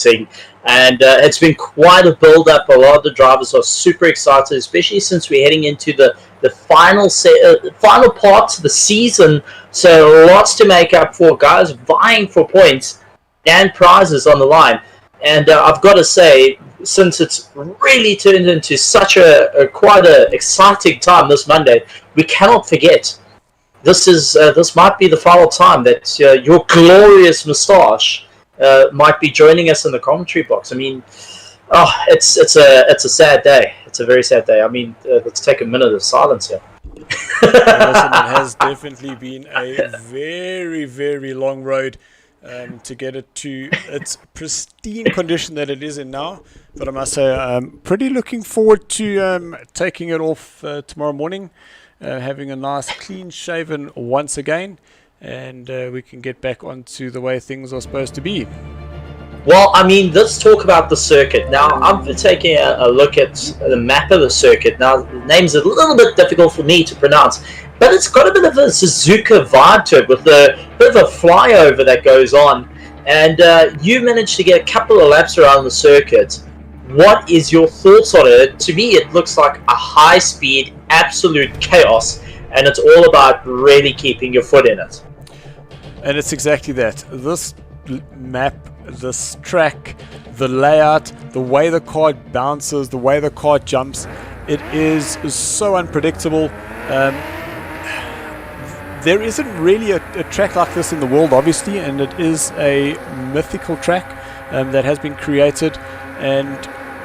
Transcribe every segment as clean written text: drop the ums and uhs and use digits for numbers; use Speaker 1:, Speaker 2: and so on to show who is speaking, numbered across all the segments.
Speaker 1: Racing. And it's been quite a build-up. A lot of the drivers are super excited, especially since we're heading into the final final part of the season. So lots to make up for, guys vying for points and prizes on the line. And I've got to say, since it's really turned into such quite an exciting time this Monday, we cannot forget this might be the final time that your glorious moustache might be joining us in the commentary box. I mean, it's a sad day. It's a very sad day. I mean, let's take a minute of silence here.
Speaker 2: Listen, it has definitely been a very, very long road to get it to its pristine condition that it is in now. But I must say, I'm pretty looking forward to taking it off tomorrow morning, having a nice clean shaven once again, and we can get back onto the way things are supposed to be.
Speaker 1: Well, I mean, let's talk about the circuit. Now, I'm taking a look at the map of the circuit. Now, the name's a little bit difficult for me to pronounce, but it's got a bit of a Suzuka vibe to it with a bit of a flyover that goes on. And you managed to get a couple of laps around the circuit. What is your thoughts on it? To me, it looks like a high-speed, absolute chaos, and it's all about really keeping your foot in it.
Speaker 2: And it's exactly that. This map, this track, the layout, the way the car bounces, the way the car jumps, it is so unpredictable. There isn't really a track like this in the world, obviously, and it is a mythical track that has been created. And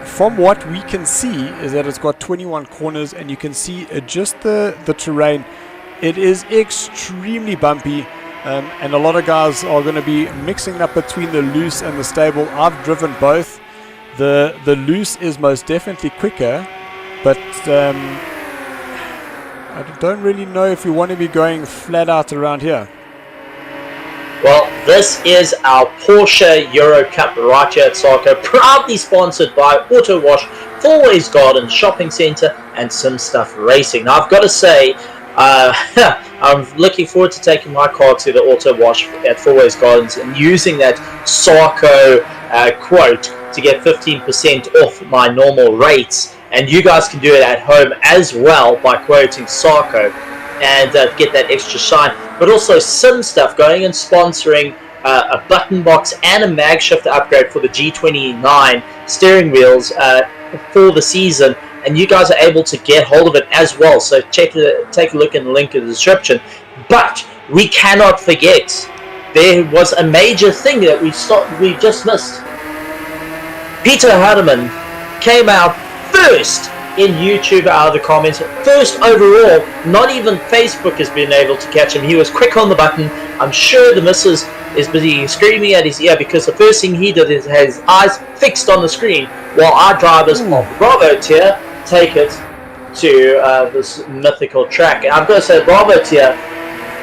Speaker 2: from what we can see is that it's got 21 corners, and you can see just the terrain. It is extremely bumpy. And a lot of guys are going to be mixing up between the loose and the stable. I've driven both. The loose is most definitely quicker, but I don't really know if you want to be going flat out around here.
Speaker 1: Well, this is our Porsche Euro Cup right here at SARCO, proudly sponsored by Autowash, Fourways Garden Shopping Centre and Simstuff Racing. Now, I've got to say, I'm looking forward to taking my car to the auto wash at Fourways Gardens and using that SARCO quote to get 15% off my normal rates. And you guys can do it at home as well by quoting SARCO and get that extra shine. But also Simstuff going and sponsoring a button box and a mag shifter upgrade for the G29 steering wheels for the season. And you guys are able to get hold of it as well. So take a look in the link in the description. But we cannot forget, there was a major thing that we just missed. Peter Hardiman came out first in YouTube out of the comments. First overall. Not even Facebook has been able to catch him. He was quick on the button. I'm sure the missus is busy screaming at his ear because the first thing he did is have his eyes fixed on the screen while our drivers of Bravo tier take it to this mythical track. And I've got to say, Bravo tier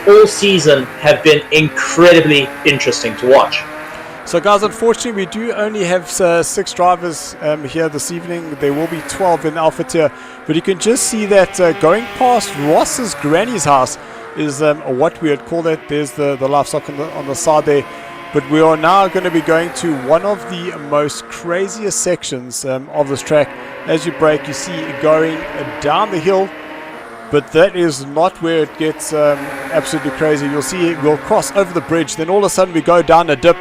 Speaker 1: all season have been incredibly interesting to watch.
Speaker 2: So guys, unfortunately we do only have 6 drivers here this evening. There will be 12 in Alpha tier, but you can just see that going past Ross's granny's house is what we would call it. There's the livestock on the side there. But we are now going to be going to one of the most craziest sections of this track. As you brake, you see it going down the hill, but that is not where it gets absolutely crazy. You'll see we'll cross over the bridge, then all of a sudden we go down a dip.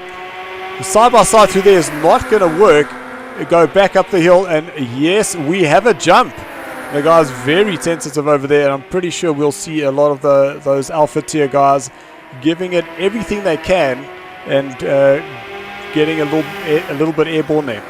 Speaker 2: The side-by-side through there is not going to work. We go back up the hill, and yes, we have a jump. The guy's very tentative over there, and I'm pretty sure we'll see a lot of those Alpha tier guys giving it everything they can and getting a little bit airborne there.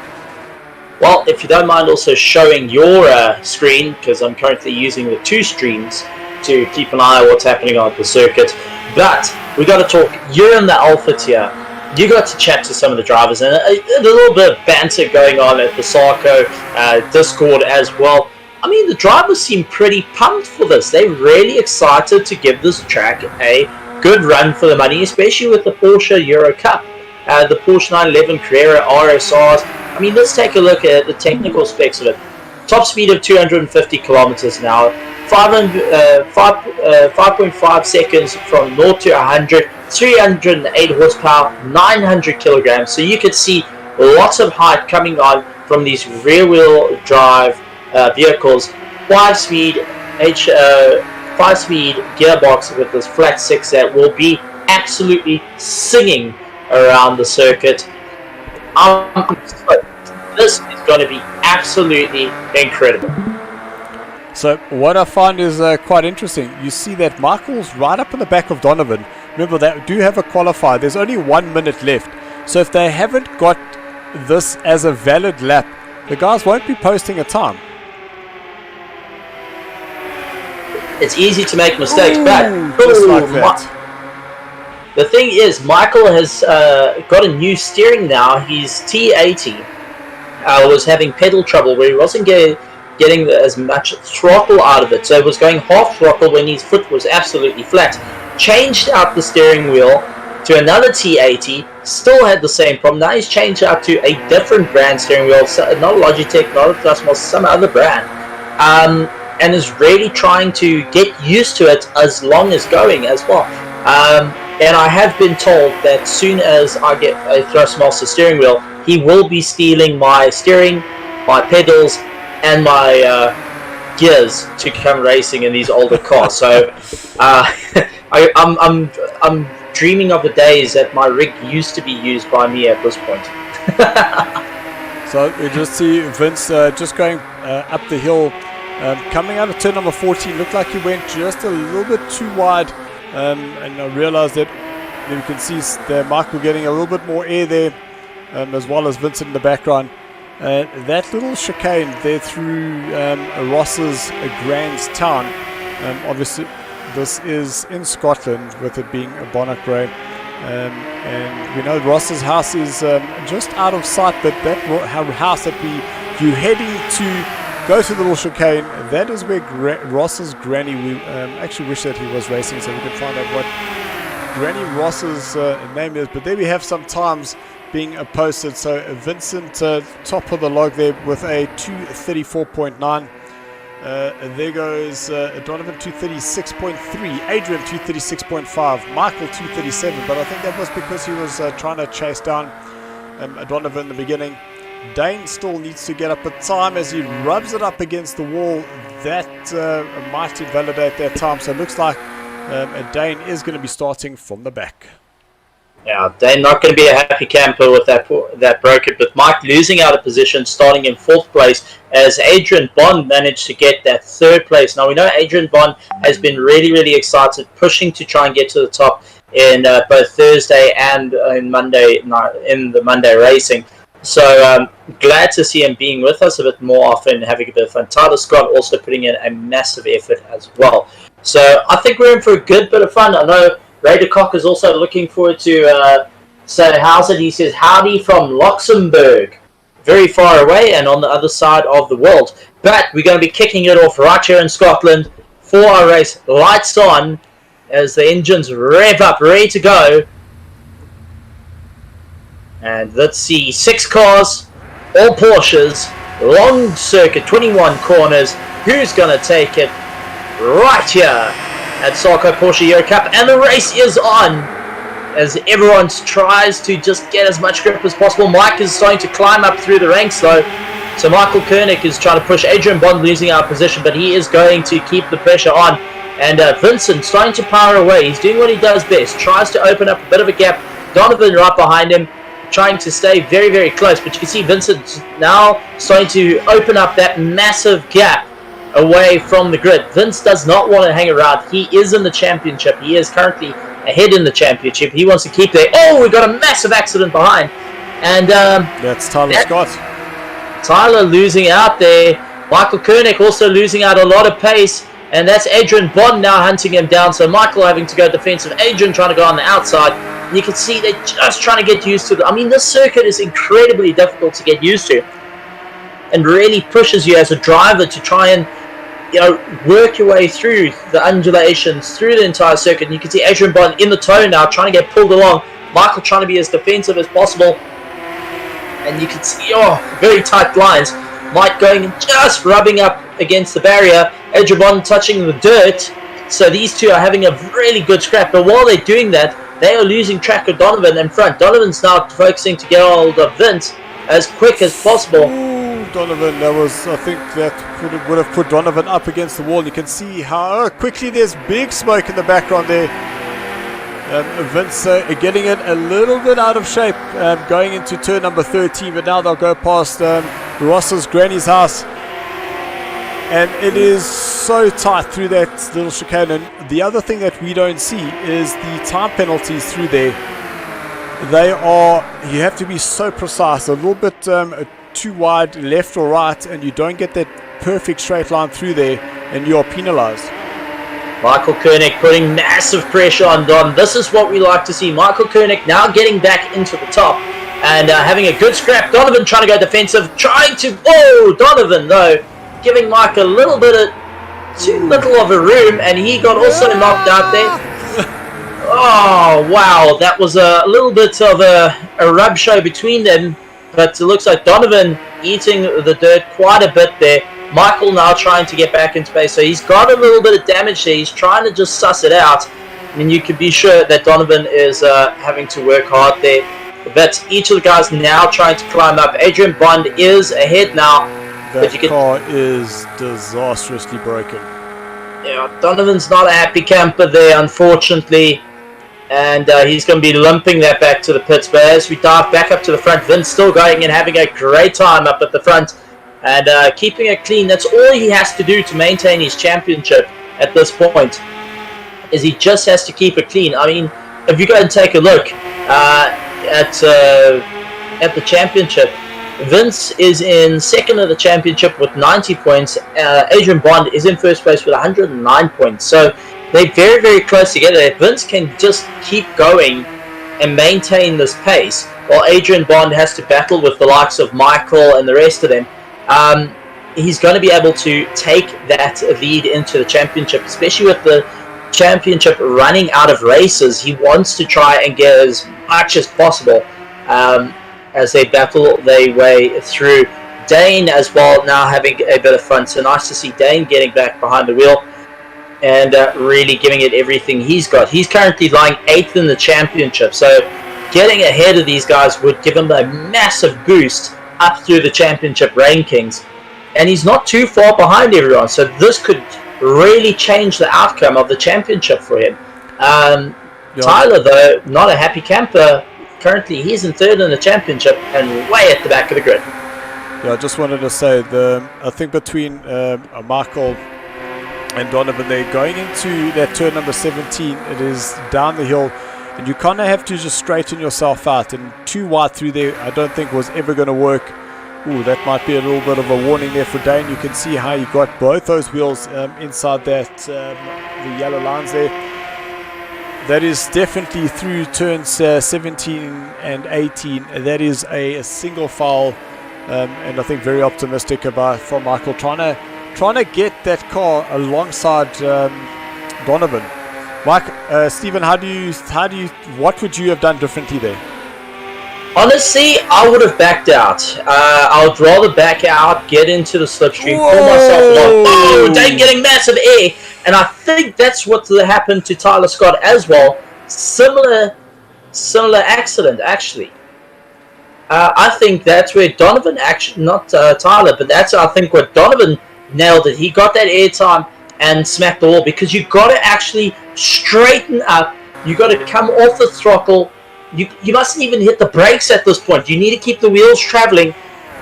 Speaker 1: Well, if you don't mind also showing your screen, because I'm currently using the 2 streams to keep an eye on what's happening on the circuit. But we got to talk. You're in the Alpha tier. You got to chat to some of the drivers, and a little bit of banter going on at the SARCO Discord as well. I mean, the drivers seem pretty pumped for this. They're really excited to give this track a good run for the money, especially with the Porsche Euro Cup, the Porsche 911 Carrera RSRs. I mean, let's take a look at the technical specs of it. Top speed of 250 kilometers an hour, 5.5 seconds from 0 to 100, 308 horsepower, 900 kilograms. So you could see lots of height coming on from these rear-wheel drive vehicles. 5-speed gearbox with this flat 6 that will be absolutely singing around the circuit. This is going to be absolutely incredible.
Speaker 2: So what I find is quite interesting. You see that Michael's right up in the back of Donovan. Remember, they do have a qualifier. There's only 1 minute left. So if they haven't got this as a valid lap, the guys won't be posting a time.
Speaker 1: It's easy to make mistakes, but
Speaker 2: just like that.
Speaker 1: The thing is, Michael has got a new steering now. His T80 was having pedal trouble where he wasn't getting as much throttle out of it, so it was going half throttle when his foot was absolutely flat. Changed out the steering wheel to another T80, still had the same problem. Now he's changed out to a different brand steering wheel, not Logitech, not a Thrustmaster, some other brand, and is really trying to get used to it as long as going as well. And I have been told that soon as I get a Thrustmaster steering wheel, he will be stealing my steering, my pedals, and my gears to come racing in these older cars. So I'm dreaming of the days that my rig used to be used by me at this point.
Speaker 2: So we just see Vince just going up the hill, coming out of turn number 14. Looked like he went just a little bit too wide, and I realized that you can see Michael getting a little bit more air there, as well as Vincent in the background. That little chicane there through Ross's Grand's town, obviously this is in Scotland, with it being a Bannochbrae, and we know Ross's house is just out of sight, but that house that you're heading to go to the little chicane, that is where Ross's granny, we actually wish that he was racing so we can find out what Granny Ross's name is, but there we have some times being posted. So Vincent top of the log there with a 234.9. There goes Donovan 236.3, Adrian 236.5, Michael 237, but I think that was because he was trying to chase down Donovan in the beginning. Dane still needs to get up a time as he rubs it up against the wall. That might invalidate that time, so it looks like Dane is going to be starting from the back.
Speaker 1: Yeah, Dane not going to be a happy camper with that broken, but Mike losing out of position, starting in 4th place as Adrian Bond managed to get that 3rd place. Now we know Adrian Bond has been really, really excited, pushing to try and get to the top in both Thursday and in Monday in the Monday racing. So glad to see him being with us a bit more often, having a bit of fun. Tyler Scott also putting in a massive effort as well. So I think we're in for a good bit of fun. I know Ray de Kock is also looking forward to say how's it. He says howdy from Luxembourg, very far away and on the other side of the world. But we're going to be kicking it off right here in Scotland for our race. Lights on as the engines rev up, ready to go. And let's see, 6 cars, all Porsches, long circuit, 21 corners. Who's going to take it right here at SARCO Porsche Euro Cup? And the race is on as everyone tries to just get as much grip as possible. Mike is starting to climb up through the ranks though. So Michael Koenig is trying to push. Adrian Bond losing our position, but he is going to keep the pressure on. And Vincent starting to power away. He's doing what he does best. Tries to open up a bit of a gap. Donovan right behind him, trying to stay very, very close. But you can see Vincent now starting to open up that massive gap away from the grid. Vince does not want to hang around. He is in the championship. He is currently ahead in the championship. He wants to keep there. Oh, we got a massive accident behind. And
Speaker 2: that's Tyler Scott.
Speaker 1: Tyler losing out there. Michael Koenig also losing out a lot of pace. And that's Adrian Bond now hunting him down. So Michael having to go defensive. Adrian trying to go on the outside. And you can see they're just trying to get used to it. I mean, this circuit is incredibly difficult to get used to. And really pushes you as a driver to try and, you know, work your way through the undulations, through the entire circuit. And you can see Adrian Bond in the toe now, trying to get pulled along. Michael trying to be as defensive as possible. And you can see, very tight lines. Mike going and just rubbing up against the barrier. Adrian Bond touching the dirt. So these two are having a really good scrap. But while they're doing that, they are losing track of Donovan in front. Donovan's now focusing to get hold of Vince. as quick as possible.
Speaker 2: Ooh, Donovan, I think that would have put Donovan up against the wall. You can see how quickly there's big smoke in the background there. Vince getting it a little bit out of shape going into turn number 13, but now they'll go past Ross's granny's house. And it is so tight through that little chicane. And the other thing that we don't see is the time penalties through there. You have to be so precise, a little bit too wide left or right, and you don't get that perfect straight line through there, and you are penalized.
Speaker 1: Michael Koenig putting massive pressure on Don. This is what we like to see. Michael Koenig now getting back into the top and having a good scrap. Donovan trying to go defensive, Donovan though giving Mike a little bit of too little of a room, and he got also knocked out there. Oh wow, that was a little bit of a rub show between them, but it looks like Donovan eating the dirt quite a bit there. Michael now trying to get back into pace, so he's got a little bit of damage there. He's trying to just suss it out, and you can be sure that Donovan is having to work hard there. But each of the guys now trying to climb up. Adrian Bond is ahead now.
Speaker 2: That car is disastrously broken.
Speaker 1: Yeah, Donovan's not a happy camper there, unfortunately, and he's going to be limping that back to the pits. But as we dive back up to the front, Vince still going and having a great time up at the front. And keeping it clean. That's all he has to do to maintain his championship at this point, is he just has to keep it clean. I mean, if you go and take a look at the championship, Vince is in second of the championship with 90 points. Adrian Bond is in first place with 109 points. So they're very, very close together. If Vince can just keep going and maintain this pace, while Adrian Bond has to battle with the likes of Michael and the rest of them, he's going to be able to take that lead into the championship, especially with the championship running out of races. He wants to try and get as much as possible as they battle their way through. Dane as well now having a bit of fun, so nice to see Dane getting back behind the wheel and really giving it everything he's got. He's currently lying 8th in the championship, so getting ahead of these guys would give him a massive boost up through the championship rankings, and he's not too far behind everyone, so this could really change the outcome of the championship for him. Tyler though, not a happy camper. Currently he's in 3rd in the championship and way at the back of the grid.
Speaker 2: Yeah, I just wanted to say, I think between Michael and Donovan, they're going into that turn number 17. It is down the hill, and you kind of have to just straighten yourself out, and too wide through there I don't think was ever going to work. Ooh, that might be a little bit of a warning there for Dane. You can see how he got both those wheels inside that the yellow lines there. That is definitely through turns 17 and 18. That is a single foul, and I think very optimistic from Michael trying to get that car alongside Donovan. Mike, Stephen, what would you have done differently there?
Speaker 1: Honestly, I would have backed out. I would rather back out, get into the slipstream, pull myself along. Oh, Dane getting massive air. And I think that's what happened to Tyler Scott as well. Similar accident, actually. I think that's where Donovan, actually, not Tyler, but that's, I think, where Donovan nailed it. He got that air time and smacked the wall, because you got to actually straighten up. You got to come off the throttle. You mustn't even hit the brakes at this point. You need to keep the wheels traveling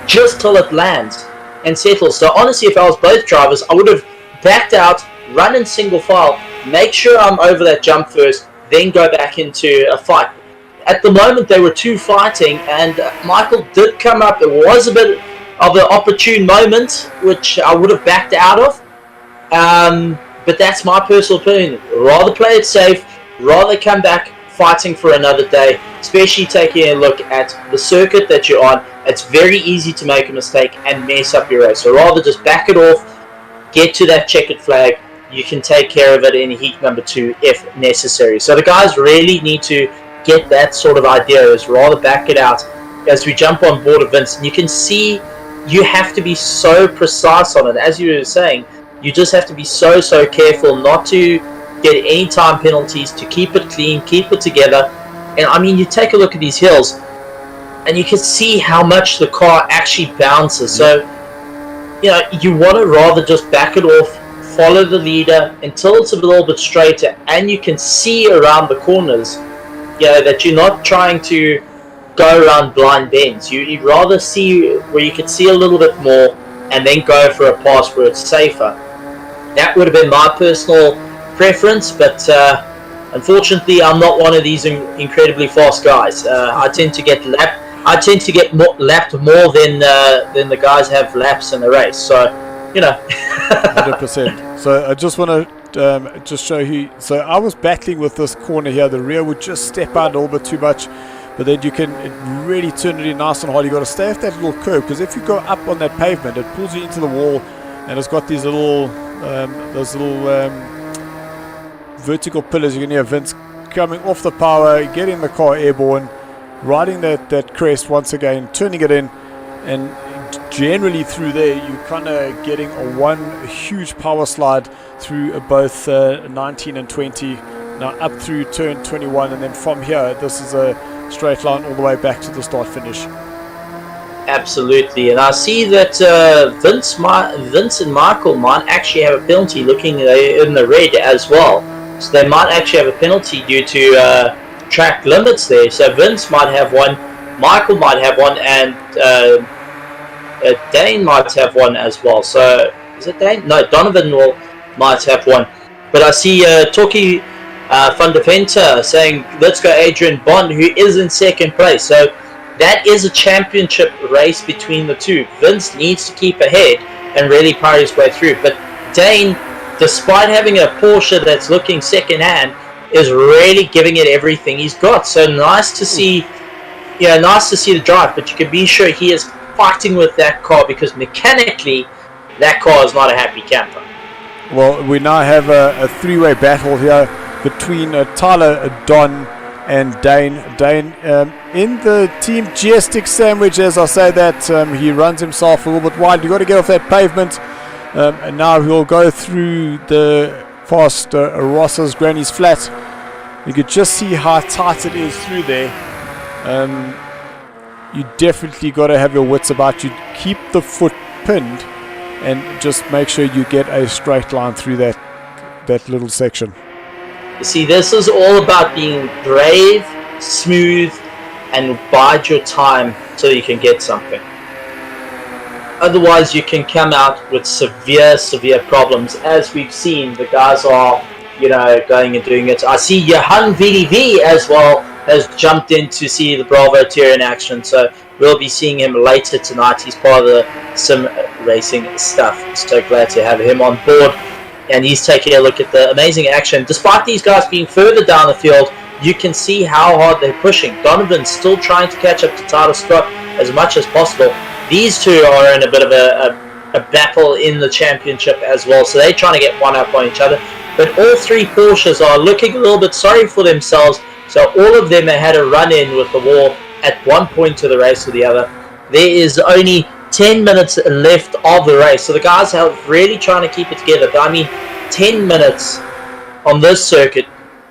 Speaker 1: just till it lands and settles. So honestly, if I was both drivers, I would have backed out, run in single file, make sure I'm over that jump first, then go back into a fight. At the moment, they were two fighting, and Michael did come up. It was a bit of an opportune moment, which I would have backed out of. But that's my personal opinion. Rather play it safe, rather come back fighting for another day, especially taking a look at the circuit that you're on. It's very easy to make a mistake and mess up your race. So rather just back it off, get to that checkered flag. You can take care of it in heat number 2 if necessary. So the guys really need to get that sort of idea, is rather back it out as we jump on board of Vince. And you can see you have to be so precise on it. As you were saying, you just have to be so careful not to get any time penalties, to keep it clean, keep it together. And I mean, you take a look at these hills. and you can see how much the car actually bounces. So, you want to rather just back it off, follow the leader until it's a little bit straighter, and you can see around the corners, that you're not trying to go around blind bends. You'd rather see where you can see a little bit more, and then go for a pass where it's safer. That would have been my personal preference, but unfortunately, I'm not one of these incredibly fast guys. I tend to get lapped. Lapped more than the guys have laps in the race. So,
Speaker 2: 100%. So I just want to just show you. So I was battling with this corner here. The rear would just step out a little bit too much, but then you can really turn it in nice and hard. You got to stay off that little curve, because if you go up on that pavement, it pulls you into the wall, and it's got these little vertical pillars. You can hear Vince coming off the power, getting the car airborne, riding that crest once again, turning it in, and generally through there you're kind of getting one huge power slide through both 19 and 20, now up through turn 21, and then from here this is a straight line all the way back to the start finish.
Speaker 1: Absolutely, and I see that Vince and Michael might actually have a penalty looking in the red as well. So they might actually have a penalty due to track limits there. So Vince might have one, Michael might have one, and Dane might have one as well. So is it Dane? No, Donovan might have one. But I see Torquay van de Venter saying, let's go Adrian Bond, who is in second place. So that is a championship race between the two. Vince needs to keep ahead and really power his way through. But Dane, despite having a Porsche that's looking second hand, is really giving it everything he's got. So nice to see, nice to see the drive. But you can be sure he is fighting with that car, because mechanically, that car is not a happy camper.
Speaker 2: Well, we now have a three-way battle here between Tyler, Don, and Dane. Dane in the Team GSTIC sandwich, as I say that, he runs himself a little bit wide. You've got to get off that pavement. And now he'll go through the past Ross's Granny's Flat. You could just see how tight it is through there. You definitely got to have your wits about you. Keep the foot pinned and just make sure you get a straight line through that little section.
Speaker 1: You see, this is all about being brave, smooth, and bide your time so you can get something. Otherwise, you can come out with severe problems, as we've seen. The guys are, going and doing it. I see JohannVdV as well has jumped in to see the Bravo tier in action, so we'll be seeing him later tonight. He's part of the sim racing stuff. So glad to have him on board, and he's taking a look at the amazing action. Despite these guys being further down the field, you can see how hard they're pushing. Donovan's still trying to catch up to Tyler Scott as much as possible. These two are in a bit of a battle in the championship as well, so they're trying to get one up on each other. But all three Porsches are looking a little bit sorry for themselves, so all of them had a run-in with the wall at one point of the race or the other. There is only 10 minutes left of the race, so the guys are really trying to keep it together. But I mean, 10 minutes on this circuit,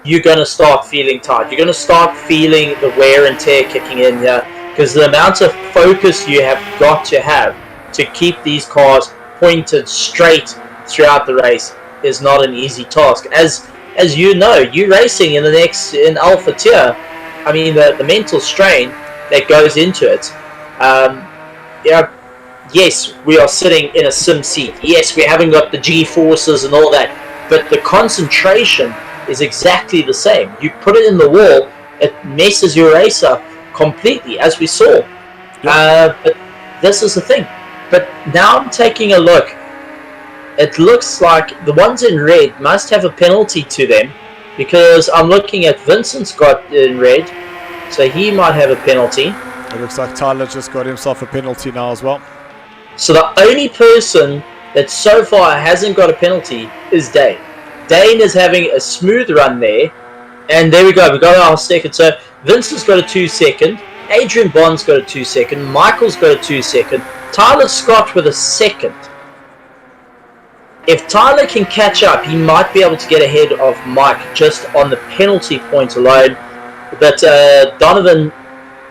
Speaker 1: you're going to start feeling tired. You're going to start feeling the wear and tear kicking in here, because the amount of focus you have got to have to keep these cars pointed straight throughout the race is not an easy task. As you know, you racing in Alpha tier, I mean the mental strain that goes into it. Yes, we are sitting in a sim seat. Yes, we haven't got the G-forces and all that, but the concentration is exactly the same. You put it in the wall, it messes your race up completely, as we saw. But this is the thing. But now I'm taking a look. It looks like the ones in red must have a penalty to them, because I'm looking at Vincent's got in red, so he might have a penalty.
Speaker 2: It looks like Tyler just got himself a penalty now as well.
Speaker 1: So the only person that so far hasn't got a penalty is Dane. Dane is having a smooth run there, and there we go. We got our second. So Vincent's got a 2 second. Adrian Bond's got a 2 second. Michael's got a 2 second. Tyler Scott with a second. If Tyler can catch up, he might be able to get ahead of Mike just on the penalty point alone. But Donovan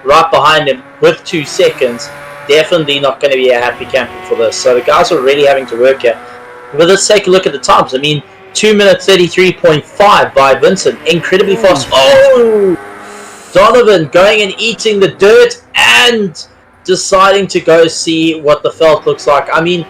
Speaker 1: right behind him, with 2 seconds, definitely not going to be a happy camper for this. So the guys are really having to work here. But let's take a look at the times. I mean, 2 minutes 33.5 by Vincent. Incredibly fast. Oh! Donovan going and eating the dirt and deciding to go see what the felt looks like. I mean,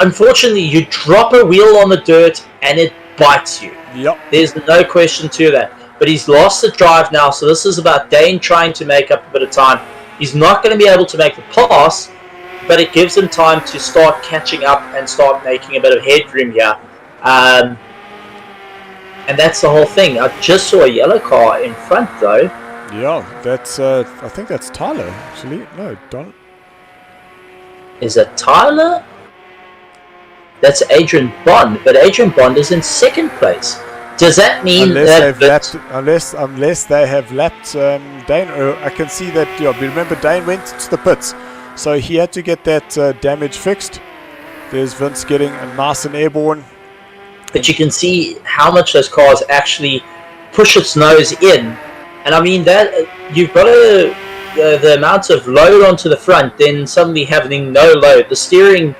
Speaker 1: unfortunately, you drop a wheel on the dirt and it bites you.
Speaker 2: Yep.
Speaker 1: There's no question to that. But he's lost the drive now, so this is about Dane trying to make up a bit of time. He's not going to be able to make the pass, but it gives him time to start catching up and start making a bit of headroom here. And that's the whole thing. I just saw a yellow car in front, though.
Speaker 2: Yeah, that's I think that's Tyler, actually. No, Don.
Speaker 1: Is it Tyler? That's Adrian Bond, but Adrian Bond is in second place. Does that mean
Speaker 2: unless they have lapped Dane? I can see that. Yeah, remember Dane went to the pits, so he had to get that damage fixed. There's Vince getting a nice and airborne.
Speaker 1: But you can see how much those cars actually push its nose in, and I mean that you've got the amount of load onto the front, then suddenly having no load. The steering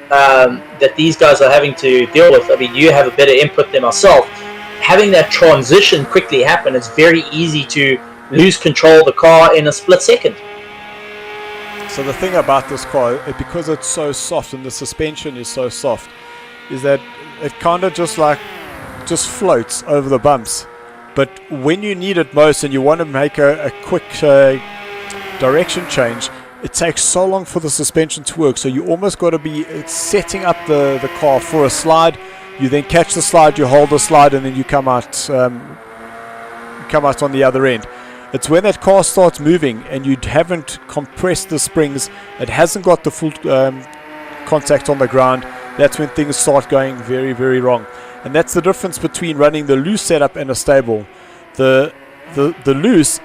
Speaker 1: that these guys are having to deal with. I mean, you have a better input than myself. Having that transition quickly happen, it's very easy to lose control of the car in a split second.
Speaker 2: So the thing about this car, because it's so soft and the suspension is so soft, is that it kind of just floats over the bumps. But when you need it most and you want to make a quick direction change, it takes so long for the suspension to work. So you almost got to be setting up the car for a slide. You then catch the slide, you hold the slide, and then you come out on the other end. It's when that car starts moving and you haven't compressed the springs, it hasn't got the full contact on the ground, that's when things start going very, very wrong. And that's the difference between running the loose setup and a stable. The loose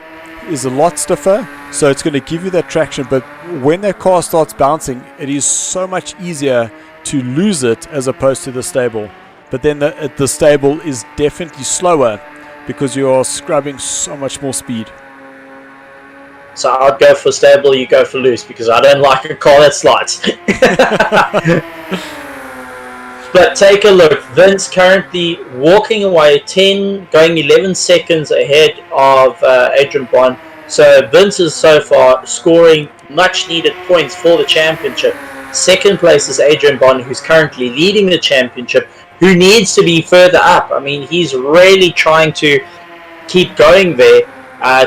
Speaker 2: is a lot stiffer, so it's going to give you that traction, but when that car starts bouncing, it is so much easier to lose it as opposed to the stable. But then the stable is definitely slower because you are scrubbing so much more speed.
Speaker 1: So I'd go for stable, you go for loose, because I don't like a car that slides. But take a look. Vince currently walking away going 11 seconds ahead of Adrian Bond. So Vince is so far scoring much needed points for the championship. Second place is Adrian Bond, who's currently leading the championship, who needs to be further up. I mean, he's really trying to keep going there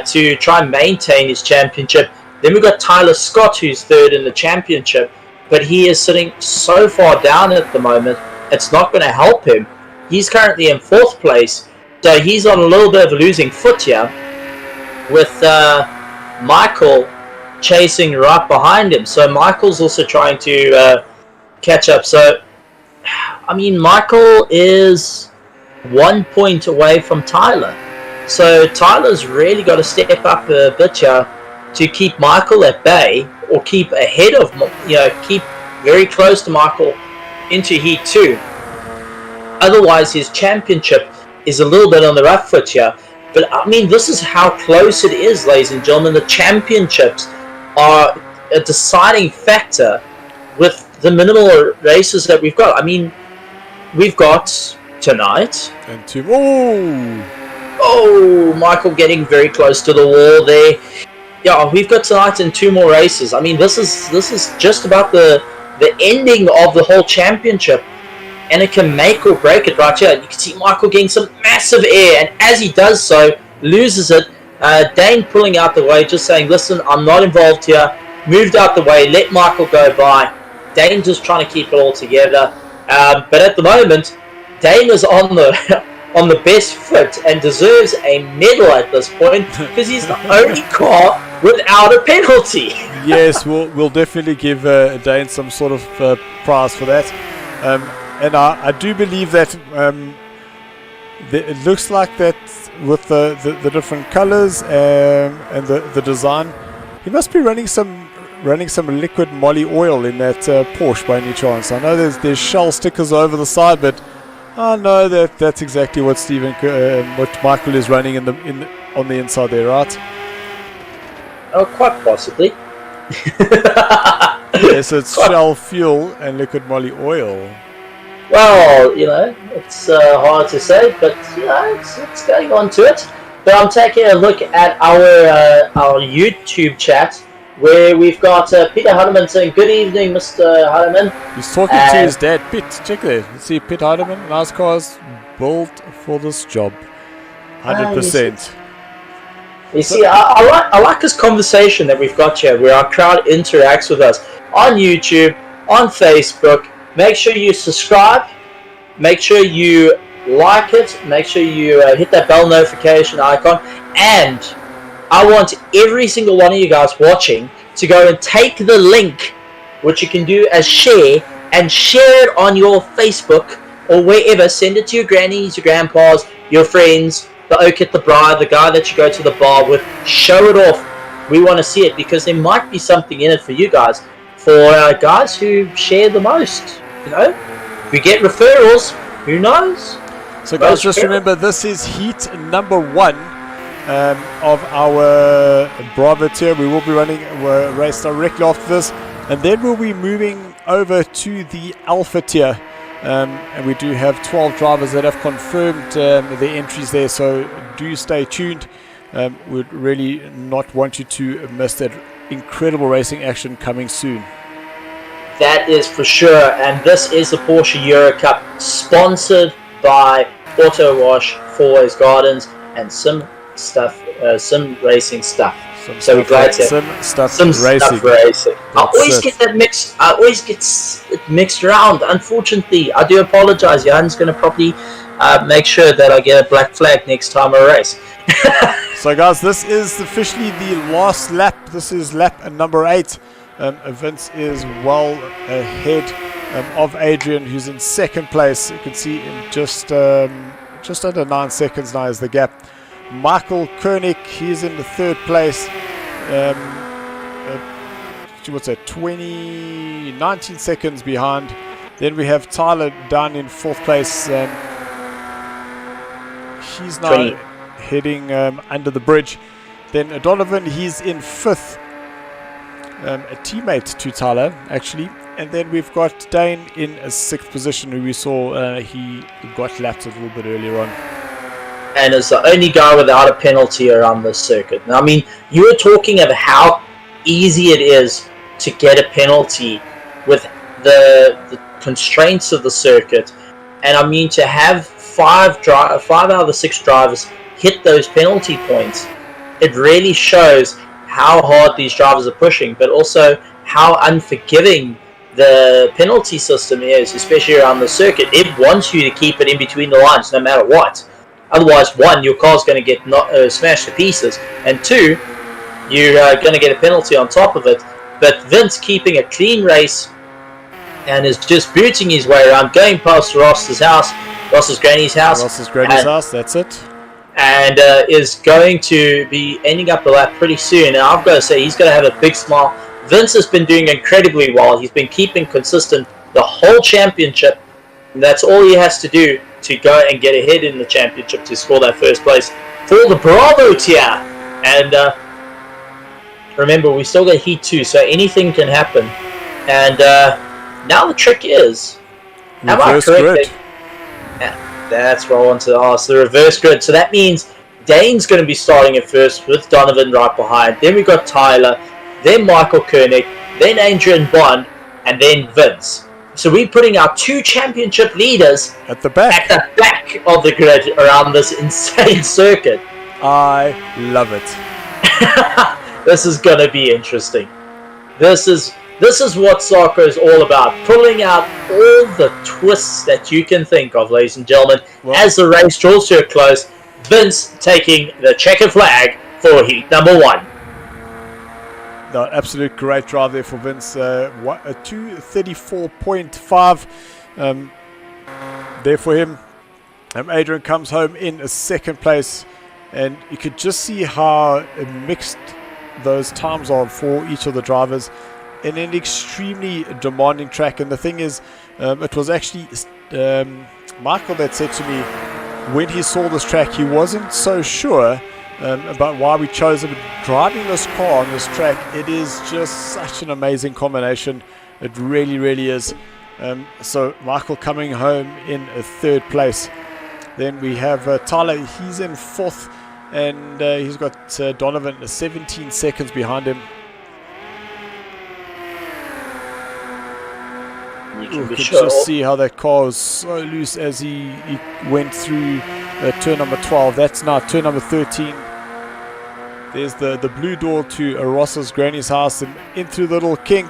Speaker 1: to try and maintain his championship. Then we've got Tyler Scott, who's third in the championship, but he is sitting so far down at the moment, it's not going to help him. He's currently in fourth place, so he's on a little bit of a losing foot here, with Michael chasing right behind him. So Michael's also trying to catch up. So, I mean, Michael is 1 point away from Tyler. So Tyler's really got to step up a bit here to keep Michael at bay, or keep ahead of, keep very close to Michael into Heat 2. Otherwise, his championship is a little bit on the rough foot here. But, I mean, this is how close it is, ladies and gentlemen. The championships are a deciding factor with the minimal races that we've got. I mean, we've got tonight.
Speaker 2: And two more.
Speaker 1: Oh, Michael getting very close to the wall there. Yeah, we've got tonight and 2 more races. I mean, this is just about the ending of the whole championship. And it can make or break it right here. You can see Michael getting some massive air, and as he does so, loses it. Dane pulling out the way, just saying, listen, I'm not involved here. Moved out the way, let Michael go by. Dane just trying to keep it all together. But at the moment, Dane is on the best foot and deserves a medal at this point, because he's the only car without a penalty.
Speaker 2: Yes, we'll definitely give Dane some sort of prize for that. And I do believe that it looks like that with the different colors and the design, he must be running some liquid moly oil in that Porsche by any chance. I know there's Shell stickers over the side, but I know that's exactly what what Michael is running on the inside there, right?
Speaker 1: Oh, quite possibly.
Speaker 2: Yes, it's Shell fuel and liquid moly oil.
Speaker 1: Well, it's hard to say, but it's going on to it. But I'm taking a look at our YouTube chat where we've got Peter Hardeman saying, "Good evening, Mr. Hardeman."
Speaker 2: He's talking to his dad, Pete. Check there. You see Pete Hardeman, nice cars, built for this job, 100%.
Speaker 1: You see, I like this conversation that we've got here, where our crowd interacts with us on YouTube, on Facebook. Make sure you subscribe. Make sure you like it. Make sure you hit that bell notification icon. And I want every single one of you guys watching to go and take the link, which you can do as share, and share it on your Facebook or wherever. Send it to your grannies, your grandpas, your friends, the oak at the bride, the guy that you go to the bar with. Show it off. We want to see it because there might be something in it for you guys. For guys who share the most, if we get referrals, who knows?
Speaker 2: So guys, just remember, this is heat number 1 of our Bravo tier. We will be running a race directly after this, and then we'll be moving over to the Alpha tier. And we do have 12 drivers that have confirmed their entries there, so do stay tuned. We'd really not want you to miss that incredible racing action coming soon.
Speaker 1: That is for sure, and this is the Porsche Euro Cup, sponsored by Autowash, Fourways Gardens, and Simstuff Racing stuff. So we're glad to
Speaker 2: Simstuff
Speaker 1: Racing. I always get that mixed. I always get it mixed around. Unfortunately, I do apologize. Johan's going to probably make sure that I get a black flag next time I race.
Speaker 2: So guys, this is officially the last lap. This is lap number 8. Vince is well ahead of Adrian, who's in second place. You can see in just under 9 seconds now is the gap. Michael Koenig, he's in the third place. What's that? 19 seconds behind. Then we have Tyler down in fourth place. He's now
Speaker 1: 20.
Speaker 2: heading under the bridge. Then Donovan, he's in fifth. A teammate to Tyler, actually. And then we've got Dane in a sixth position, who we saw he got lapped a little bit earlier on.
Speaker 1: And is the only guy without a penalty around this circuit. Now, I mean, you were talking of how easy it is to get a penalty with the constraints of the circuit. And I mean, to have 5 out of the 6 drivers hit those penalty points, it really shows how hard these drivers are pushing, but also how unforgiving the penalty system is, especially around the circuit. It wants you to keep it in between the lines no matter what. Otherwise, 1, your car's going to get smashed to pieces, and 2, you're going to get a penalty on top of it. But Vince keeping a clean race and is just booting his way around, going past Ross's granny's house.
Speaker 2: That's it.
Speaker 1: And is going to be ending up the lap pretty soon. And I've got to say, he's going to have a big smile. Vince has been doing incredibly well. He's been keeping consistent the whole championship. And that's all he has to do to go and get ahead in the championship to score that first place for the Bravo tier. And remember, we still got Heat 2, so anything can happen. And now the trick is, am I correct? That's what I wanted to ask. The reverse grid. So that means Dane's going to be starting at first with Donovan right behind. Then we've got Tyler. Then Michael Koenig. Then Adrian Bond. And then Vince. So we're putting our 2 championship leaders
Speaker 2: at the back
Speaker 1: of the grid around this insane circuit.
Speaker 2: I love it.
Speaker 1: This is going to be interesting. This is what SARCO is all about. Pulling out all the twists that you can think of, ladies and gentlemen, as the race draws to a close. Vince taking the checkered flag for heat number 1.
Speaker 2: No, absolute great drive there for Vince. A 2:34.5 there for him. Adrian comes home in a second place, and you could just see how mixed those times are for each of the drivers in an extremely demanding track. And the thing is, it was actually Michael that said to me when he saw this track, he wasn't so sure about why we chose it. Driving this car on this track, it is just such an amazing combination. It really, really is. So Michael coming home in 3rd place. Then we have Tyler, he's in 4th, and he's got Donovan 17 seconds behind him. You can just see how that car was so loose as he went through turn number 12. That's now turn number 13. There's the blue door to Ross's granny's house and in through the little kink.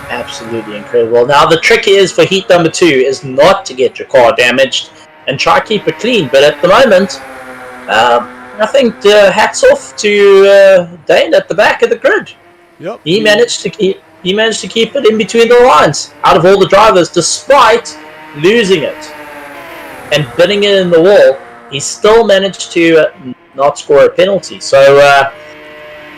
Speaker 1: Absolutely incredible. Now the trick is for heat number 2 is not to get your car damaged and try to keep it clean. But at the moment, I think hats off to Dane at the back of the grid.
Speaker 2: Yep.
Speaker 1: He managed to keep it in between the lines out of all the drivers, despite losing it and bidding it in the wall. He still managed to not score a penalty. So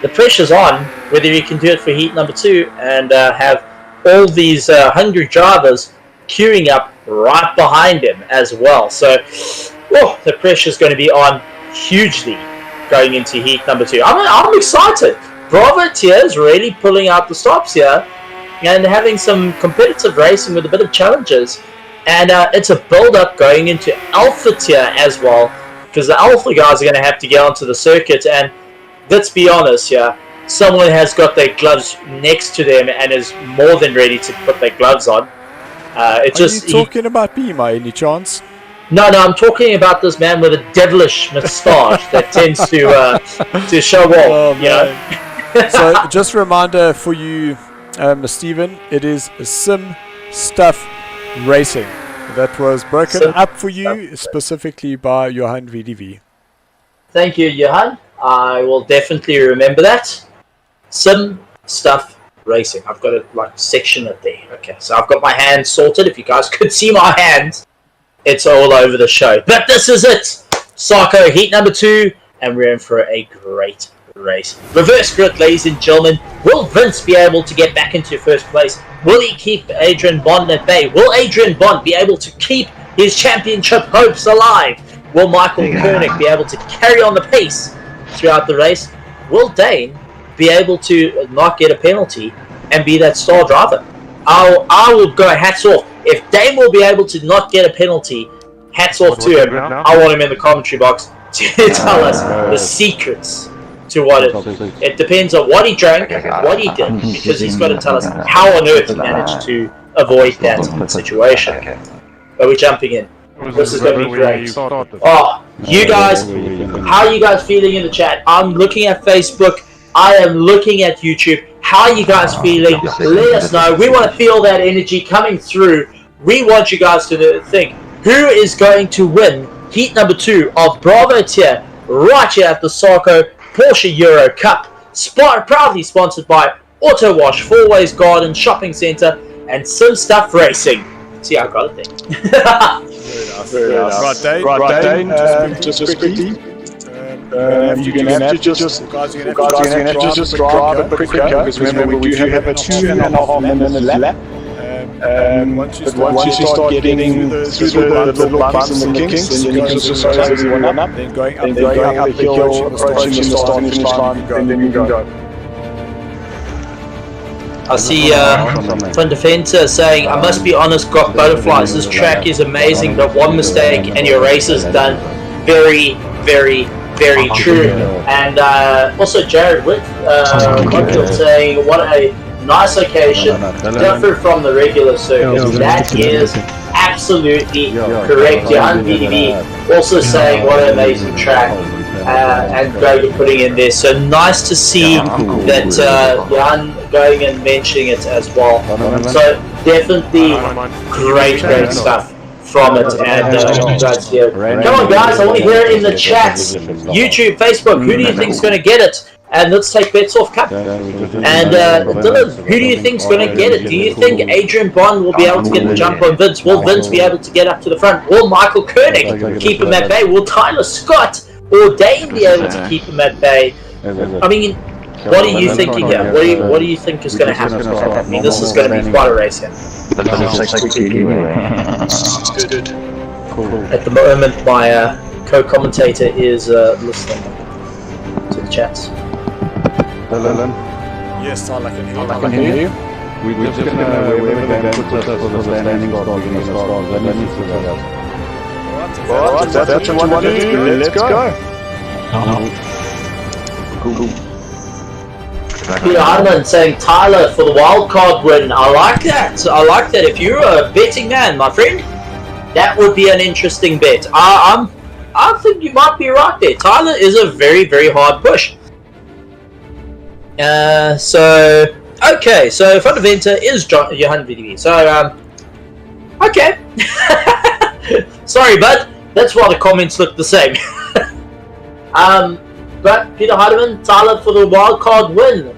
Speaker 1: the pressure's on whether he can do it for heat number 2 and have all these hungry drivers queuing up right behind him as well. So the pressure's going to be on hugely going into heat number 2. I'm excited. Bravo Tier is really pulling out the stops here and having some competitive racing with a bit of challenges. And it's a build-up going into Alpha Tier as well, because the Alpha guys are going to have to get onto the circuit. And let's be honest here, someone has got their gloves next to them and is more than ready to put their gloves on.
Speaker 2: Are you talking about Bima, any chance?
Speaker 1: No, I'm talking about this man with a devilish moustache that tends to show off.
Speaker 2: So just a reminder for you, Stephen, it is Simstuff Racing. That was broken up for you specifically by JohannVdV.
Speaker 1: Thank you, Johan. I will definitely remember that. Simstuff Racing. I've got to section it there. Okay, so I've got my hands sorted. If you guys could see my hands, it's all over the show. But this is it. SARCO heat number 2, and we're in for a great race. Reverse grid, ladies and gentlemen. Will Vince be able to get back into 1st place? Will he keep Adrian Bond at bay? Will Adrian Bond be able to keep his championship hopes alive? Will Michael Koenig be able to carry on the pace throughout the race? Will Dane be able to not get a penalty and be that star driver? I will go hats off. If Dane will be able to not get a penalty, hats off to him. I want him in the commentary box to tell us the secrets to what it depends on what he drank, what he did, because he's got to tell us how on earth he managed to avoid that situation. Are we jumping in? This is going to be great. Oh, you guys, how are you guys feeling in the chat? I'm looking at Facebook. I am looking at YouTube. How are you guys feeling? Let us know. We want to feel that energy coming through. We want you guys to think, who is going to win heat number 2 of Bravo Tier right here at the SARCO Porsche Euro Cup, proudly sponsored by Autowash, Fourways Garden Shopping Centre, and Simstuff Racing. See, I got it there.
Speaker 2: Very nice. Right, Dane, just quickly. You're going to have to just drive a bit quicker, because remember we do have a 2.5 minute lap. Once you start getting through the little bumps and the kinks, then you can just close everyone up, then going up the hill, approaching the start and finish line, and then you can go.
Speaker 1: I see Van Defensa saying, I must be honest, got butterflies. This track is amazing, but one mistake and your race is done. Very, very, very true. And also Jared Witt saying, what a nice location, different from the regular circuit. That is absolutely correct. JohannVdV also saying, what an amazing track. And Greg putting in there. So nice to see that Johan going and mentioning it as well. So definitely great stuff from it. And you guys here. Come on guys, I want to hear it in the chats. YouTube, Facebook, who do you think is going to get it? And let's take bets off Cup. And Dylan, who do you think is going to get it? Do you think Adrian Bond will be able to get the jump on Vince? Will Vince be able to get up to the front? Will Michael Koenig keep him at bay? Will Tyler Scott or Dane be able to keep him at bay? I mean, what are you thinking here? What do you think is going to happen? I mean, this is going to be quite a race here. At the moment, co-commentator is listening to the chats.
Speaker 3: Hello.
Speaker 2: Yes, I can hear you.
Speaker 3: I can hear you. We're just going to wherever the van puts us for the landing start, we're going to start landing for that.
Speaker 2: Alright,
Speaker 3: That's what you want to do. Let's go. Cool.
Speaker 1: Peter Hartman saying Tyler for the wildcard win. I like that. If you're a betting man, my friend, that would be an interesting bet. I think you might be right there. Tyler is a very, very hard push. So front eventer is JohannVdV. So okay. Sorry, bud. That's why the comments look the same. But Peter Hardeman, Tyler for the wildcard win.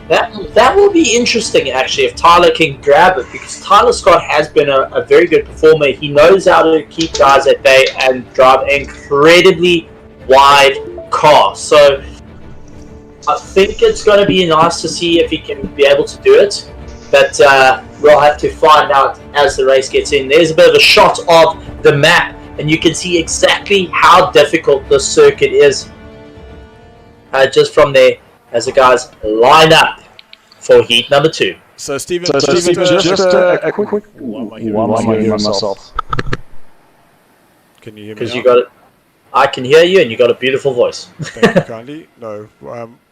Speaker 1: That will be interesting, actually, if Tyler can grab it, because Tyler Scott has been a very good performer. He knows how to keep guys at bay and drive incredibly wide cars. So I think it's going to be nice to see if he can be able to do it. But we'll have to find out as the race gets in. There's a bit of a shot of the map, and you can see exactly how difficult this circuit is just from there as the guys line up for heat number 2.
Speaker 2: So Stephen,
Speaker 3: just a quick while I'm hearing myself.
Speaker 2: Can you hear me?
Speaker 1: Because you got it. I can hear you, and you got a beautiful voice.
Speaker 2: Thank you kindly. No,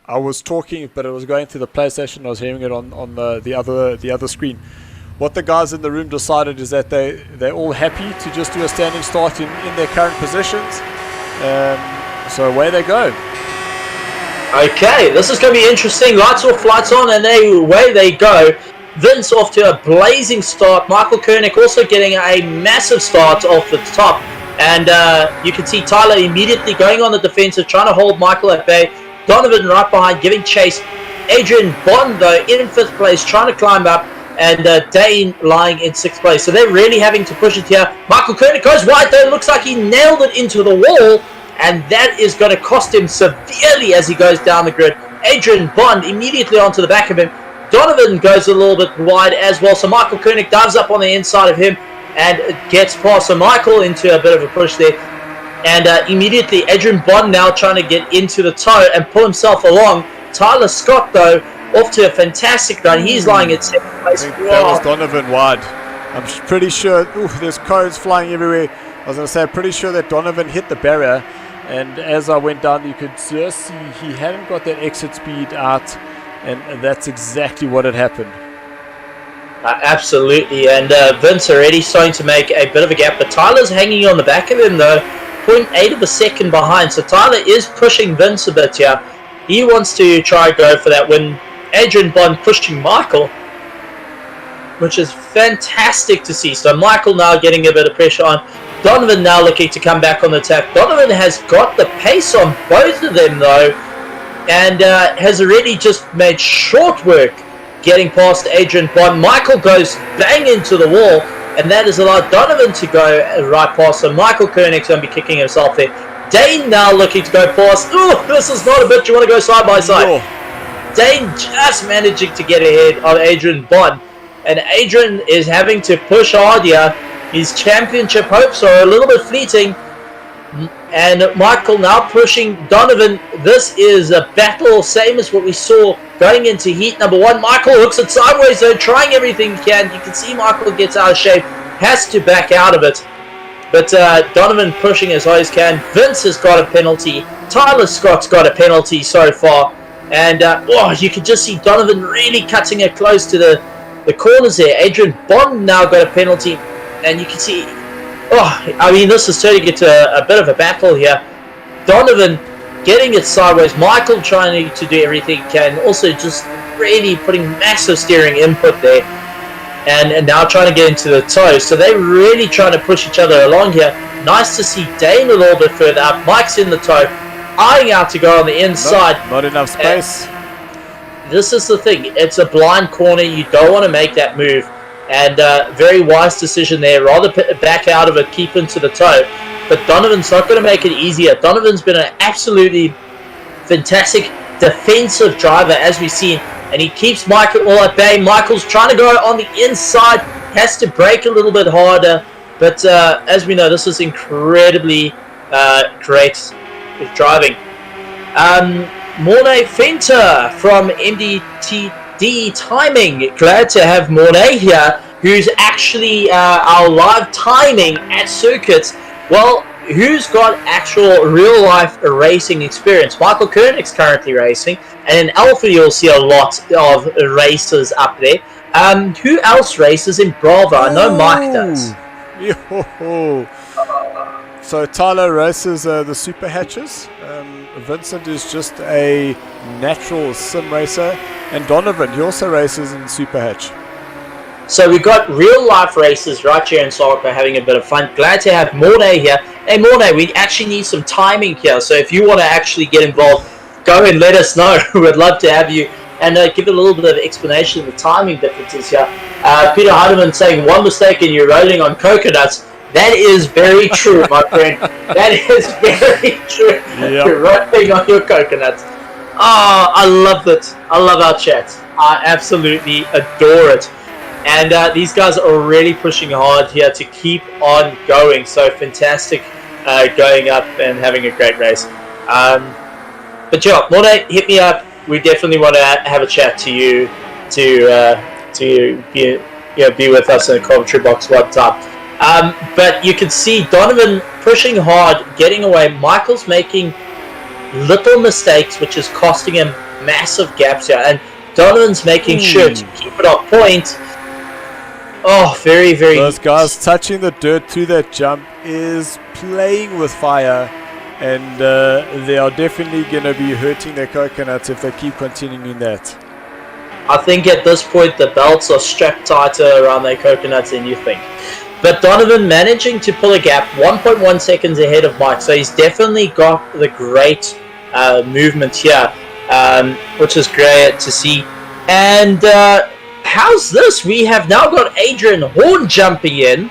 Speaker 2: I was talking, but it was going through the PlayStation. I was hearing it on the other screen. What the guys in the room decided is that they're all happy to just do a standing start in their current positions. So away they go.
Speaker 1: Okay, this is going to be interesting. Lights off, lights on, and away they go. Vince off to a blazing start. Michael Koenig also getting a massive start off the top. And you can see Tyler immediately going on the defensive, trying to hold Michael at bay. Donovan right behind, giving chase. Adrian Bond, though, in 5th place, trying to climb up. And Dane lying in 6th place. So they're really having to push it here. Michael Koenig goes wide, though. Looks like he nailed it into the wall. And that is going to cost him severely as he goes down the grid. Adrian Bond immediately onto the back of him. Donovan goes a little bit wide as well. So Michael Koenig dives up on the inside of him and gets past. So Michael into a bit of a push there. And immediately Adrian Bond now trying to get into the toe and pull himself along. Tyler Scott, though, off to a fantastic run. He's lying at 7th place.
Speaker 2: I think that was Donovan wide. I'm pretty sure. There's cones flying everywhere. I was going to say, I'm pretty sure that Donovan hit the barrier. And as I went down, you could just see he hadn't got that exit speed out. And that's exactly what had happened.
Speaker 1: Absolutely. And Vince already starting to make a bit of a gap. But Tyler's hanging on the back of him, though. 0.8 of a second behind. So Tyler is pushing Vince a bit here. He wants to try and go for that win. Adrian Bond pushing Michael, which is fantastic to see. So Michael now getting a bit of pressure on. Donovan now looking to come back on the attack. Donovan has got the pace on both of them, though, and has already just made short work getting past Adrian Bond. Michael goes bang into the wall, and that has allowed Donovan to go right past. So Michael Koenig's going to be kicking himself there. Dane now looking to go past. Oh, this is not a bit you want to go side by side. Dane just managing to get ahead of Adrian Bond. And Adrian is having to push hard here. His championship hopes are a little bit fleeting. And Michael now pushing Donovan. This is a battle, same as what we saw going into heat number 1. Michael hooks it sideways, though, trying everything he can. You can see Michael gets out of shape, has to back out of it. But Donovan pushing as high as can. Vince has got a penalty. Tyler Scott's got a penalty so far. And you can just see Donovan really cutting it close to the corners there. Adrian Bond now got a penalty. And you can see, this is turning into a bit of a battle here. Donovan getting it sideways. Michael trying to do everything he can. Also just really putting massive steering input there. And now trying to get into the toe. So they're really trying to push each other along here. Nice to see Dane a little bit further up. Mike's in the toe, eyeing out to go on the inside.
Speaker 2: Not enough space.
Speaker 1: And this is the thing. It's a blind corner. You don't want to make that move. And very wise decision there. Rather back out of it, keep into the toe. But Donovan's not going to make it easier. Donovan's been an absolutely fantastic defensive driver, as we've seen. And he keeps Michael all at bay. Michael's trying to go on the inside. Has to brake a little bit harder. But as we know, this is incredibly great driving. Mornay Fenter from MDTD Timing. Glad to have Mornay here, who's actually our live timing at circuits. Well, who's got actual real-life racing experience? Michael Koenig's currently racing, and in Alpha you'll see a lot of races up there. Who else races in Bravo? I know Mike does.
Speaker 2: Yo. So Tyler races the Super Hatches. Vincent is just a natural sim racer, and Donovan, he also races in Super Hatch.
Speaker 1: So we've got real life races right here in SARCO having a bit of fun. Glad to have Mornay here. Hey Mornay, we actually need some timing here, so if you want to actually get involved, go and let us know. We'd love to have you, and give a little bit of explanation of the timing differences here. Peter Heidemann saying, one mistake and you're rolling on coconuts. That is very true, my friend. That is very true. Yep. You're rolling on your coconuts. Oh, I love it. I love our chat. I absolutely adore it. And these guys are really pushing hard here to keep on going. So fantastic going up and having a great race. But yeah, Mornay, hit me up. We definitely want to have a chat to you to be with us in the commentary box one time. But you can see Donovan pushing hard, getting away. Michael's making little mistakes, which is costing him massive gaps here. And Donovan's making sure to keep it on point. Oh, very, very...
Speaker 2: Those guys touching the dirt to that jump is playing with fire. And they are definitely going to be hurting their coconuts if they keep continuing that.
Speaker 1: I think at this point the belts are strapped tighter around their coconuts than you think. But Donovan managing to pull a gap, 1.1 seconds ahead of Mike. So he's definitely got the great movement here, which is great to see. And how's this? We have now got Adrian Horn jumping in,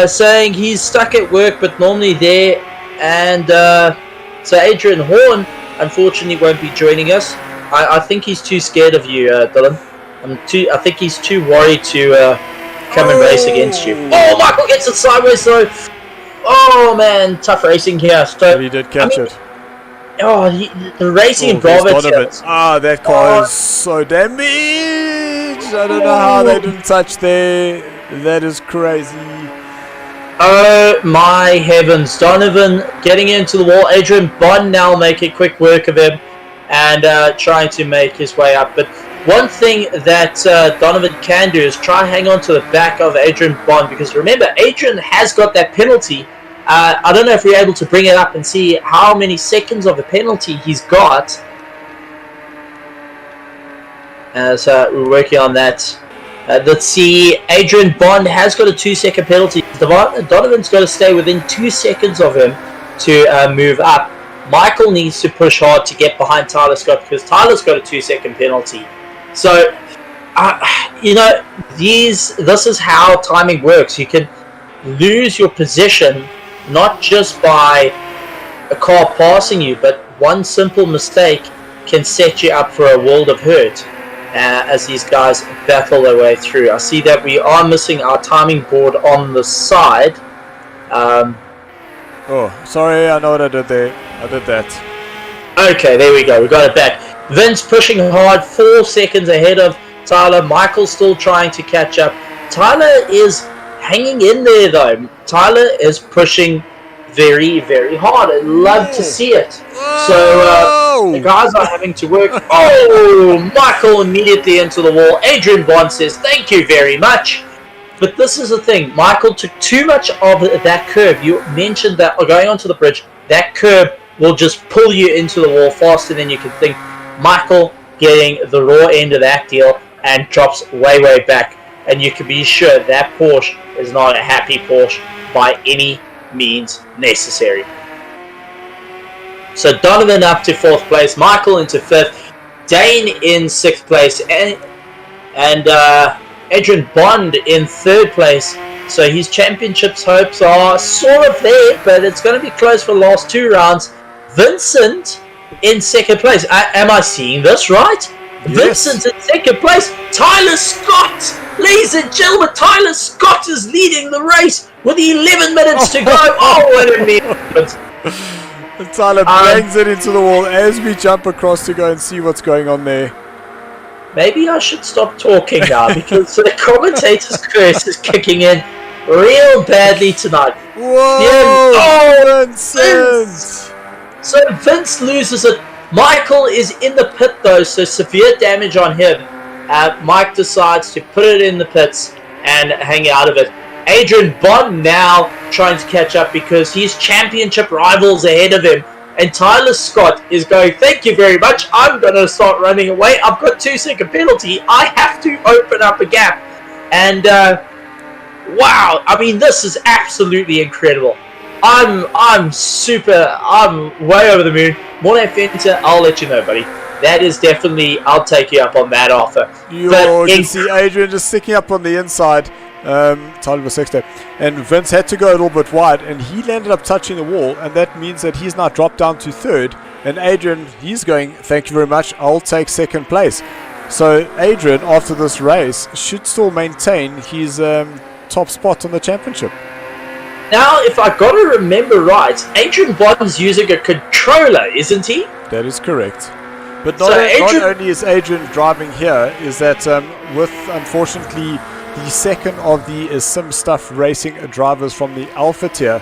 Speaker 1: saying he's stuck at work but normally there. And so Adrian Horn, unfortunately, won't be joining us. I think he's too scared of you, Dylan. I think he's too worried to come and race against you. Oh, Michael gets it sideways though. Oh man, tough racing here. So,
Speaker 2: he did catch it.
Speaker 1: Oh, the racing in Bravo.
Speaker 2: That car is so damaged. I don't know how they didn't touch there. That is crazy.
Speaker 1: Oh my heavens. Donovan getting into the wall. Adrian Bond now making quick work of him and trying to make his way up. But one thing that Donovan can do is try and hang on to the back of Adrian Bond, because remember, Adrian has got that penalty. I don't know if we're able to bring it up and see how many seconds of the penalty he's got. So we're working on that. Let's see, Adrian Bond has got a 2-second penalty. Donovan's got to stay within 2 seconds of him to move up. Michael needs to push hard to get behind Tyler Scott because Tyler's got a 2-second penalty. So, this is how timing works. You can lose your position not just by a car passing you, but one simple mistake can set you up for a world of hurt as these guys battle their way through. I see that we are missing our timing board on the side.
Speaker 2: Oh, sorry, I know what I did there. I did that.
Speaker 1: Okay, there we go. We got it back. Vince pushing hard, 4 seconds ahead of Tyler. Michael's still trying to catch up. Tyler is hanging in there, though. Tyler is pushing very, very hard. I love to see it. So the guys are having to work. Oh, Michael immediately into the wall. Adrian Bond says, thank you very much. But this is the thing. Michael took too much of that curve. You mentioned that going onto the bridge, that curve will just pull you into the wall faster than you can think. Michael getting the raw end of that deal and drops way, way back. And you can be sure that Porsche is not a happy Porsche by any means necessary. So Donovan up to 4th place, Michael into 5th, Dane in 6th place, and Adrian Bond in 3rd place. So his championships hopes are sort of there, but it's going to be close for the last 2 rounds. Vincent in 2nd place. Am I seeing this right? Yes. Vincent in 2nd place. Tyler Scott, ladies and gentlemen, Tyler Scott is leading the race. with 11 minutes to go. Oh, what a minute.
Speaker 2: And Tyler bangs it into the wall as we jump across to go and see what's going on there.
Speaker 1: Maybe I should stop talking now because the commentator's curse is kicking in real badly tonight.
Speaker 2: Whoa! Vincent!
Speaker 1: So Vince loses it. Michael is in the pit though, so severe damage on him. Mike decides to put it in the pits and hang out of it. Adrian Bond now trying to catch up because he's championship rivals ahead of him. And Tyler Scott is going, thank you very much. I'm going to start running away. I've got 2-second penalty. I have to open up a gap. And wow, I mean, this is absolutely incredible. I'm way over the moon. Morning Fenter, I'll let you know, buddy. That is definitely, I'll take you up on that offer.
Speaker 2: You can see Adrian just sticking up on the inside. Tyler was sixth there. And Vince had to go a little bit wide, and he landed up touching the wall, and that means that he's now dropped down to third. And Adrian, he's going, thank you very much, I'll take second place. So Adrian, after this race, should still maintain his top spot on the championship.
Speaker 1: Now, if I got to remember right, Adrian Bond's using a controller, isn't he?
Speaker 2: That is correct. But not only is Adrian driving here, is that with, unfortunately, the second of the Simstuff Racing drivers from the Alpha tier,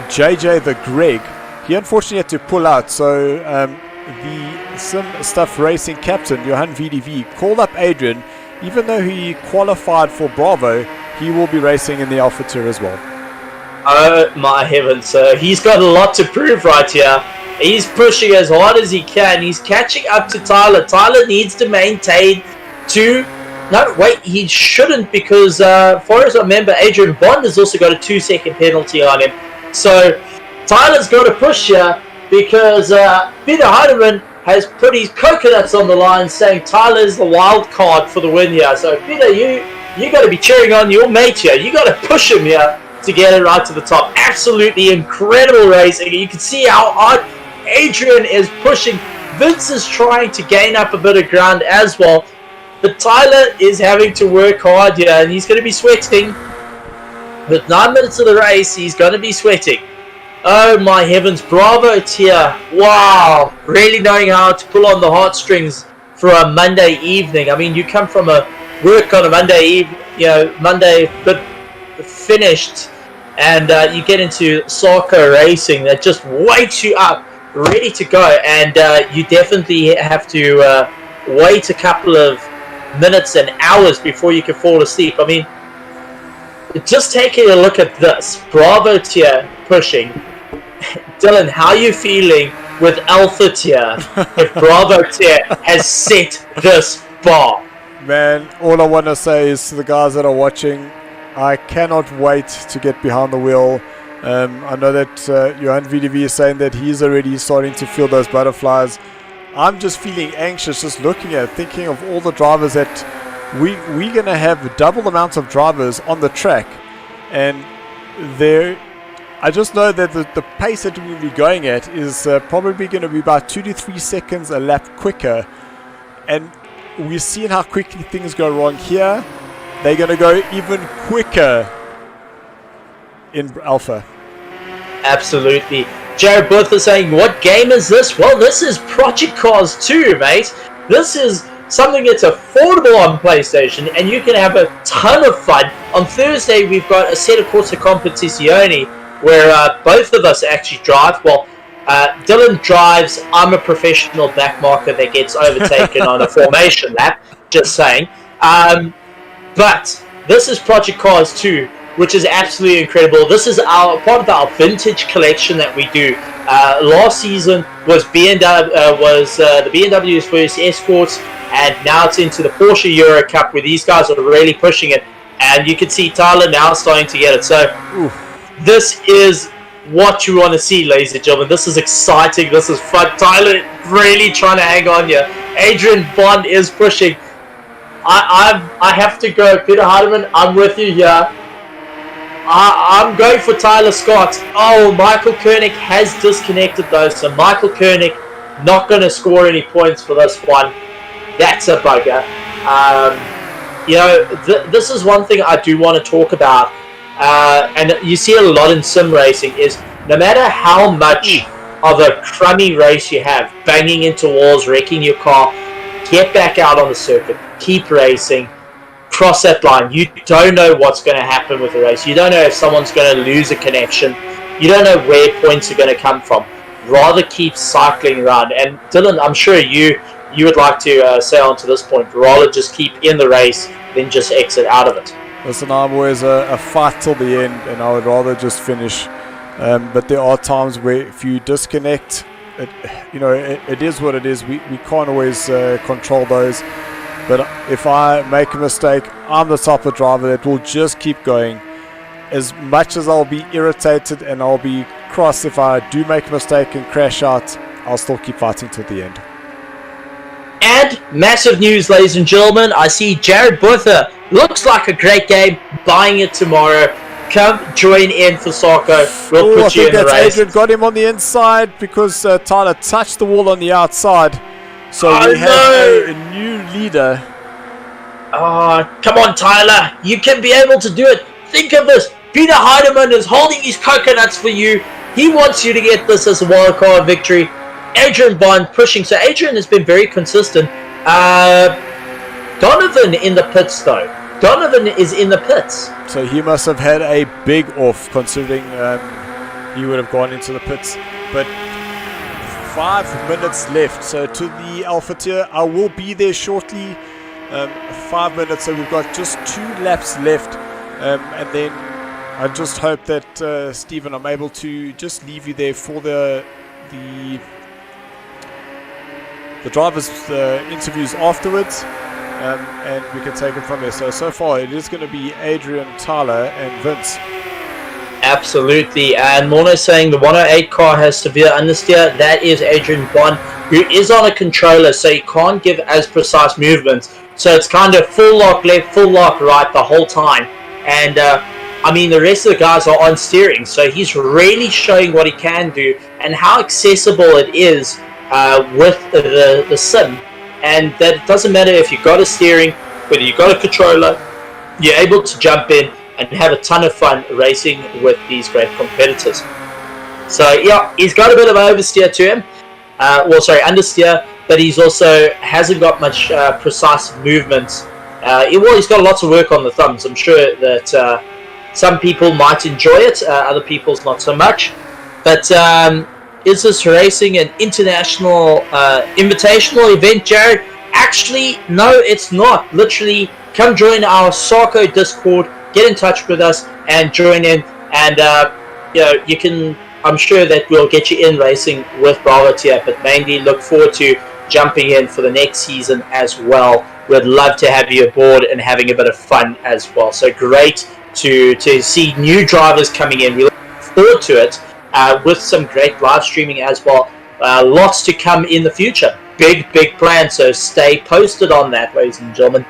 Speaker 2: JJ the Greg, he unfortunately had to pull out. So the Simstuff Racing captain, JohannVdV, called up Adrian. Even though he qualified for Bravo, he will be racing in the Alpha tier as well.
Speaker 1: Oh my heavens, sir. He's got a lot to prove right here. He's pushing as hard as he can. He's catching up to Tyler. Tyler needs to maintain two. No, wait, he shouldn't because, far as I remember, Adrian Bond has also got a 2-second penalty on him. So, Tyler's got to push here because Peter Heidemann has put his coconuts on the line saying Tyler's the wild card for the win here. So, Peter, you got to be cheering on your mate here. You got to push him here to get it right to the top. Absolutely incredible racing. You can see how hard Adrian is pushing. Vince is trying to gain up a bit of ground as well. But Tyler is having to work hard here, and he's going to be sweating. With 9 minutes of the race, he's going to be sweating. Oh my heavens, Bravo tier. Wow, really knowing how to pull on the heartstrings for a Monday evening. I mean, you come from a work on a Monday evening, Monday but finished, and you get into SARCO racing that just wakes you up, ready to go, and you definitely have to wait a couple of minutes and hours before you can fall asleep. I mean, just taking a look at this Bravo tier pushing. Dylan, how are you feeling with Alpha tier if Bravo tier has set this bar?
Speaker 2: Man, all I want to say is to the guys that are watching, I cannot wait to get behind the wheel. I know that JohannVdV is saying that he's already starting to feel those butterflies. I'm just feeling anxious just looking at it, thinking of all the drivers that we're going to have double the amount of drivers on the track. And I just know that the pace that we'll be going at is probably going to be about 2 to 3 seconds a lap quicker. And we've seen how quickly things go wrong here. They're going to go even quicker in Alpha.
Speaker 1: Absolutely. Jared Booth is saying, what game is this? Well, this is Patrikios 2, mate. This is something that's affordable on PlayStation, and you can have a ton of fun. On Thursday, we've got a set of Corsa Competizione, where both of us actually drive. Well, Dylan drives. I'm a professional backmarker that gets overtaken on a formation lap. Just saying. But this is Patrikios 2, which is absolutely incredible. This is part of our vintage collection that we do. Last season was the BMW's first eSports, and now it's into the Porsche Euro Cup, where these guys are really pushing it. And you can see Tyler now starting to get it. So this is what you want to see, ladies and gentlemen. This is exciting. This is fun. Tyler really trying to hang on here. Adrian Bond is pushing. I have to go. Peter Hardeman, I'm with you here. I'm going for Tyler Scott. Oh, Michael Koenig has disconnected though, so Michael Koenig not going to score any points for this one. That's a bugger. this is one thing I do want to talk about, and you see a lot in sim racing, is no matter how much of a crummy race you have, banging into walls, wrecking your car, get back out on the circuit, keep racing, cross that line. You don't know what's going to happen with the race. You don't know if someone's going to lose a connection. You don't know where points are going to come from. Rather keep cycling around. And Dylan, I'm sure you would like to say on to this point, rather just keep in the race than just exit out of it.
Speaker 2: Listen, I'm always a fight till the end, and I would rather just finish. But there are times where if you disconnect, it is what it is. We can't always control those. But if I make a mistake, I'm the type of driver that will just keep going. As much as I'll be irritated and I'll be cross if I do make a mistake and crash out, I'll still keep fighting till the end.
Speaker 1: And massive news, ladies and gentlemen. I see Jared Botha. Looks like a great game. Buying it tomorrow. Come join in for SARCO. We'll put you in the race.
Speaker 2: Adrian got him on the inside because Tyler touched the wall on the outside. So we have a new leader.
Speaker 1: Come on, Tyler. You can be able to do it. Think of this. Peter Heidemann is holding his coconuts for you. He wants you to get this as a wildcard victory. Adrian Bond pushing. So Adrian has been very consistent. Donovan in the pits, though. Donovan is in the pits.
Speaker 2: So he must have had a big off, considering he would have gone into the pits. But 5 minutes left. So to the Alpha tier, I will be there shortly. 5 minutes, so we've got just 2 laps left. And then I just hope that, Stephen, I'm able to just leave you there for the drivers' interviews afterwards. And we can take it from there. So far it is going to be Adrian, Tyler and Vince.
Speaker 1: Absolutely. And Mono saying the 108 car has severe understeer. That is Adrian Bond, who is on a controller, so he can't give as precise movements. So it's kind of full lock left, full lock right the whole time. And the rest of the guys are on steering, so he's really showing what he can do and how accessible it is with the sim. And that it doesn't matter if you've got a steering, whether you've got a controller, you're able to jump in and have a ton of fun racing with these great competitors. So yeah, he's got a bit of oversteer to him. Understeer, but he's also hasn't got much precise movements. He's got lots of work on the thumbs. I'm sure that some people might enjoy it, other people's not so much. But is this racing an international invitational event, Jared? Actually, no, it's not. Literally, come join our SARCO Discord, get in touch with us, and join in. And you can. I'm sure that we'll get you in racing with Bravo Tier, but mainly look forward to jumping in for the next season as well. We'd love to have you aboard and having a bit of fun as well. So great to see new drivers coming in. We look forward to it. With some great live streaming as well. Lots to come in the future. Big plans, so stay posted on that, ladies and gentlemen.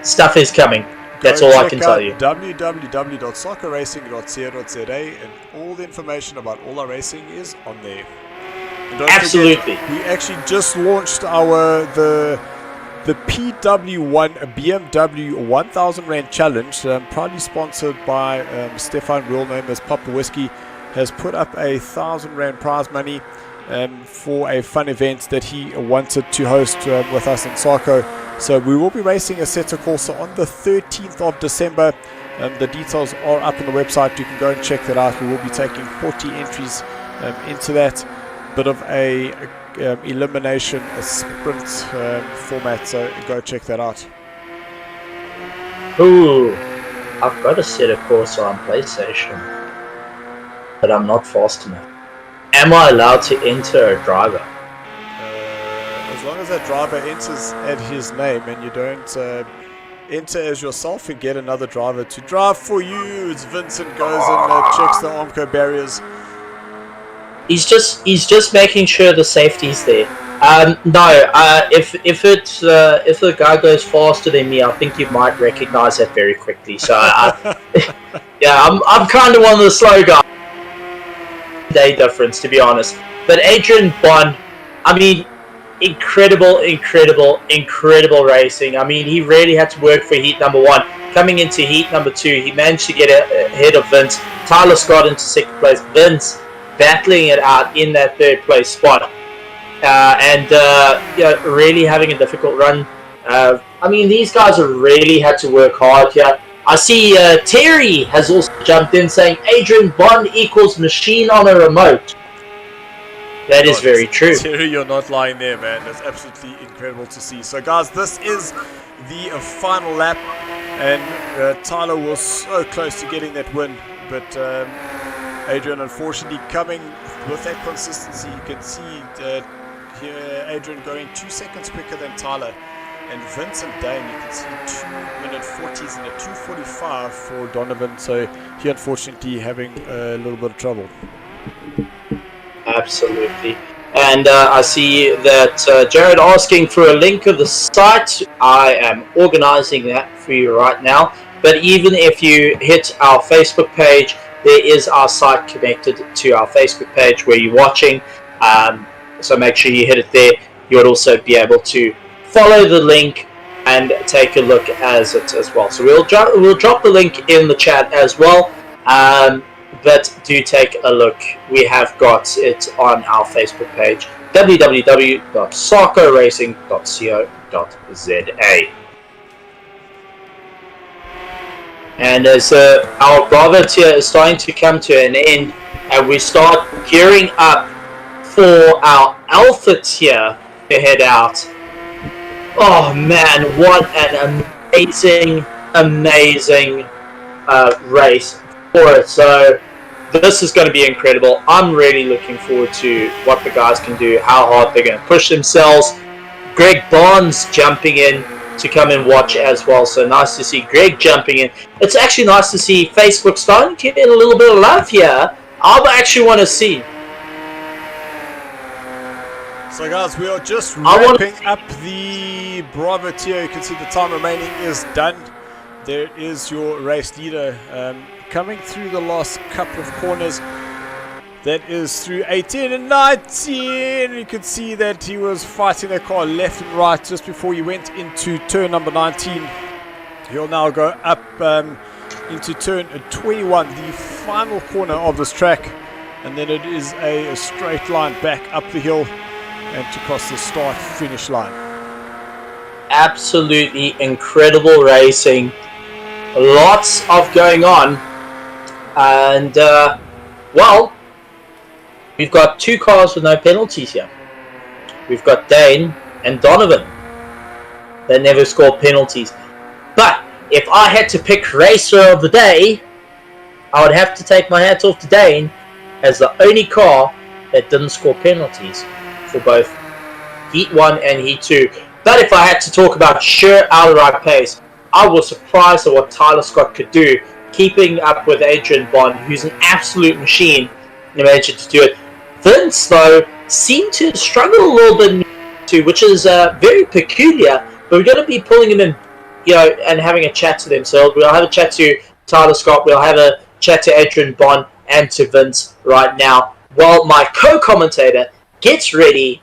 Speaker 1: Stuff is coming. That's all I can tell you.
Speaker 2: www.sarcoracing.co.za, and all the information about all our racing is on there. And don't
Speaker 1: Absolutely.
Speaker 2: forget, we actually just launched the PW1 BMW 1000 Rand Challenge, proudly sponsored by Stefan, real name as Papa Whiskey, has put up 1,000 Rand prize money for a fun event that he wanted to host with us in SARCO. So we will be racing a Assetto Corsa on the 13th of December. The details are up on the website. You can go and check that out. We will be taking 40 entries into that. Bit of a elimination, a sprint format. So go check that out.
Speaker 1: Ooh, I've got a Assetto Corsa on PlayStation, but I'm not fast enough. Am I allowed to enter a driver?
Speaker 2: As long as that driver enters at his name and you don't enter as yourself and get another driver to drive for you. It's Vincent goes and checks the Armco barriers.
Speaker 1: He's just making sure the safety's there. If the guy goes faster than me, I think you might recognize that very quickly. So I'm kind of one of the slow guys. Day difference, to be honest. But Adrian Bond, I mean, incredible racing. I mean, he really had to work for heat number 1. Coming into heat number 2, he managed to get ahead of Vince. Tyler Scott into 2nd place. Vince battling it out in that 3rd place spot. Really having a difficult run. I mean, these guys have really had to work hard here. I see Terry has also jumped in saying Adrian Bond equals machine on a remote. That is very true.
Speaker 2: Terry, you're not lying there, man. That's absolutely incredible to see. So, guys, this is the final lap, and Tyler was so close to getting that win, but Adrian, unfortunately, coming with that consistency. You can see here Adrian going 2 seconds quicker than Tyler, and Vince and Dane, you can see 2-minute 40s and a 2:45 for Donovan. So he unfortunately having a little bit of trouble.
Speaker 1: Absolutely. And I see that Jared asking for a link of the site. I am organizing that for you right now. But even if you hit our Facebook page, there is our site connected to our Facebook page where you're watching. So make sure you hit it there. You'll also be able to follow the link and take a look as well. So we'll drop the link in the chat as well. But do take a look. We have got it on our Facebook page, www.sarcoracing.co.za. And as our Bravo tier is starting to come to an end, and we start gearing up for our Alpha tier to head out. Oh man, what an amazing race for it. So this is going to be incredible. I'm really looking forward to what the guys can do, how hard they're going to push themselves. Greg Barnes jumping in to come and watch as well. So nice to see Greg jumping in. It's actually nice to see Facebook starting to get a little bit of love here. I actually want to see.
Speaker 2: So guys, we are just wrapping up the Bravo tier. You can see the time remaining is done. There is your race leader coming through the last couple of corners. That is through 18 and 19. You can see that he was fighting that car left and right just before he went into turn number 19. He'll now go up into turn 21, the final corner of this track. And then it is a straight line back up the hill and to cross the start-finish line.
Speaker 1: Absolutely incredible racing. Lots of going on. And, well, we've got 2 cars with no penalties here. We've got Dane and Donovan. They never score penalties. But if I had to pick racer of the day, I would have to take my hat off to Dane as the only car that didn't score penalties for both Heat 1 and Heat 2. But if I had to talk about sheer outright pace, I was surprised at what Tyler Scott could do, keeping up with Adrian Bond, who's an absolute machine. He managed to do it. Vince, though, seemed to struggle a little bit too, which is very peculiar. But we're going to be pulling him in, and having a chat to them. So we'll have a chat to Tyler Scott. We'll have a chat to Adrian Bond and to Vince right now, while my co-commentator gets ready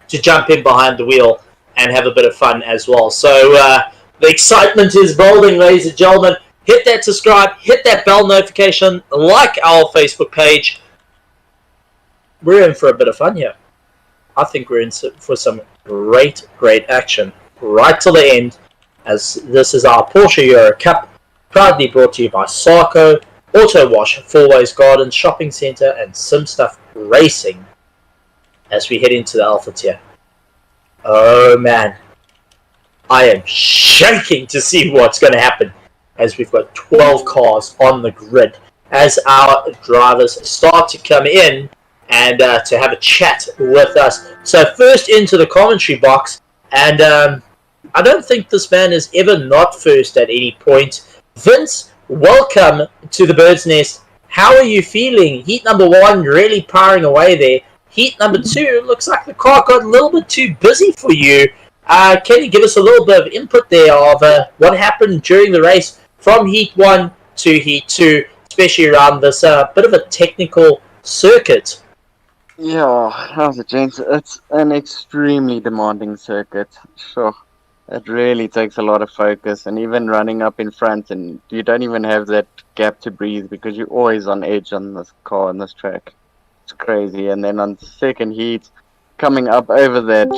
Speaker 1: to jump in behind the wheel and have a bit of fun as well. So the excitement is building, ladies and gentlemen. Hit that subscribe, hit that bell notification, like our Facebook page. We're in for a bit of fun here. I think we're in for some great action right till the end, as this is our Porsche Euro Cup, proudly brought to you by SARCO, Autowash, Fourways Garden Shopping Centre, and Simstuff Racing. As we head into the Alpha tier. Oh man, I am shaking to see what's going to happen, as we've got 12 cars on the grid as our drivers start to come in and to have a chat with us. So first into the commentary box, and I don't think this man is ever not first at any point. Vince, welcome to the Bird's Nest. How are you feeling? Heat number 1 really powering away there. Heat number 2, looks like the car got a little bit too busy for you. Can you give us a little bit of input there of what happened during the race from Heat 1 to Heat 2, especially around this bit of a technical circuit?
Speaker 4: Yeah, how's it, gents? It's an extremely demanding circuit. Sure. It really takes a lot of focus, and even running up in front, and you don't even have that gap to breathe because you're always on edge on this car on this track. It's crazy. And then on second heat, coming up over that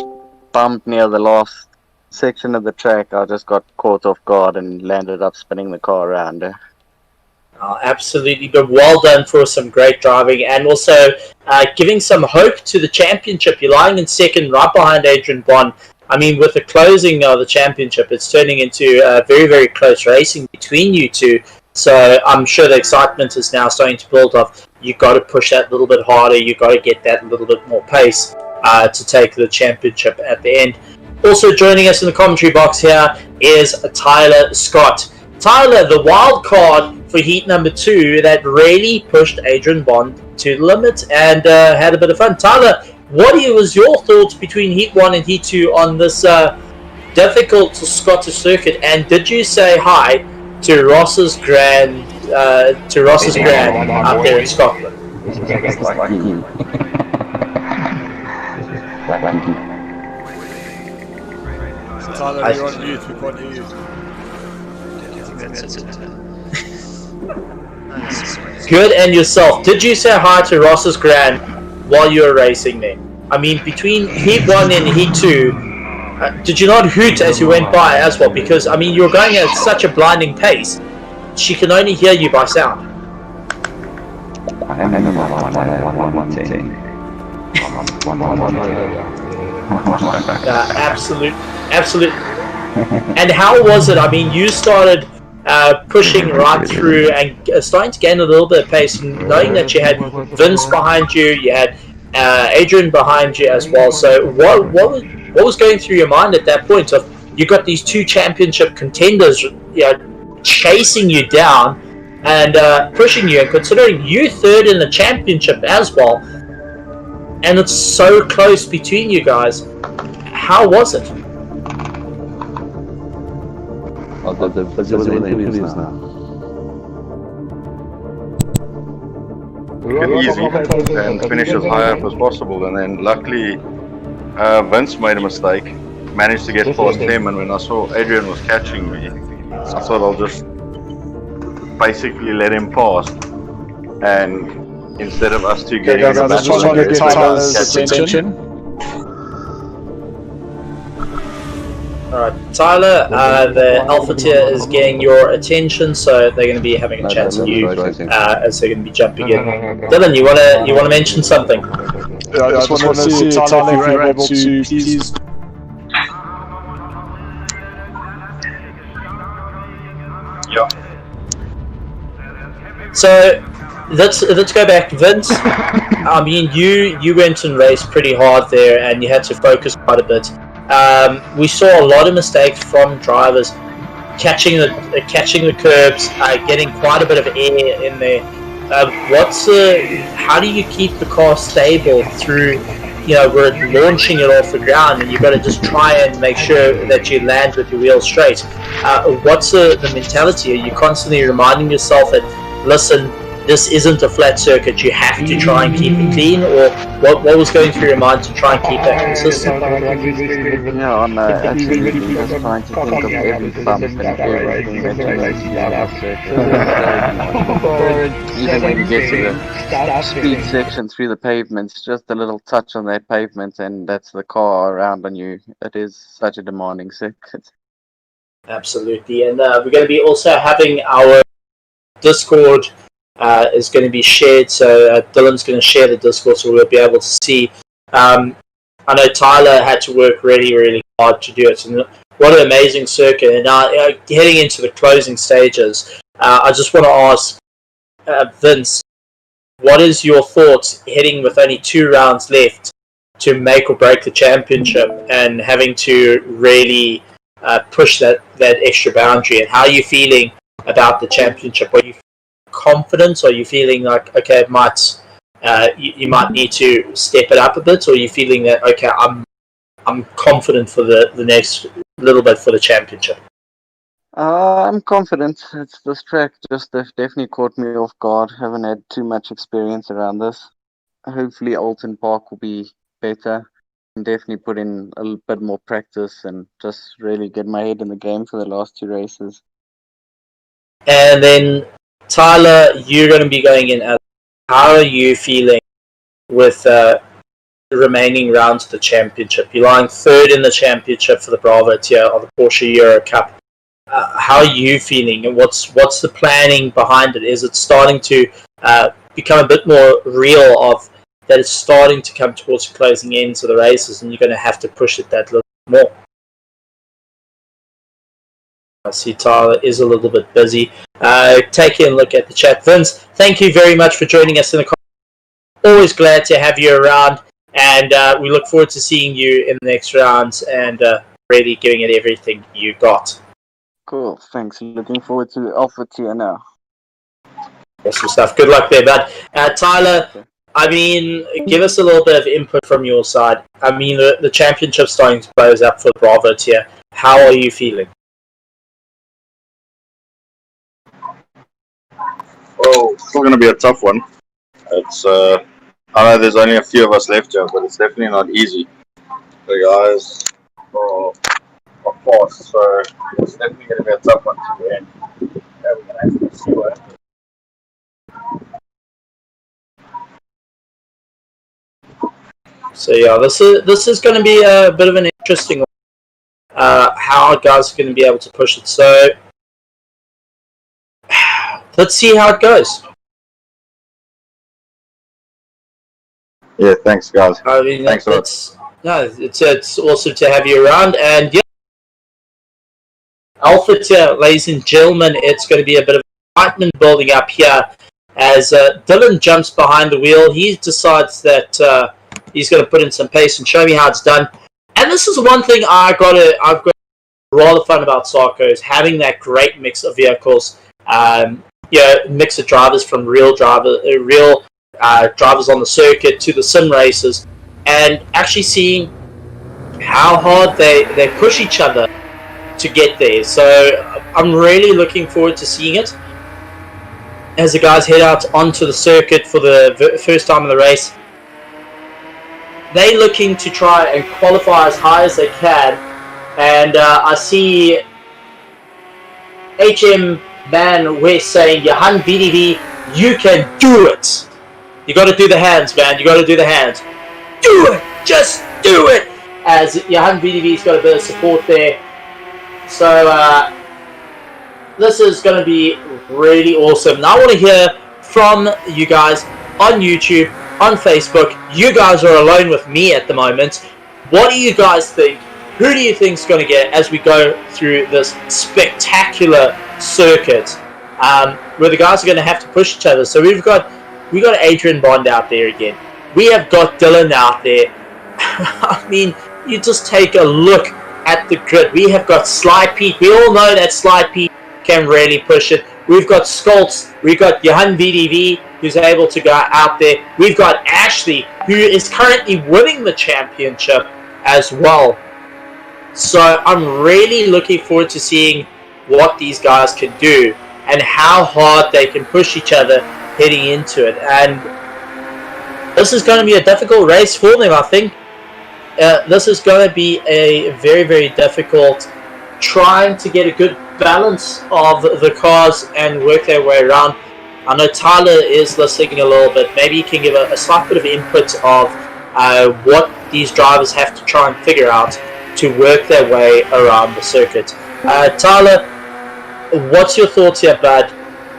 Speaker 4: bump near the last section of the track, I just got caught off guard and landed up spinning the car around.
Speaker 1: Absolutely, but well done for some great driving and also giving some hope to the championship. You're lying in second, right behind Adrian Bond. I mean, with the closing of the championship, it's turning into very, very close racing between you two. So I'm sure the excitement is now starting to build up. You've got to push that a little bit harder. You've got to get that little bit more pace to take the championship at the end. Also joining us in the commentary box here is Tyler Scott. Tyler, the wild card for heat number 2 that really pushed Adrian Bond to the limit and had a bit of fun. Tyler, what was your thoughts between heat 1 and heat 2 on this difficult Scottish circuit? And did you say hi to Ross's Grand out there in Scotland?
Speaker 2: Tyler, you're on mute. We can't hear you.
Speaker 1: Good, and yourself. Did you say hi to Ross's Grand while you were racing there? I mean, between heat 1 and heat 2, did you not hoot as you went by as well? Because, I mean, you were going at such a blinding pace. She can only hear you by sound. Absolute. And how was it? I mean, you started pushing right through and starting to gain a little bit of pace, knowing that you had Vince behind you, you had Adrian behind you as well. So what was going through your mind at that point? Of you got these two championship contenders, chasing you down and pushing you, and considering you third in the championship as well, and it's so close between you guys. How was it?
Speaker 3: Easy and finish as high up as possible, and then luckily Vince made a mistake, managed to get past him, and when I saw Adrian was catching me, I thought I'll just basically let him pass, and instead of us two getting in the battle,
Speaker 1: Alright, Tyler, the Alpha tier is getting your attention, so they're going to be having a chat to you as they're going to be jumping in. Dylan, you want to mention something?
Speaker 2: Yeah, I just want to see Tyler if you're able to please.
Speaker 3: Yeah.
Speaker 1: So let's go back to Vince. I mean, you went and raced pretty hard there, and you had to focus quite a bit. We saw a lot of mistakes from drivers catching the curbs, getting quite a bit of air in there. How do you keep the car stable through, we're launching it off the ground, and you've got to just try and make sure that you land with your wheels straight? What's the mentality? Are you constantly reminding yourself that, listen, this isn't a flat circuit, you have to try and keep it clean? Or what was going through your mind to try and keep that consistent?
Speaker 4: Yeah, I'm actually just trying to think of every bump and everything that even when you get to the speed section through the pavements, just a little touch on that pavement and that's the car around on you. It is such a demanding circuit.
Speaker 1: Absolutely, and we're going to be also having our Discord is going to be shared, so Dylan's going to share the Discord so we'll be able to see. I know Tyler had to work really, really hard to do it, and what an amazing circuit. And now heading into the closing stages, I just want to ask Vince, what is your thoughts heading with only 2 rounds left to make or break the championship and having to really push that extra boundary, and how are you feeling about the championship? Are you confident? Or are you feeling like, okay, it might you might need to step it up a bit? Or are you feeling that, okay, I'm confident for the next little bit for the championship?
Speaker 4: I'm confident. This track just definitely caught me off guard. Haven't had too much experience around this. hopefully Alton Park will be better. And definitely put in a little bit more practice and just really get my head in the game for the last 2 races.
Speaker 1: And then, Tyler, you're going to be going in. How are you feeling with the remaining rounds of the championship? You're lying third in the championship for the Bravo tier of the Porsche Euro Cup. How are you feeling, and what's the planning behind it? Is it starting to become a bit more real of that it's starting to come towards the closing ends of the races, and you're going to have to push it that little more? I see Tyler is a little bit busy. Taking a look at the chat. Vince, thank you very much for joining us in the comments. Always glad to have you around, and we look forward to seeing you in the next rounds and really giving it everything you got.
Speaker 4: Cool, thanks. Looking forward to Alpha tier now.
Speaker 1: Awesome stuff. Good luck there, bud. Tyler, I mean, give us a little bit of input from your side. I mean, the championship's starting to close up for the Bravo tier. How are you feeling?
Speaker 3: Well, it's still going to be a tough one. It's I know there's only a few of us left here, but it's definitely not easy. The guys are fast, so it's definitely going to be a tough one to win. Yeah, we're going to have to see what happens.
Speaker 1: So yeah, this is going to be a bit of an interesting one. How guys are going to be able to push it. So let's see how it goes.
Speaker 3: Yeah, thanks, guys.
Speaker 1: I mean,
Speaker 3: thanks
Speaker 1: it's awesome to have you around, and yeah, Alpha tier, ladies and gentlemen, it's going to be a bit of excitement building up here as Dylan jumps behind the wheel. He decides that he's going to put in some pace and show me how it's done. And this is one thing I've got rather fun about SARCO is having that great mix of vehicles. Mix of drivers from real drivers on the circuit to the sim races, and actually seeing how hard they push each other to get there. So I'm really looking forward to seeing it as the guys head out onto the circuit for the first time in the race. They're looking to try and qualify as high as they can, and I see HM Man West saying, JohannVdV, you can do it. You got to do the hands, man. You got to do the hands. Do it. Just do it. As JohannVdV's got a bit of support there. So this is going to be really awesome. Now I want to hear from you guys on YouTube, on Facebook. You guys are alone with me at the moment. What do you guys think? Who do you think is going to get as we go through this spectacular circuit where the guys are going to have to push each other? So we got Adrian Bond out there again. We have got Dylan out there. I mean, you just take a look at the grid. We have got Sly Pete. We all know that Sly Pete can really push it. We've got Skoltz. We've got JohannVdV, who's able to go out there. We've got Ashley, who is currently winning the championship as well. So I'm really looking forward to seeing what these guys can do and how hard they can push each other heading into it. And this is going to be a difficult race for them, I think. This is going to be a very, very difficult trying to get a good balance of the cars and work their way around. I know Tyler is listening a little bit. Maybe you can give a slight bit of input of what these drivers have to try and figure out to work their way around the circuit. Tyler, what's your thoughts here, bud?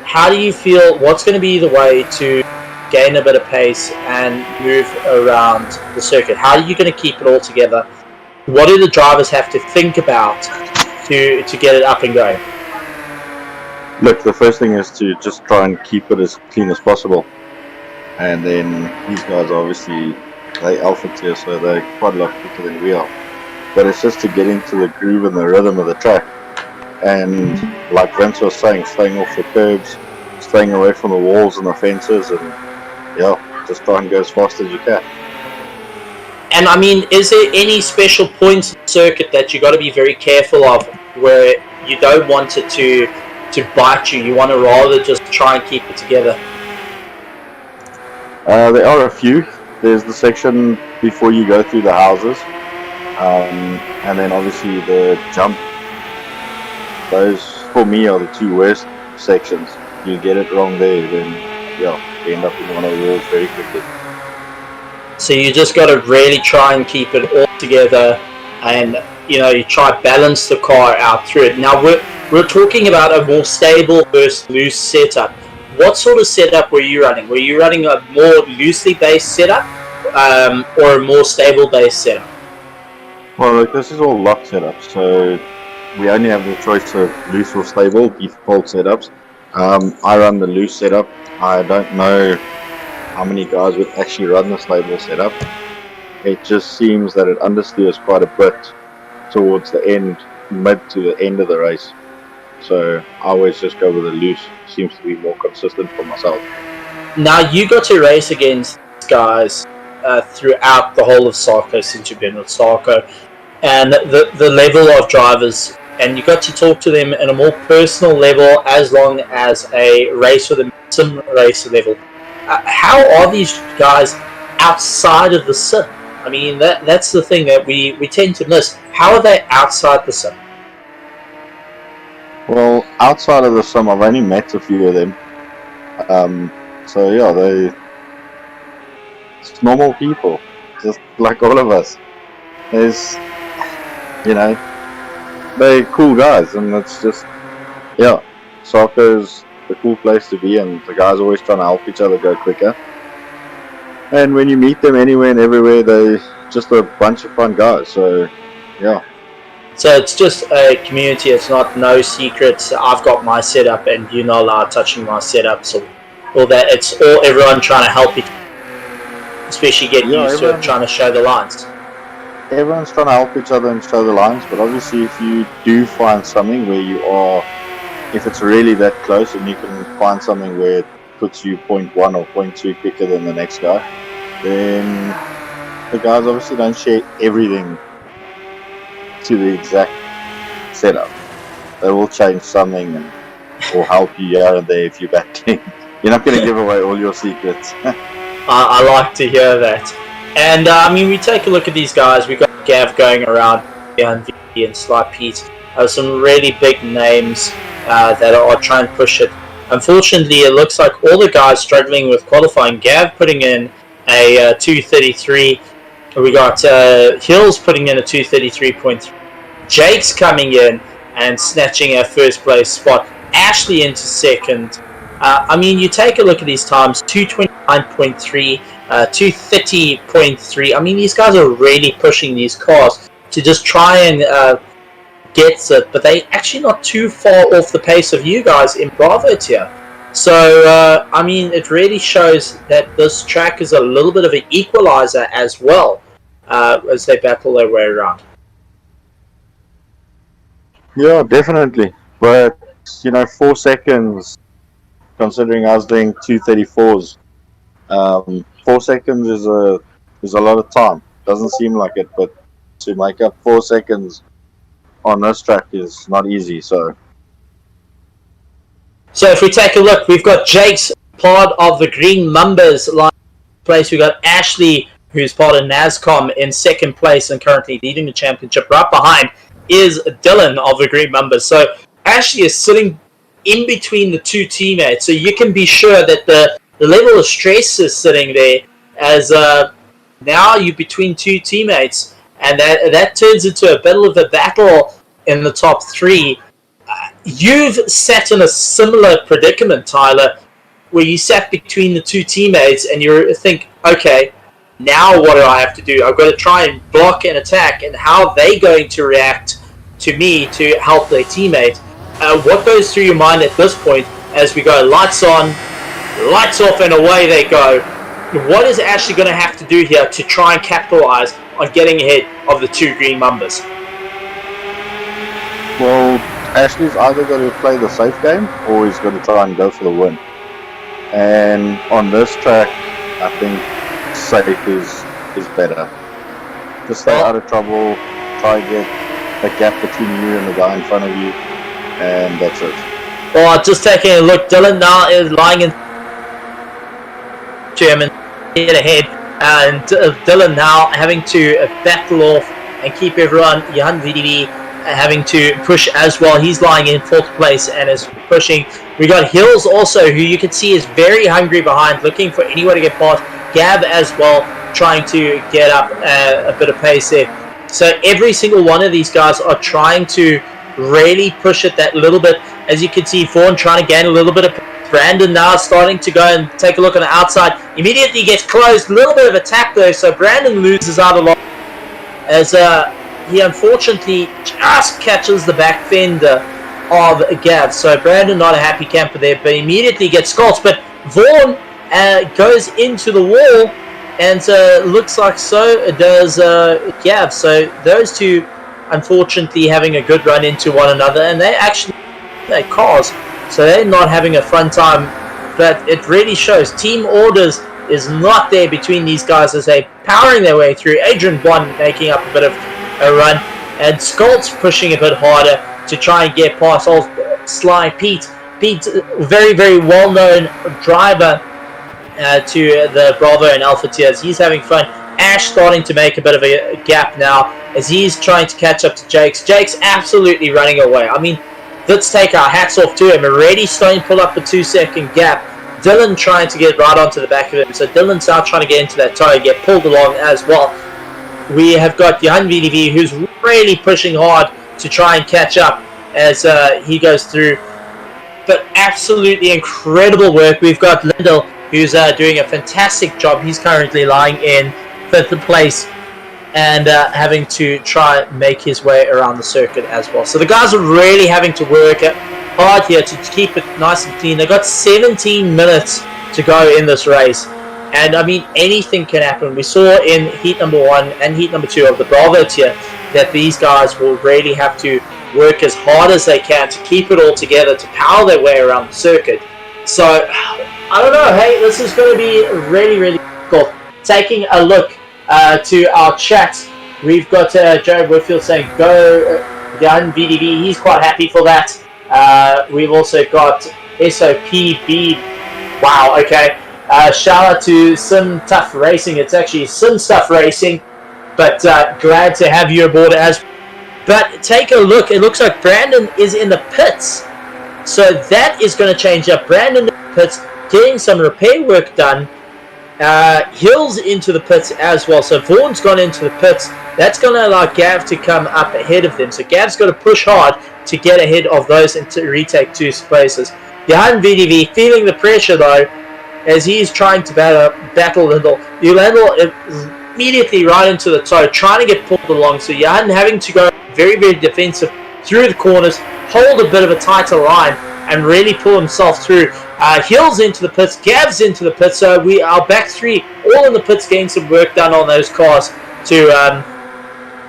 Speaker 1: How do you feel? What's going to be the way to gain a bit of pace and move around the circuit? How are you going to keep it all together? What do the drivers have to think about to get it up and going?
Speaker 3: Look, the first thing is to just try and keep it as clean as possible. And then these guys obviously, they alpha tier, so they're quite a lot quicker than we are. But it's just to get into the groove and the rhythm of the track. And like Vince was saying, staying off the curbs, staying away from the walls and the fences, and yeah, just try and go as fast as you can.
Speaker 1: And I mean, is there any special points in the circuit that you got to be very careful of, where you don't want it to bite you? You want to rather just try and keep it together.
Speaker 3: There are a few. There's the section before you go through the houses, and then obviously the jump. Those, for me, are the two worst sections. You get it wrong there, then you end up in one of the walls very quickly.
Speaker 1: So you just got to really try and keep it all together, and you try balance the car out through it. Now we're talking about a more stable versus loose setup. What sort of setup were you running? Were you running a more loosely based setup, or a more stable based setup?
Speaker 3: Well, look, this is all lock setup, so we only have the choice of loose or stable default setups. I run the loose setup. I don't know how many guys would actually run the stable setup. It just seems that it understeers quite a bit towards the end, mid to the end of the race. So I always just go with the loose. Seems to be more consistent for myself.
Speaker 1: Now you got to race against guys throughout the whole of SARCO since you've been with SARCO, and the level of drivers, and you got to talk to them in a more personal level as long as a race with a sim racer level. How are these guys outside of the sim? I mean, that's the thing that we tend to miss. How are they outside the sim?
Speaker 3: Well, outside of the sim, I've only met a few of them. So yeah, it's normal people, just like all of us. There's, they're cool guys, and it's just, soccer's the cool place to be, and the guys are always trying to help each other go quicker. And when you meet them anywhere and everywhere, they're just a bunch of fun guys. So, yeah.
Speaker 1: So it's just a community. It's not no secrets. I've got my setup, and you're not allowed touching my setup. So all that, it's all everyone trying to help each other, especially get used to it, trying to show the lines.
Speaker 3: Everyone's trying to help each other and show the lines, but obviously if you do find something where you are, if it's really that close and you can find something where it puts you 0.1 or 0.2 quicker than the next guy, then the guys obviously don't share everything to the exact setup. They will change something and will help you here and there if you're battling. You're not going to give away all your secrets.
Speaker 1: I like to hear that. And we take a look at these guys. We've got Gav going around, JohannVdV and Sly Pete. Some really big names that are trying to push it. Unfortunately, it looks like all the guys struggling with qualifying. Gav putting in a 2:33. We got Hills putting in a 2:33.3. Jake's coming in and snatching a first place spot. Ashley into second. You take a look at these times: 2:29.3. 2:30.3. These guys are really pushing these cars to just try and get it, but they actually not too far off the pace of you guys in Bravo tier. So, it really shows that this track is a little bit of an equalizer as well as they battle their way around.
Speaker 3: Yeah, definitely. But, 4 seconds, considering I was doing 2:34s, 4 seconds is a lot of time. Doesn't seem like it, but to make up 4 seconds on this track is not easy. So
Speaker 1: if we take a look, we've got Jake's part of the Green Mambas line place. We've got Ashley, who's part of NASCOM, in second place and currently leading the championship. Right behind is Dylan of the Green Mambas. So Ashley is sitting in between the two teammates. So you can be sure that the level of stress is sitting there, as now you're between two teammates, and that turns into a bit of a battle in the top three. You've sat in a similar predicament, Tyler, where you sat between the two teammates and you think, okay, now what do I have to do? I've got to try and block and attack, and how are they going to react to me to help their teammate? What goes through your mind at this point as we go lights on, lights off, and away they go? What is Ashley going to have to do here to try and capitalize on getting ahead of the two Green Mambas?
Speaker 3: Well, Ashley's either got to play the safe game or he's got to try and go for the win. And on this track, I think safe is better. Just stay out of trouble, try and get a gap between you and the guy in front of you, and that's it.
Speaker 1: Well, just taking a look, Dylan now is lying in German. get ahead, and Dylan now having to battle off and keep everyone. JohannVdV having to push as well. He's lying in 4th place and is pushing. We got Hills also, who you can see is very hungry behind, looking for anyone to get past. Gab as well, trying to get up a bit of pace there. So every single one of these guys are trying to really push it that little bit. As you can see, Vaughn trying to gain a little bit of. Brandon now starting to go and take a look on the outside. Immediately gets closed. A little bit of attack there, so Brandon loses out a lot. As he unfortunately just catches the back fender of Gav. So Brandon not a happy camper there, but immediately gets sculpted. But Vaughn goes into the wall, and looks like so does Gav. So those two unfortunately having a good run into one another, and they actually cars. So they're not having a fun time, but it really shows. Team orders is not there between these guys as they're powering their way through. Adrian Bond making up a bit of a run, and Skolt's pushing a bit harder to try and get past old Sly Pete. Pete, very, very well-known driver to the Bravo and Alpha tiers. He's having fun. Ash starting to make a bit of a gap now as he's trying to catch up to Jakes. Jakes absolutely running away. I mean, let's take our hats off to him. Already starting to pull up a 2-second gap. Dylan trying to get right onto the back of him. So Dylan's now trying to get into that tie, get pulled along as well. We have got JohannVdV, who's really pushing hard to try and catch up as he goes through. But absolutely incredible work. We've got Lindell, who's doing a fantastic job. He's currently lying in 5th place and having to try and make his way around the circuit as well. So the guys are really having to work hard here to keep it nice and clean. They've got 17 minutes to go in this race. And, I mean, anything can happen. We saw in heat number 1 and heat number 2 of the Bravo tier that these guys will really have to work as hard as they can to keep it all together, to power their way around the circuit. So, I don't know. Hey, this is going to be really, really cool. Taking a look to our chat, we've got Jared Whitfield saying go JohannVdV. He's quite happy for that. We've also got SOPB. Wow, okay. Shout out to Simstuff Racing. It's actually Simstuff Racing, but glad to have you aboard as. But take a look. It looks like Brandon is in the pits, so that is going to change up. Brandon in the pits, getting some repair work done. Hills into the pits as well. So Vaughn's gone into the pits. That's going to allow Gav to come up ahead of them. So Gav's got to push hard to get ahead of those and to retake 2 places. JohannVdV feeling the pressure though, as he's trying to battle Lindell. Lindell immediately right into the toe, trying to get pulled along. So Johan having to go very, very defensive through the corners, hold a bit of a tighter line, and really pull himself through. Hills into the pits, Gav's into the pits, so we are back 3, all in the pits, getting some work done on those cars to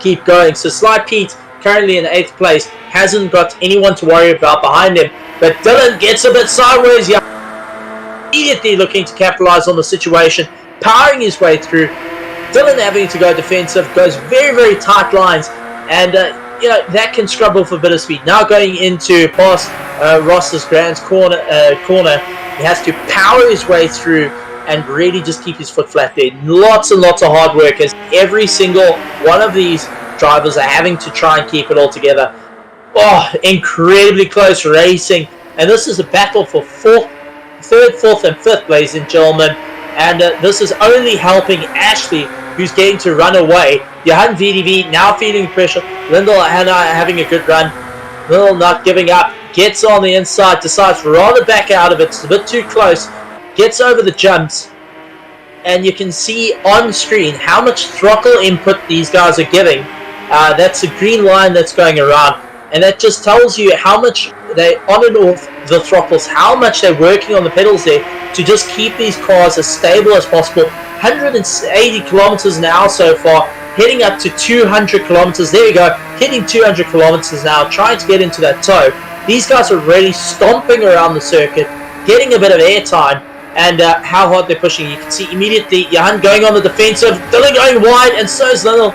Speaker 1: keep going. So Sly Pete, currently in 8th place, hasn't got anyone to worry about behind him, but Dylan gets a bit sideways, immediately looking to capitalize on the situation, powering his way through. Dylan having to go defensive, goes very, very tight lines, and that can scrub off a bit of speed. Now going into past Ross's Grand's corner, he has to power his way through and really just keep his foot flat there. Lots and lots of hard work as every single one of these drivers are having to try and keep it all together. Oh, incredibly close racing, and this is a battle for 3rd, 4th, and 5th, ladies and gentlemen. And this is only helping Ashley, who's getting to run away. JohannVdV now feeling pressure. Lindell and I having a good run. Lindell not giving up. Gets on the inside. Decides to rather back out of it. It's a bit too close. Gets over the jumps. And you can see on screen how much throttle input these guys are giving. That's a green line that's going around. And that just tells you how much they on and off the throttles, how much they're working on the pedals there to just keep these cars as stable as possible. 180 kilometers an hour so far, heading up to 200 kilometers. There you go, hitting 200 kilometers now, trying to get into that toe. These guys are really stomping around the circuit, getting a bit of air time, and how hard they're pushing. You can see immediately Johan going on the defensive, Dylan going wide, and so is Lindell.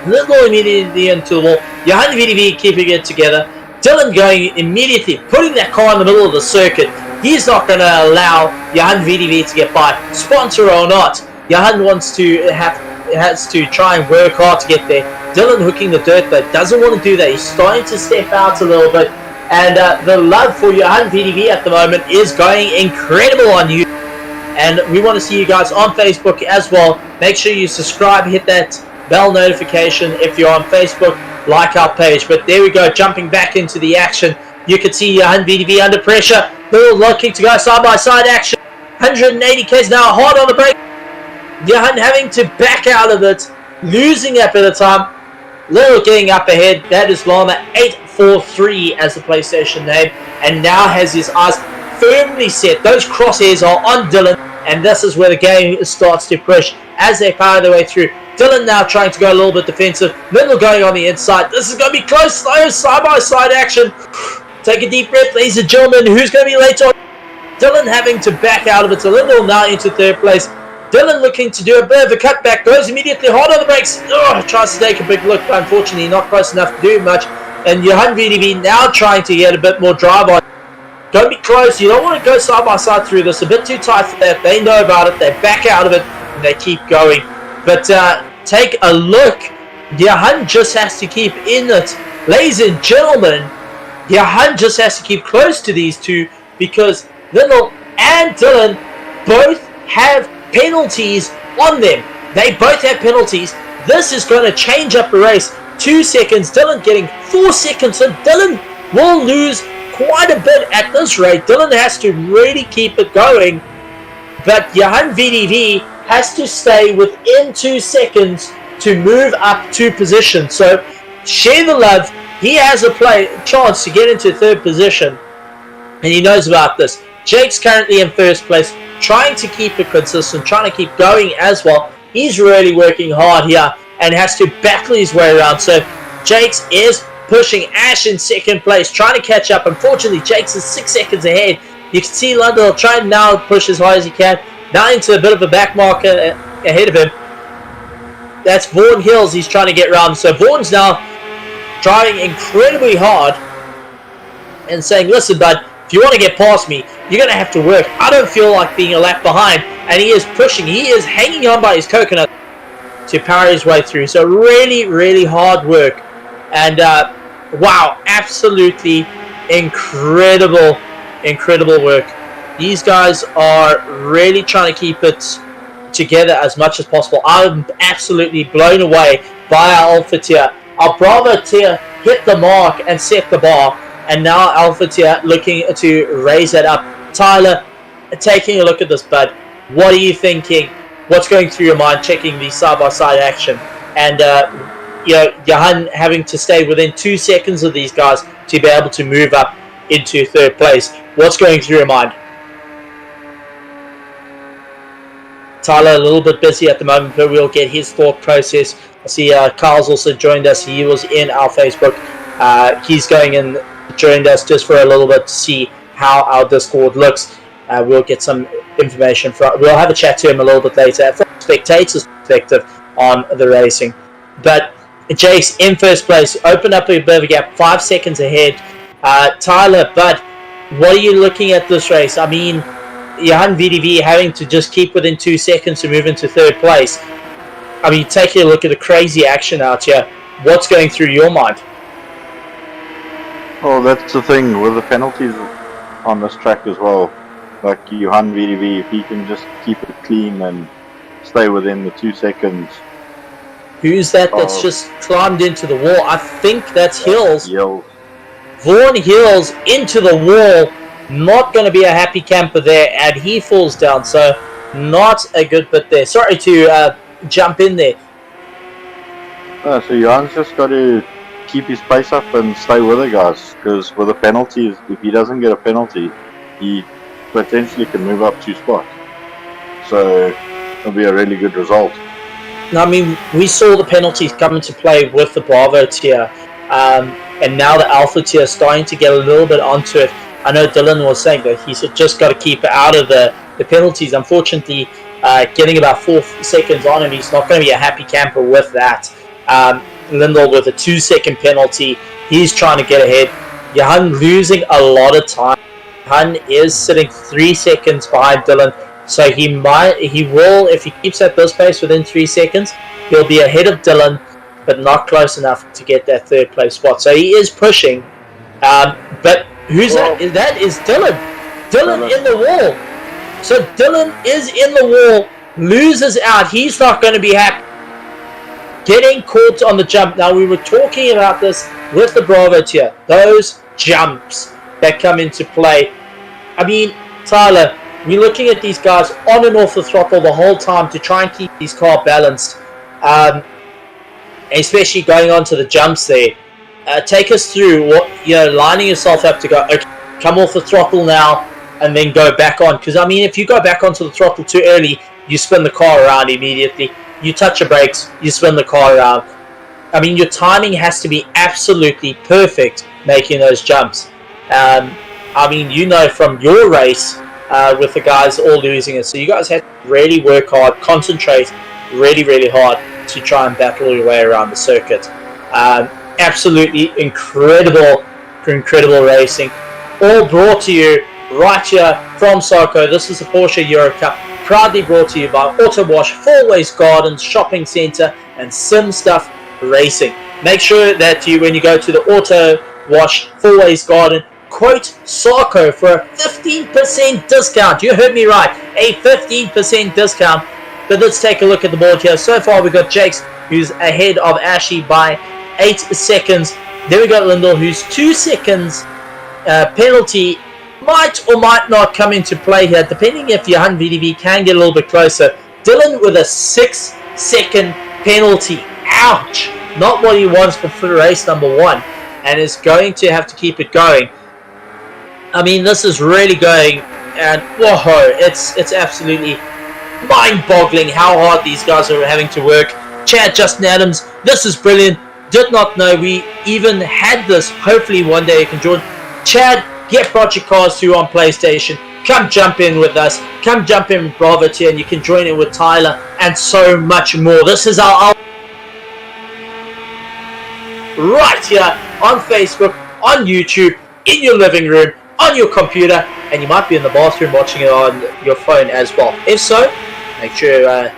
Speaker 1: Lindell immediately into the wall. JohannVdV keeping it together. Dylan going immediately, putting that car in the middle of the circuit, He's not going to allow JohannVdV to get by, sponsor or not. Johan has to try and work hard to get there. Dylan hooking the dirt, but doesn't want to do that. He's starting to step out a little bit, and the love for JohannVdV at the moment is going incredible on you. And we want to see you guys on Facebook as well. Make sure you subscribe, hit that bell notification if you're on Facebook, like our page. But there we go, jumping back into the action. You can see JohannVdV under pressure. Little looking to go side-by-side action. 180 k's now, hard on the brake. Johan having to back out of it, losing a bit of time. Little getting up ahead. That is Llama 843 as the PlayStation name. And now has his eyes firmly set. Those crosshairs are on Dylan. And this is where the game starts to push as they power their way through. Dylan now trying to go a little bit defensive. Little going on the inside. This is going to be close. Side-by-side action. Take a deep breath, ladies and gentlemen. Who's going to be late on? Dylan having to back out of it a little now into third place. Dylan looking to do a bit of a cutback. Goes immediately hard on the brakes. Tries to take a big look, but unfortunately not close enough to do much. And JohannVdV now trying to get a bit more drive on. Don't be close. You don't want to go side by side through this. A bit too tight for that. They know about it. They back out of it and they keep going. But take a look. Johan just has to keep in it. Ladies and gentlemen, Johan just has to keep close to these two because Little and Dylan both have penalties on them. They both have penalties. This is going to change up the race. 2 seconds. Dylan getting 4 seconds. So Dylan will lose quite a bit at this rate. Dylan has to really keep it going. But JohannVdV has to stay within 2 seconds to move up 2 positions. So share the love. He has a chance to get into third position. And he knows about this. Jake's currently in first place, trying to keep it consistent, trying to keep going as well. He's really working hard here and has to battle his way around. So Jake's is pushing Ash in second place, trying to catch up. Unfortunately, Jake's is 6 seconds ahead. You can see London trying now to push as high as he can. Now into a bit of a back marker ahead of him. That's Vaughan Hills he's trying to get around. So Vaughan's now driving incredibly hard and saying, listen, bud, if you want to get past me, you're going to have to work. I don't feel like being a lap behind. And he is pushing. He is hanging on by his coconut to power his way through. So really, really hard work. And wow, absolutely incredible work. These guys are really trying to keep it together as much as possible. I'm absolutely blown away by our Alpha tier. Our Bravo tier hit the mark and set the bar. And now Alpha tier looking to raise that up. Tyler, taking a look at this, bud. What are you thinking? What's going through your mind checking the side-by-side action? And, Johan having to stay within 2 seconds of these guys to be able to move up into third place. What's going through your mind? Tyler, a little bit busy at the moment, but we'll get his thought process. I see Carl's also joined us. He was in our Facebook. He's going and joined us just for a little bit to see how our Discord looks. We'll get some information we'll have a chat to him a little bit later from a spectator's perspective on the racing. But Jake's in first place, opened up a bit of a gap, 5 seconds ahead. Tyler, Bud, what are you looking at this race? I mean, JohannVdV having to just keep within 2 seconds to move into third place. I mean, taking a look at the crazy action out here. What's going through your mind?
Speaker 3: Well, that's the thing with the penalties on this track as well. Like JohannVdV, if he can just keep it clean and stay within the 2 seconds.
Speaker 1: Who's that's just climbed into the wall? I think that's Hills.
Speaker 3: Hills.
Speaker 1: Vaughan Hills into the wall. Not going to be a happy camper there, and he falls down. So not a good bit there. Sorry to jump in there.
Speaker 3: So Johan's just got to keep his pace up and stay with it, guys. Because with the penalties, if he doesn't get a penalty, he potentially can move up 2 spots. So it'll be a really good result.
Speaker 1: I mean, we saw the penalties come into play with the Bravo tier, and now the Alpha tier is starting to get a little bit onto it. I know Dylan was saying that he's just got to keep it out of the penalties. Unfortunately, getting about 4 seconds on him, he's not going to be a happy camper with that. Lindell with a 2-second penalty, he's trying to get ahead. Johan losing a lot of time. Hun is sitting 3 seconds behind Dylan, so he will, if he keeps at this pace within 3 seconds, he'll be ahead of Dylan, but not close enough to get that third place spot. So he is pushing, but who's that? That is Dylan. Dylan in the wall. So Dylan is in the wall, loses out. He's not going to be happy. Getting caught on the jump. Now, we were talking about this with the Bravo tier. Those jumps that come into play. I mean, Tyler, we're looking at these guys on and off the throttle the whole time to try and keep these car balanced. Especially going on to the jumps there. Take us through what, lining yourself up to go, okay, come off the throttle now, and then go back on. Because, I mean, if you go back onto the throttle too early, you spin the car around immediately. You touch your brakes, you spin the car around. I mean, your timing has to be absolutely perfect making those jumps. I mean, from your race with the guys all losing it. So you guys have to really work hard, concentrate really, really hard to try and battle your way around the circuit. Absolutely incredible racing. All brought to you right here from SARCO. This is the Porsche Euro Cup, proudly brought to you by Autowash, Fourways Gardens Shopping Centre, and Simstuff Racing. Make sure that when you go to the Autowash Fourways Garden, quote SARCO for a 15% discount. You heard me right, a 15% discount. But let's take a look at the board here. So far we've got Jakes, who's ahead of Ashley by 8 seconds. Then we got Lyndall, who's 2 seconds penalty. Might or might not come into play here, depending if JohannVdV can get a little bit closer. Dylan with a 6-second penalty. Ouch! Not what he wants for race number 1, and is going to have to keep it going. I mean, this is really going, and whoa, it's absolutely mind-boggling how hard these guys are having to work. Chad Justin Adams, this is brilliant. Did not know we even had this. Hopefully one day you can join. Chad, get Patrikios 2 on PlayStation. Come jump in with us. Come jump in with Bravo tier, and you can join in with Tyler and so much more. This is our right here on Facebook, on YouTube, in your living room, on your computer, and you might be in the bathroom watching it on your phone as well. If so, make sure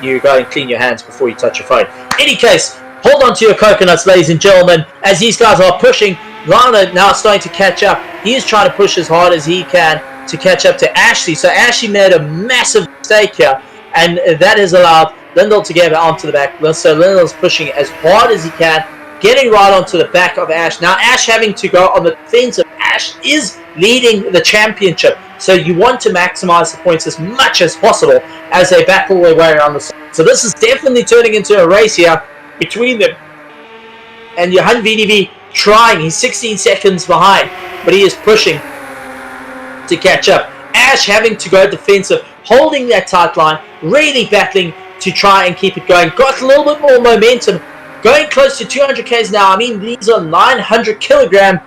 Speaker 1: you go and clean your hands before you touch your phone. In any case, hold on to your coconuts, ladies and gentlemen, as these guys are pushing. Lana now starting to catch up. He is trying to push as hard as he can to catch up to Ashley. So Ashley made a massive mistake here, and that has allowed Lyndall to get onto the back. So Lyndall's pushing as hard as he can, getting right onto the back of Ash. Now Ash having to go on the defensive. Ash is leading the championship, so you want to maximize the points as much as possible as they battle their way around the side. So this is definitely turning into a race here between them. And JohannVdV trying, he's 16 seconds behind, but he is pushing to catch up. Ash having to go defensive, holding that tight line, really battling to try and keep it going. Got a little bit more momentum, going close to 200 k's now. I mean, these are 900 kilogram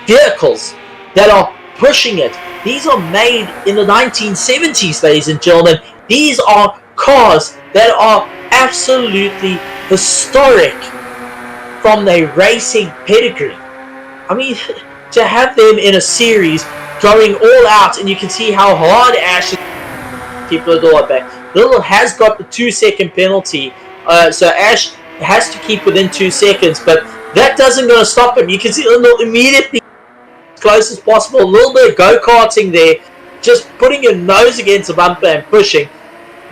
Speaker 1: vehicles that are pushing it. These are made in the 1970s, ladies and gentlemen. These are cars that are absolutely historic from their racing pedigree. I mean, to have them in a series going all out, and you can see how hard Ash is. Keep Little at back. Little has got the 2-second penalty, so Ash has to keep within 2 seconds, but that doesn't going to stop him. You can see Little immediately as close as possible. A little bit of go-karting there, just putting your nose against the bumper and pushing.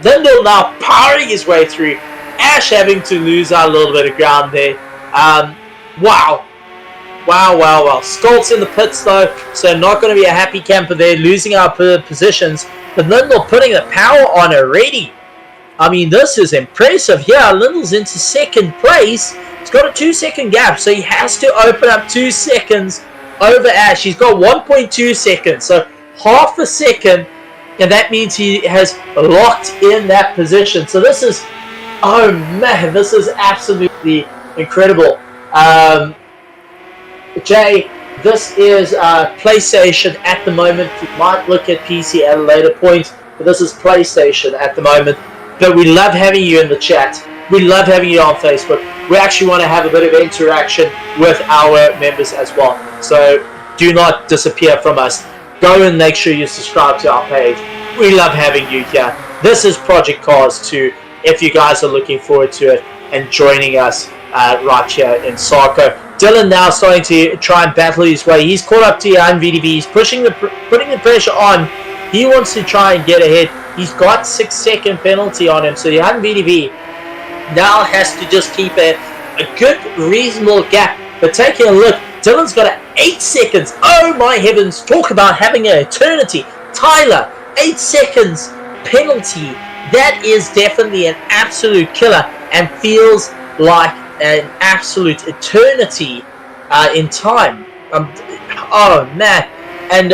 Speaker 1: Lyndall now powering his way through. Ash having to lose out a little bit of ground there. Wow. Skolt's in the pits though, so not going to be a happy camper there, losing our positions. But Lyndall putting the power on already. I mean, this is impressive. Yeah, Lyndall's into second place. He's got a 2-second gap, so he has to open up 2 seconds over Ash. He's got 1.2 seconds, so half a second, and that means he has locked in that position. So this is, oh man, this is absolutely incredible. Jay, this is PlayStation at the moment. We might look at PC at a later point, but this is PlayStation at the moment. But we love having you in the chat. We love having you on Facebook. We actually want to have a bit of interaction with our members as well. So do not disappear from us. go and make sure you subscribe to our page. We love having you here. This is Project Cars 2, if you guys are looking forward to it and joining us right here in SARCO. Dylan now starting to try and battle his way. He's caught up to JohannVdV. He's putting the pressure on. He wants to try and get ahead. He's got 6-second penalty on him, so JohannVdV now has to just keep a good, reasonable gap. But taking a look, Dylan's got 8 seconds. Oh my heavens, talk about having an eternity. Tyler, 8 seconds penalty. That is definitely an absolute killer and feels like an absolute eternity in time. Oh man. And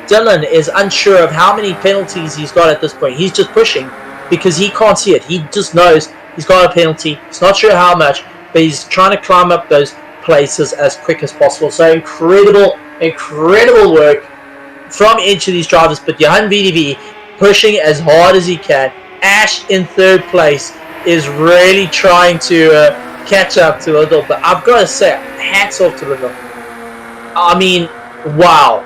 Speaker 1: Dylan is unsure of how many penalties he's got at this point. He's just pushing because he can't see it. He just knows he's got a penalty. He's not sure how much, but he's trying to climb up those places as quick as possible. So incredible work from each of these drivers. But JohannVdV pushing as hard as he can. Ash in 3rd place is really trying to catch up to Lindell. But I've got to say, hats off to Lindell. I mean, wow.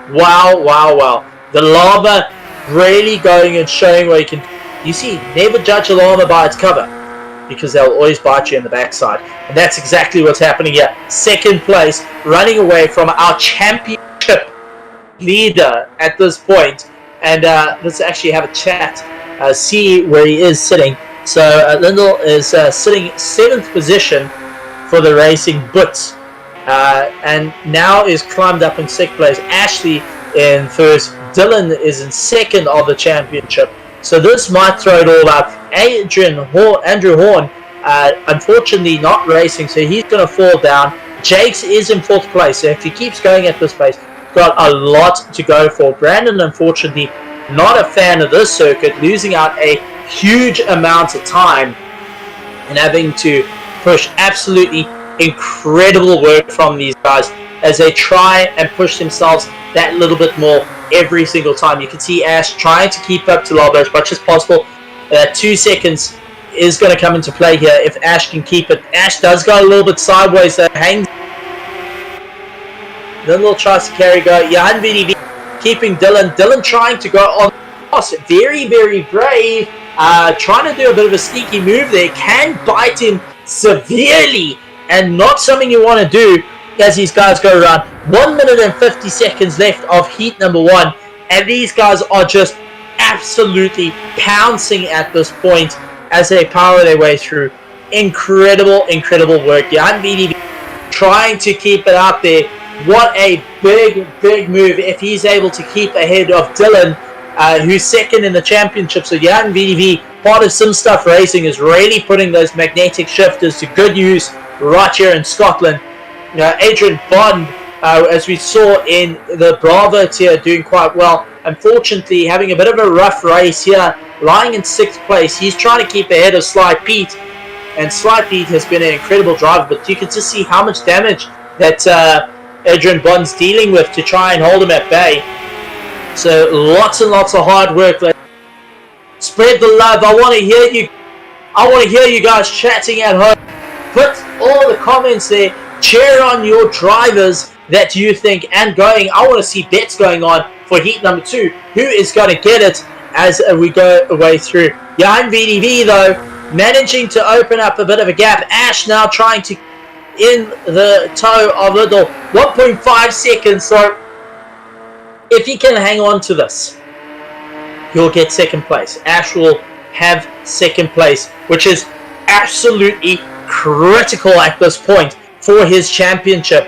Speaker 1: The llama really going and showing where you can. You see, never judge a llama by its cover, because they'll always bite you in the backside. And that's exactly what's happening here. 2nd place, running away from our championship leader at this point. And let's actually have a chat, see where he is sitting. So Lindell is sitting 7th position for the racing boots. And now is climbed up in 6th place. Ashley in 1st. Dylan is in 2nd of the championship. So this might throw it all up. Andrew Horn, unfortunately not racing, so he's going to fall down. Jakes is in 4th place, so if he keeps going at this pace, got a lot to go for. Brandon, unfortunately, not a fan of this circuit, losing out a huge amount of time and having to push. Absolutely incredible work from these guys as they try and push themselves that little bit more every single time. You can see Ash trying to keep up to Labo as much as possible. 2 seconds is going to come into play here if Ash can keep it. Ash does go a little bit sideways, so hangs. Lindell tries to carry go. JohannVdV keeping Dylan. Dylan trying to go on the cross. Very brave. Trying to do a bit of a sneaky move there. Can bite him severely, and not something you want to do as these guys go around. 1 minute and 50 seconds left of heat number 1, and these guys are just absolutely pouncing at this point as they power their way through. Incredible work. JohannVdV trying to keep it out there. What a big move if he's able to keep ahead of Dylan, who's 2nd in the championship. So JohannVdV, part of Simstuff Racing, is really putting those magnetic shifters to good use right here in Scotland. Adrian Bond, as we saw in the Bravo tier, doing quite well. Unfortunately, having a bit of a rough race here, lying in 6th place. He's trying to keep ahead of Sly Pete, and Sly Pete has been an incredible driver, but you can just see how much damage that Adrian Bond's dealing with to try and hold him at bay. So lots and lots of hard work. Spread the love. I want to hear you guys chatting at home. Put all the comments there. Cheer on your drivers that you think and going. I want to see bets going on for heat number 2. Who is going to get it as we go away through? JohannVdV though managing to open up a bit of a gap. Ash now trying to in the toe of Lindell. 1.5 seconds. So if he can hang on to this, he'll get 2nd place. Ash will have 2nd place, which is absolutely critical at this point for his championship.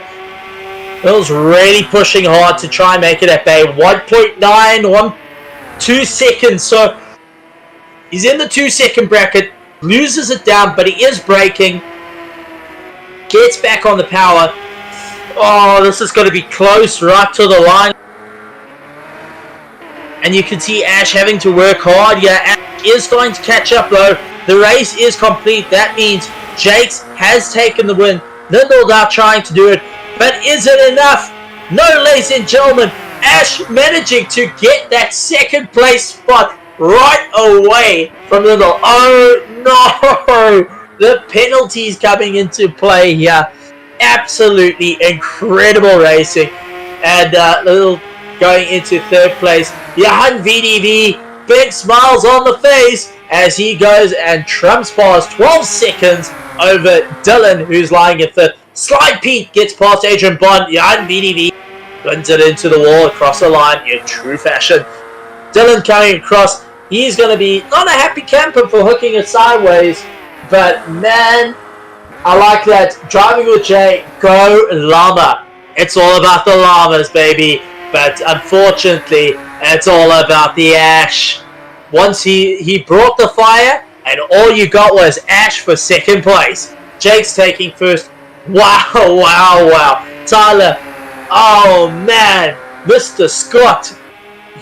Speaker 1: Bill's really pushing hard to try and make it at bay. 2 seconds. So he's in the 2 second bracket, loses it down, but he is braking. Gets back on the power. Oh, this is going to be close right to the line. And you can see Ash having to work hard. Yeah, Ash is going to catch up though. The race is complete. That means Jakes has taken the win. Lindell now trying to do it. But is it enough? No, ladies and gentlemen. Ash managing to get that 2nd place spot right away from Lindell. Oh no! The penalties coming into play here. Absolutely incredible racing. And Lindell going into third place. JohannVdV, big smiles on the face as he goes and trumps past 12 seconds over Dylan, who's lying in third. Slide Pete gets past Adrian Bond. JohannVdV runs it into the wall across the line in true fashion. Dylan coming across. He's going to be not a happy camper for hooking it sideways, but man, I like that. Driving with Jay, go Llama. It's all about the llamas, baby. But unfortunately, it's all about the ash. Once he brought the fire, and all you got was ash for second place. Jake's taking first. Wow, wow, wow. Tyler, oh man, Mr. Scott,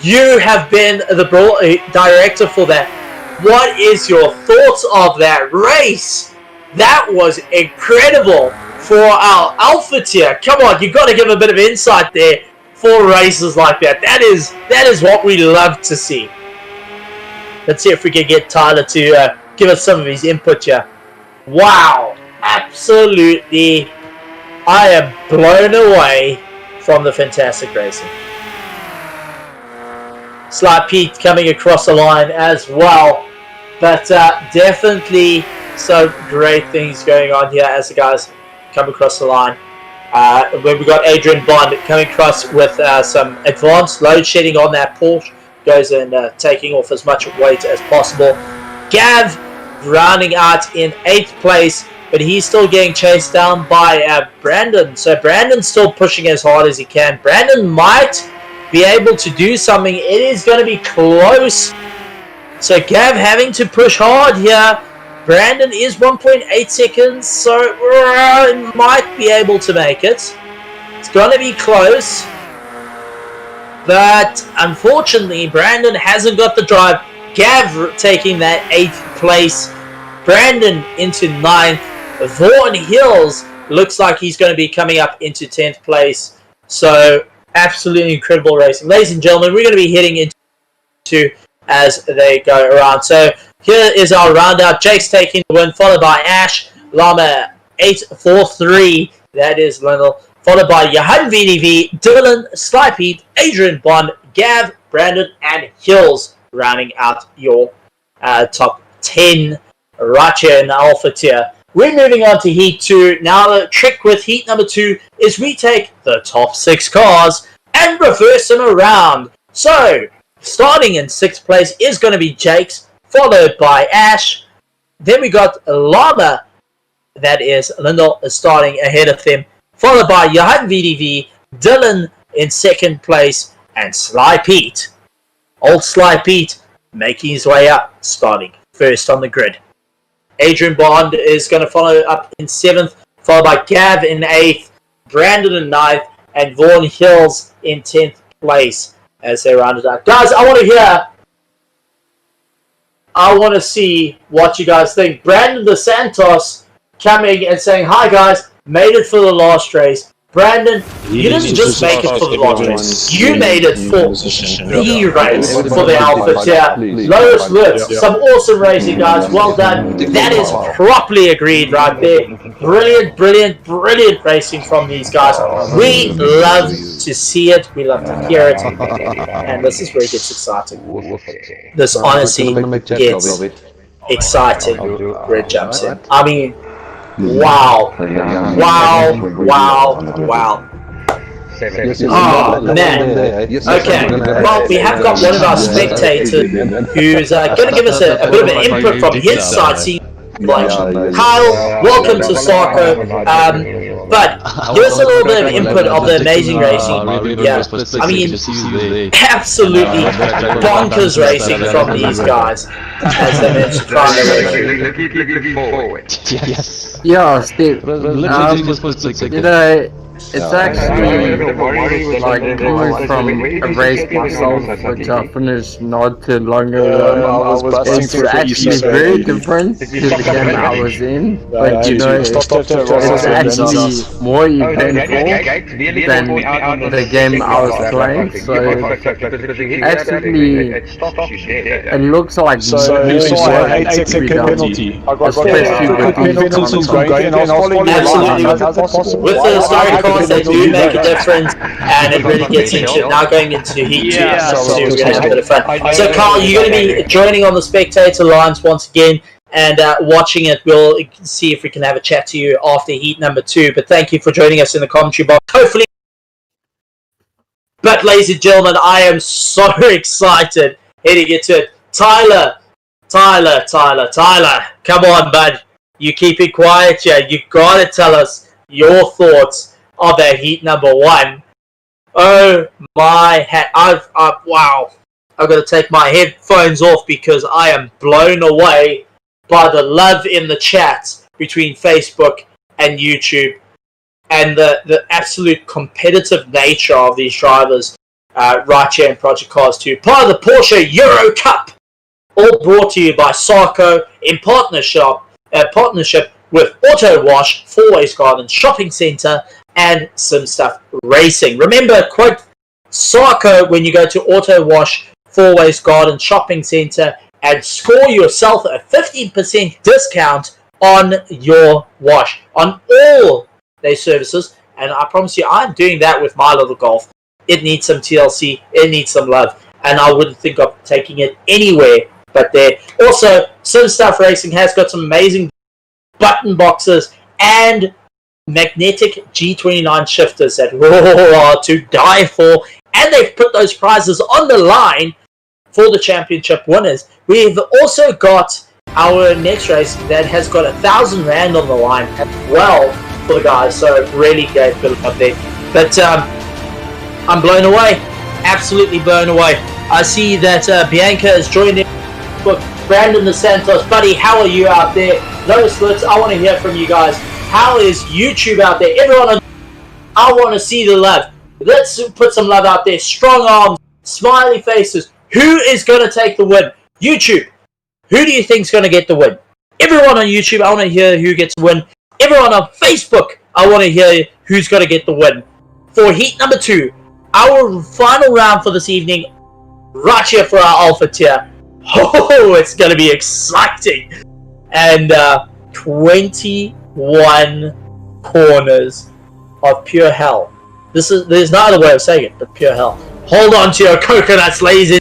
Speaker 1: you have been the director for that. What is your thoughts of that race? That was incredible for our Alpha tier. Come on, you've got to give a bit of insight there for races like that. That is what we love to see. Let's see if we can get Tyler to give us some of his input here. Wow, absolutely. I am blown away from the fantastic racing. Sly Pete coming across the line as well. But definitely some great things going on here as the guys come across the line. When we got Adrian Bond coming across with some advanced load shedding on that Porsche. Goes and taking off as much weight as possible. Gav rounding out in 8th place, but he's still getting chased down by Brandon. So Brandon's still pushing as hard as he can. Brandon might be able to do something. It is going to be close. So Gav having to push hard here. Brandon is 1.8 seconds, so might be able to make it. It's going to be close. But unfortunately, Brandon hasn't got the drive. Gav taking that 8th place. Brandon into 9th. Vaughan Hills looks like he's going to be coming up into 10th place. So absolutely incredible racing. Ladies and gentlemen, we're going to be heading into as they go around. So here is our roundout. Jake's taking the win, followed by Ash. Llama 843. That is Lionel. Followed by JohannVdV, Dylan, Sly Pete, Adrian Bond, Gav, Brandon, and Hills, rounding out your top 10 right here in the Alpha tier. We're moving on to Heat 2. Now the trick with Heat number 2 is we take the top 6 cars and reverse them around. So, starting in 6th place is going to be Jake's, followed by Ash. Then we got Llama, that is Lindell, starting ahead of them. Followed by JohannVdV, Dylan in 2nd place, and Sly Pete. Old Sly Pete making his way up, starting first on the grid. Adrian Bond is going to follow up in 7th, followed by Gav in 8th, Brandon in 9th, and Vaughan Hills in 10th place as they round it up. Guys, I want to see what you guys think. Brandon DeSantos coming and saying, hi guys, made it for the last race. Brandon, you didn't just make it for the last race. You made it for the race for the Alpha tier. Lotus Lutz, some awesome racing, guys. Well done. That is properly agreed right there. Brilliant, brilliant, brilliant racing from these guys. We love to see it. We love to hear it. And this is where it gets exciting. This honestly gets exciting where it jumps in. I mean, wow. Wow, wow, wow. Oh, man. Okay, well, we have got one of our spectators who's going to give us a bit of an input from his side. See, Kyle, welcome to SARCO. But give us a little bit of input of the amazing racing. Yeah, I mean, absolutely bonkers racing from these guys as they managed to try
Speaker 5: Looking forward.
Speaker 6: Yes.
Speaker 7: Yeah, Steve. You know, it's actually like coming from a race myself, which I finished not too long ago. It's actually very different to the game I was in, but you know, it's actually more eventful than the game I was playing. So actually, it looks like more needs to be done, especially with these
Speaker 1: absolutely. With the starting cars, they do make a difference, and it really gets into it. Now going into Heat 2, so we're going to have a bit of fun. So Carl, you're going to be joining on the Spectator Lines once again, and watching it. We'll see if we can have a chat to you after Heat number 2, but thank you for joining us in the commentary box. Hopefully. But ladies and gentlemen, I am so excited heading into it. Tyler, come on, bud. You keep it quiet here. You got to tell us your thoughts of that Heat number 1. Oh my hat! Wow! I've got to take my headphones off because I am blown away by the love in the chat between Facebook and YouTube, and the absolute competitive nature of these drivers right here in Project Cars 2. Part of the Porsche Euro Cup, all brought to you by SARCO in partnership with Autowash, Fourways Garden Shopping Centre, and Simstuff Racing. Remember, quote SARCO when you go to Autowash, Fourways Garden Shopping Centre, and score yourself a 15% discount on your wash, on all their services. And I promise you, I'm doing that with my little Golf. It needs some TLC, it needs some love, and I wouldn't think of taking it anywhere but there. Also, Simstuff Racing has got some amazing button boxes and magnetic G29 shifters that are to die for, and they've put those prizes on the line for the championship winners. We've also got our next race that has got 1,000 rand on the line as well for the guys, so really great build up there. But I'm blown away, absolutely blown away. I see that Bianca has joined in. Look, Brandon the Santos, buddy, how are you out there? No splits, I want to hear from you guys. How is YouTube out there? Everyone, I want to see the love. Let's put some love out there. Strong arms, smiley faces. Who is going to take the win? YouTube, who do you think is going to get the win? Everyone on YouTube, I want to hear who gets the win. Everyone on Facebook, I want to hear who's going to get the win. For Heat number 2, our final round for this evening, right here for our Alpha tier. Oh, it's going to be exciting. And 21 corners of pure hell. There's no other way of saying it, but pure hell. Hold on to your coconuts, ladies.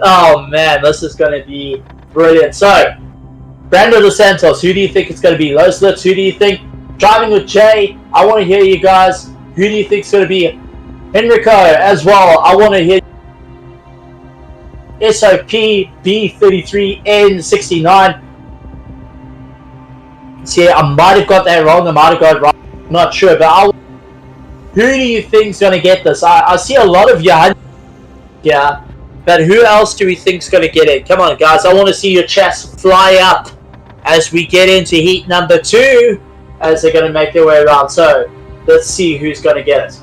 Speaker 1: Oh man, this is going to be brilliant. So, Brando Dos Santos, who do you think it's going to be? Low Slits, who do you think? Driving with Jay, I want to hear you guys. Who do you think is going to be? Enrico as well, I want to hear. SOP B33N69. See, I might have got that wrong, I might have got it right. I'm not sure, but who do you think is going to get this? I see a lot of Johan. Yeah, but who else do we think is going to get it? Come on, guys, I want to see your chats fly up as we get into Heat number 2, as they're going to make their way around. So, let's see who's going to get it.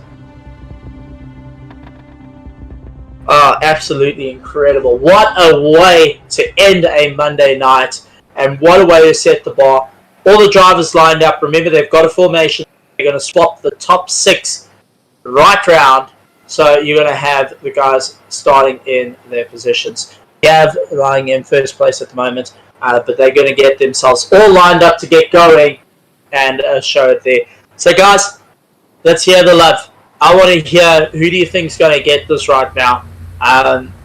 Speaker 1: Oh, absolutely incredible. What a way to end a Monday night, and what a way to set the bar. All the drivers lined up. Remember, they've got a formation. They're going to swap the top 6 right round. So you're going to have the guys starting in their positions. We have lying in first place at the moment, but they're going to get themselves all lined up to get going and show it there. So guys, let's hear the love. I want to hear, who do you think is going to get this right now?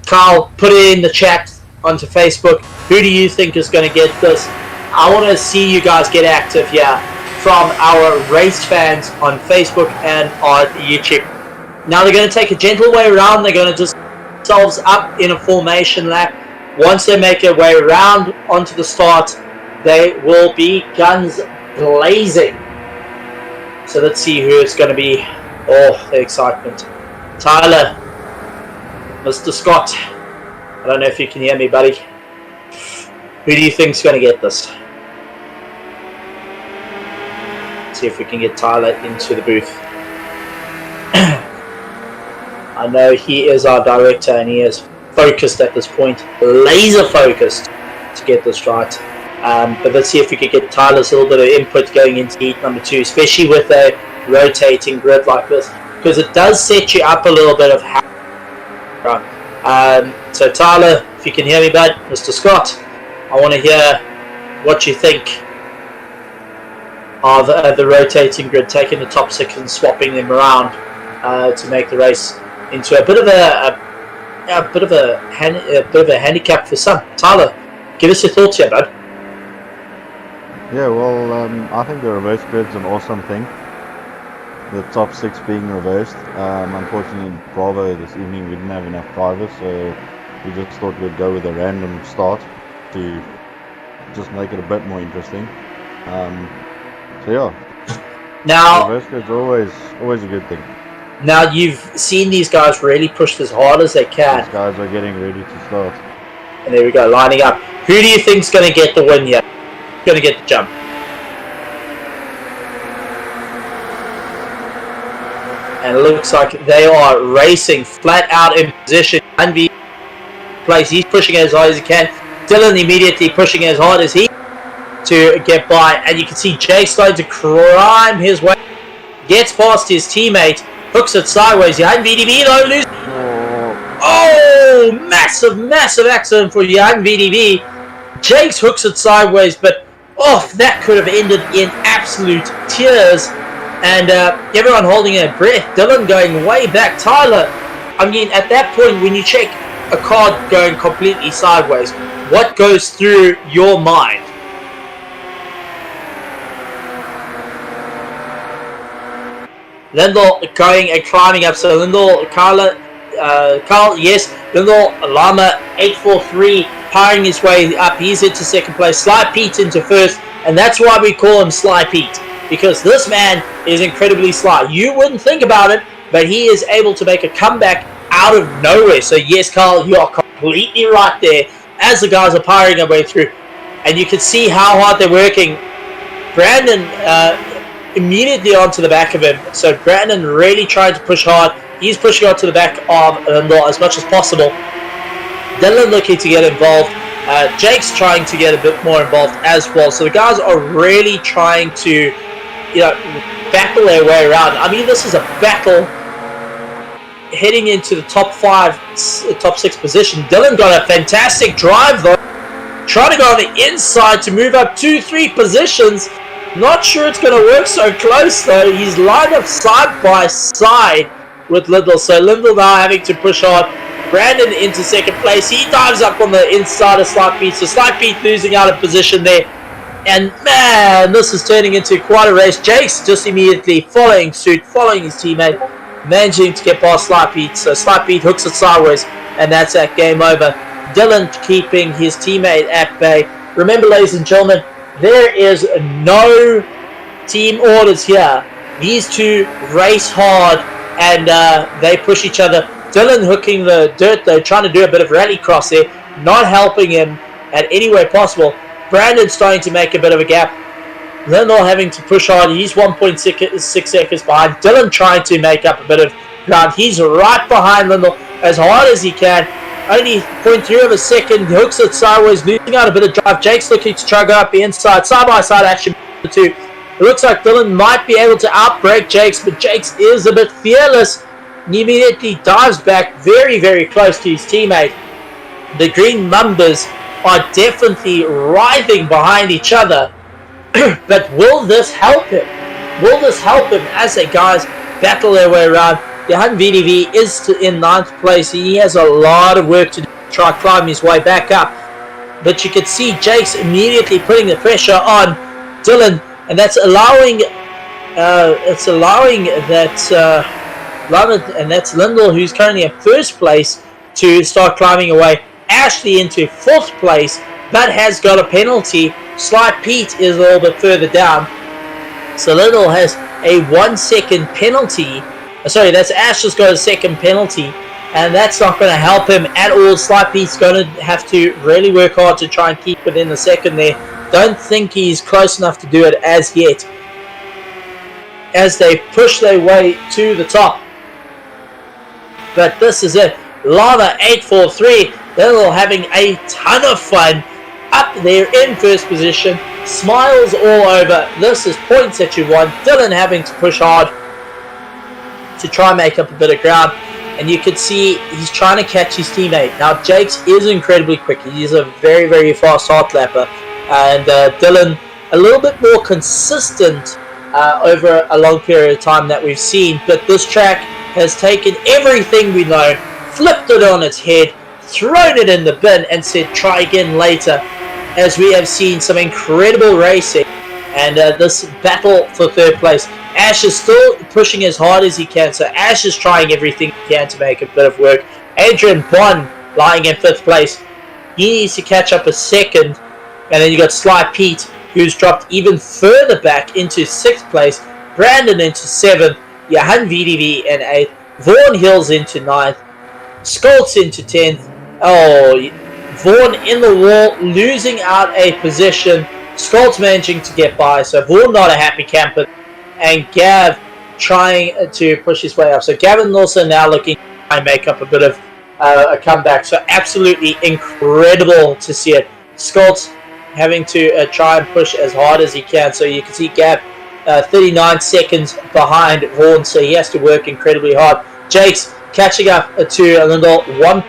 Speaker 1: Carl, put it in the chat onto Facebook. Who do you think is going to get this? I want to see you guys get active here from our race fans on Facebook and on YouTube. Now they're going to take a gentle way around. They're going to just themselves up in a formation lap. Once they make their way around onto the start, they will be guns blazing. So let's see who it's going to be. Oh, the excitement. Tyler, Mr. Scott, I don't know if you can hear me, buddy. Who do you think's going to get this? Let's see if we can get Tyler into the booth. I know he is our director and he is focused at this point, laser focused to get this right. But let's see if we could get Tyler's little bit of input going into Heat number 2, especially with a rotating grid like this, because it does set you up a little bit of how. So Tyler, if you can hear me, bud, Mr. Scott, I want to hear what you think of the rotating grid, taking the top 6 and swapping them around to make the race into a bit of a handicap for some. Tyler, give us your thoughts here, bud.
Speaker 6: Yeah, well, I think the reverse grid's an awesome thing. The top 6 being reversed. Unfortunately, Bravo this evening we didn't have enough drivers, so we just thought we'd go with a random start to just make it a bit more interesting. So yeah,
Speaker 1: Now,
Speaker 6: reverse grid's always a good thing.
Speaker 1: now you've seen these guys really push as hard as they can.
Speaker 6: These guys are getting ready to start.
Speaker 1: And there we go, lining up. Who do you think's going to get the win here? Going to get the jump? And it looks like they are racing flat out in position. Envy place. He's pushing as hard as he can. Dylan immediately pushing as hard as he to get by. And you can see Jake starting to climb his way. Gets past his teammate. Hooks it sideways. JohannVdV though loses. Oh, massive accident for JohannVdV. Jake's hooks it sideways, but that could have ended in absolute tears. And everyone holding their breath. Dylan going way back. Tyler, I mean, at that point, when you check a car going completely sideways, what goes through your mind? Lindell going and climbing up. So Lindell, Carl, yes. Lindell, Lama, 843, powering his way up. He's into second place. Sly Pete into first. And that's why we call him Sly Pete. Because this man is incredibly sly. You wouldn't think about it, but he is able to make a comeback out of nowhere. So yes, Carl, you are completely right there as the guys are powering their way through. And you can see how hard they're working. Brandon immediately onto the back of him. So Brandon really trying to push hard. He's pushing onto the back of Lindell as much as possible. Dylan looking to get involved. Jake's trying to get a bit more involved as well. So the guys are really trying to, battle their way around. I mean, this is a battle heading into the top 6 position. Dylan got a fantastic drive though. Trying to go on the inside to move up 2-3 positions. Not sure it's going to work so close though. He's lined up side by side with Lindell. So Lindell now having to push hard. Brandon into second place. He dives up on the inside of Sly Pete. So Sly Pete losing out of position there. And man, this is turning into quite a race. Jake's just immediately following suit, following his teammate, managing to get past Sly Pete. So Sly Pete hooks it sideways, and that's that game over. Dylan keeping his teammate at bay. Remember, ladies and gentlemen, there is no team orders here. These two race hard, and they push each other. Dylan hooking the dirt though, trying to do a bit of rallycross there, not helping him at any way possible. Brandon starting to make a bit of a gap. Lindell having to push hard. He's 1.6 seconds behind. Dylan trying to make up a bit of ground. He's right behind Lindell as hard as he can. Only 0.3 of a second. Hooks it sideways, losing out a bit of drive. Jake's looking to try to go up the inside. Side by side action. It looks like Dylan might be able to outbrake Jake's, but Jake's is a bit fearless. He immediately dives back very, very close to his teammate. The green numbers are definitely writhing behind each other. But will this help him? Will this help him as the guys battle their way around? JohannVdV is in 9th place. He has a lot of work to do to try to climb his way back up. But you can see Jake's immediately putting the pressure on Dylan, and that's allowing that's Lindell, who's currently in 1st place, to start climbing away. Ashley into 4th place, but has got a penalty. Sly Pete is a little bit further down. So Lindell has a 1 second penalty. Sorry, that's Ashley's got a second penalty, and that's not going to help him at all. Sly Pete's going to have to really work hard to try and keep within the second there. Don't think he's close enough to do it as yet, as they push their way to the top. But this is it. Lava 843. They're having a ton of fun up there in 1st position. Smiles all over. This is points that you want. Dylan having to push hard to try and make up a bit of ground. And you can see he's trying to catch his teammate. Now Jake's is incredibly quick. He's a very, very fast hard lapper. And Dylan a little bit more consistent over a long period of time that we've seen. But this track has taken everything we know, flipped it on its head, thrown it in the bin, and said try again later, as we have seen some incredible racing. And this battle for third place, Ash is still pushing as hard as he can, so Ash is trying everything he can to make a bit of work. Adrian Bond lying in 5th place, he needs to catch up a second. And then you got Sly Pete, who's dropped even further back into 6th place, Brandon into 7th, JohannVdV in 8th, Vaughan Hills into 9th, Skoltz into 10th. Oh, Vaughan in the wall, losing out a position. Skoltz managing to get by, so Vaughan not a happy camper, and Gav trying to push his way up. So Gavin also now looking to make up a bit of a comeback. So absolutely incredible to see it. Skoltz having to try and push as hard as he can. So you can see Gav 39 seconds behind Vaughan, so he has to work incredibly hard. Jake's catching up to Lindell 1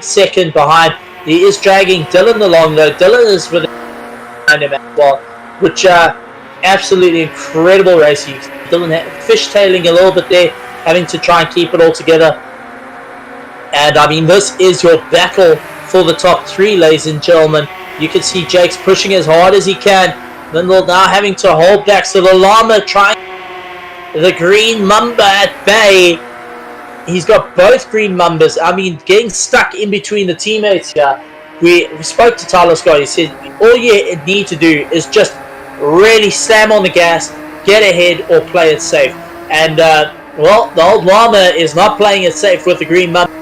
Speaker 1: second behind. He is dragging Dylan along though. Dylan is with him as well, which absolutely incredible racing. Dylan fishtailing a little bit there, having to try and keep it all together. And I mean, this is your battle for the top 3, ladies and gentlemen. You can see Jake's pushing as hard as he can. Lindell now having to hold back, so the llama trying the green mamba at bay. He's got both green mambas. I mean, getting stuck in between the teammates here. We spoke to Tyler Scott. He said all you need to do is just really slam on the gas, get ahead, or play it safe. And well, the old llama is not playing it safe with the green mamba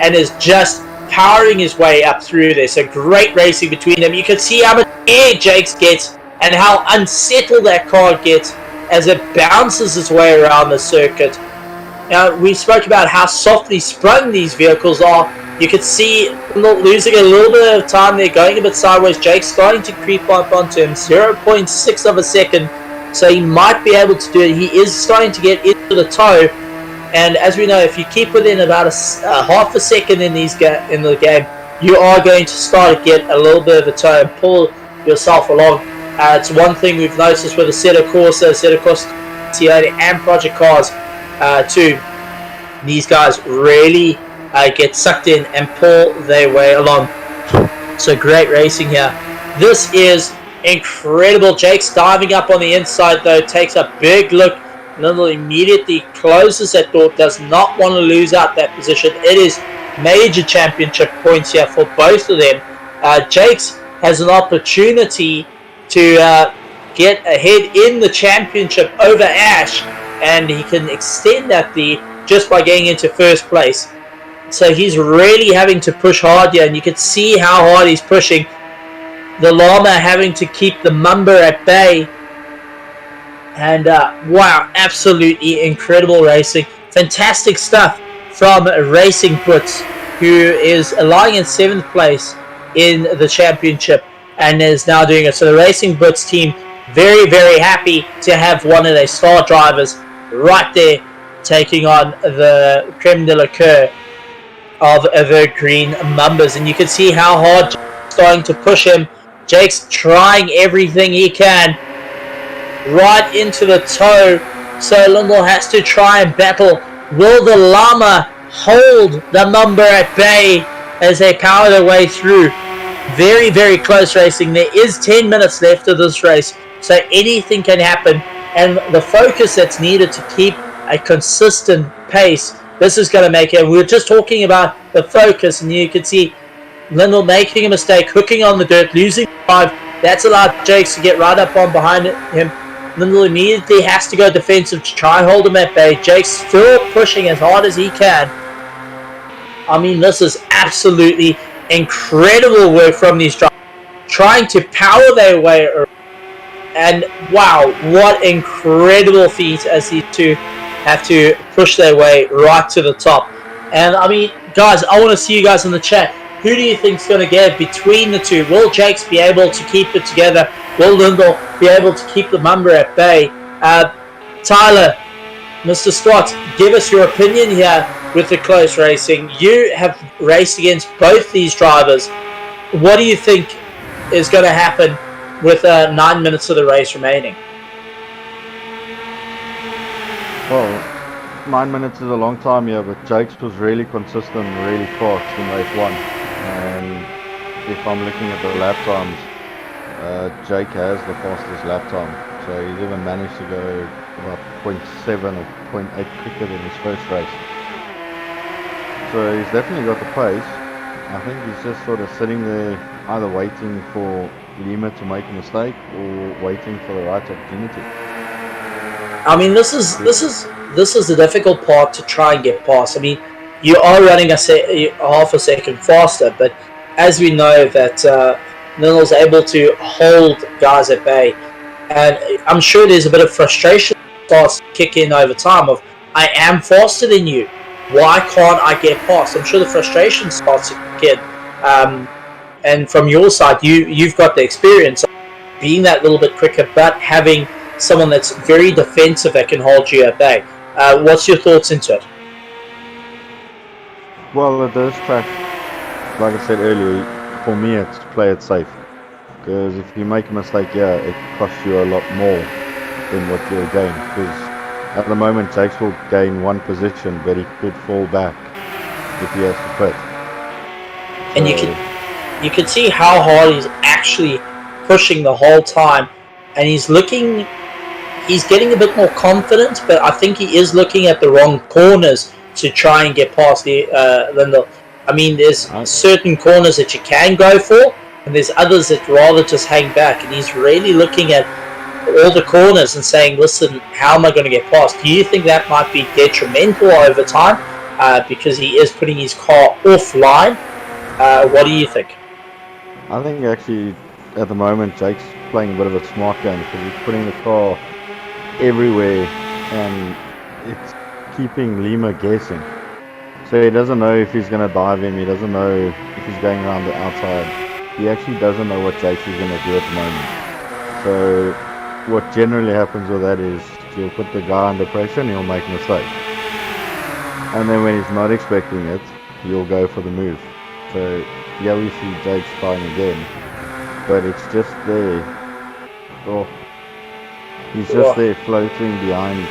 Speaker 1: and is just powering his way up through this. So great racing between them. You can see how much air Jakes gets and how unsettled that car gets as it bounces its way around the circuit. Now, we spoke about how softly sprung these vehicles are. You could see losing a little bit of time there, going a bit sideways. Jake's starting to creep up onto him, 0.6 of a second, so he might be able to do it. He is starting to get into the toe, and as we know, if you keep within about a half a second in the game, you are going to start to get a little bit of a toe and pull yourself along. It's one thing we've noticed with the Assetto Corsa, Toyota, and Project Cars too. These guys really get sucked in and pull their way along. So great racing here. This is incredible. Jake's diving up on the inside though, takes a big look. Lindell immediately closes that door, does not want to lose out that position. It is major championship points here for both of them. Jake's has an opportunity to get ahead in the championship over Ash, and he can extend that lead just by getting into first place. So he's really having to push hard here, and you can see how hard he's pushing. The llama having to keep the mamba at bay. And wow, absolutely incredible racing. Fantastic stuff from Racing Boots, who is lying in 7th place in the championship and is now doing it. So the Racing Boots team very, very happy to have one of their star drivers right there taking on the creme de la creme of the green mambas. And you can see how hard Jake's starting to push him. Jake's trying everything he can right into the toe, so Lindell has to try and battle. Will the llama hold the mamba at bay as they power their way through? Very, very close racing. There is 10 minutes left of this race, so anything can happen, and the focus that's needed to keep a consistent pace, this is going to make it. We were just talking about the focus, and you can see Lindell making a mistake, hooking on the dirt, losing 5. That's allowed Jakes to get right up on behind him. Lindell immediately has to go defensive to try and hold him at bay. Jake's still pushing as hard as he can. I mean, this is absolutely incredible work from these drivers, trying to power their way around. And wow, what incredible feat as these two have to push their way right to the top. And I mean, guys, I want to see you guys in the chat. Who do you think is going to get between the two? Will Jakes be able to keep it together? Will Lindell be able to keep the mamba at bay? Tyler, Mr. Scott, give us your opinion here with the close racing. You have raced against both these drivers. What do you think is going to happen with 9 minutes of the race remaining?
Speaker 6: Well, 9 minutes is a long time, yeah, but Jake's was really consistent, really fast in race 1. And if I'm looking at the lap times, Jake has the fastest lap time. So he's even managed to go about 0.7 or 0.8 quicker than his first race. So he's definitely got the pace. I think he's just sort of sitting there either waiting for Lima to make a mistake or waiting for the right opportunity.
Speaker 1: I mean, this is the difficult part to try and get past. I mean, you are running half a second faster, but as we know that Lindell's able to hold guys at bay, and I'm sure there's a bit of frustration that starts to kick in over time of, I am faster than you, why can't I get past? I'm sure the frustration starts to kick in, and from your side, you've got the experience of being that little bit quicker, but having someone that's very defensive that can hold you at bay. What's your thoughts into it?
Speaker 6: Well, at this track, like I said earlier, for me it's to play it safe. Because if you make a mistake, yeah, it costs you a lot more than what you'll gain. Because at the moment, Jakes will gain one position, but he could fall back if he has to pit.
Speaker 1: And you can see how hard he's actually pushing the whole time, and he's getting a bit more confident, but I think he is looking at the wrong corners to try and get past the Lindell. I mean, there's certain corners that you can go for, and there's others that rather just hang back, and he's really looking at all the corners and saying, listen, how am I going to get past? Do you think that might be detrimental over time because he is putting his car offline? What do you think?
Speaker 6: I think actually at the moment Jake's playing a bit of a smart game because he's putting the car everywhere and it's keeping Lima guessing. So he doesn't know if he's going to dive him, he doesn't know if he's going around the outside. He actually doesn't know what Jake is going to do at the moment. So what generally happens with that is you'll put the guy under pressure and he'll make a mistake. And then when he's not expecting it, you'll go for the move. So yeah, we see Jake's trying again, but it's just there. Oh, he's just there floating behind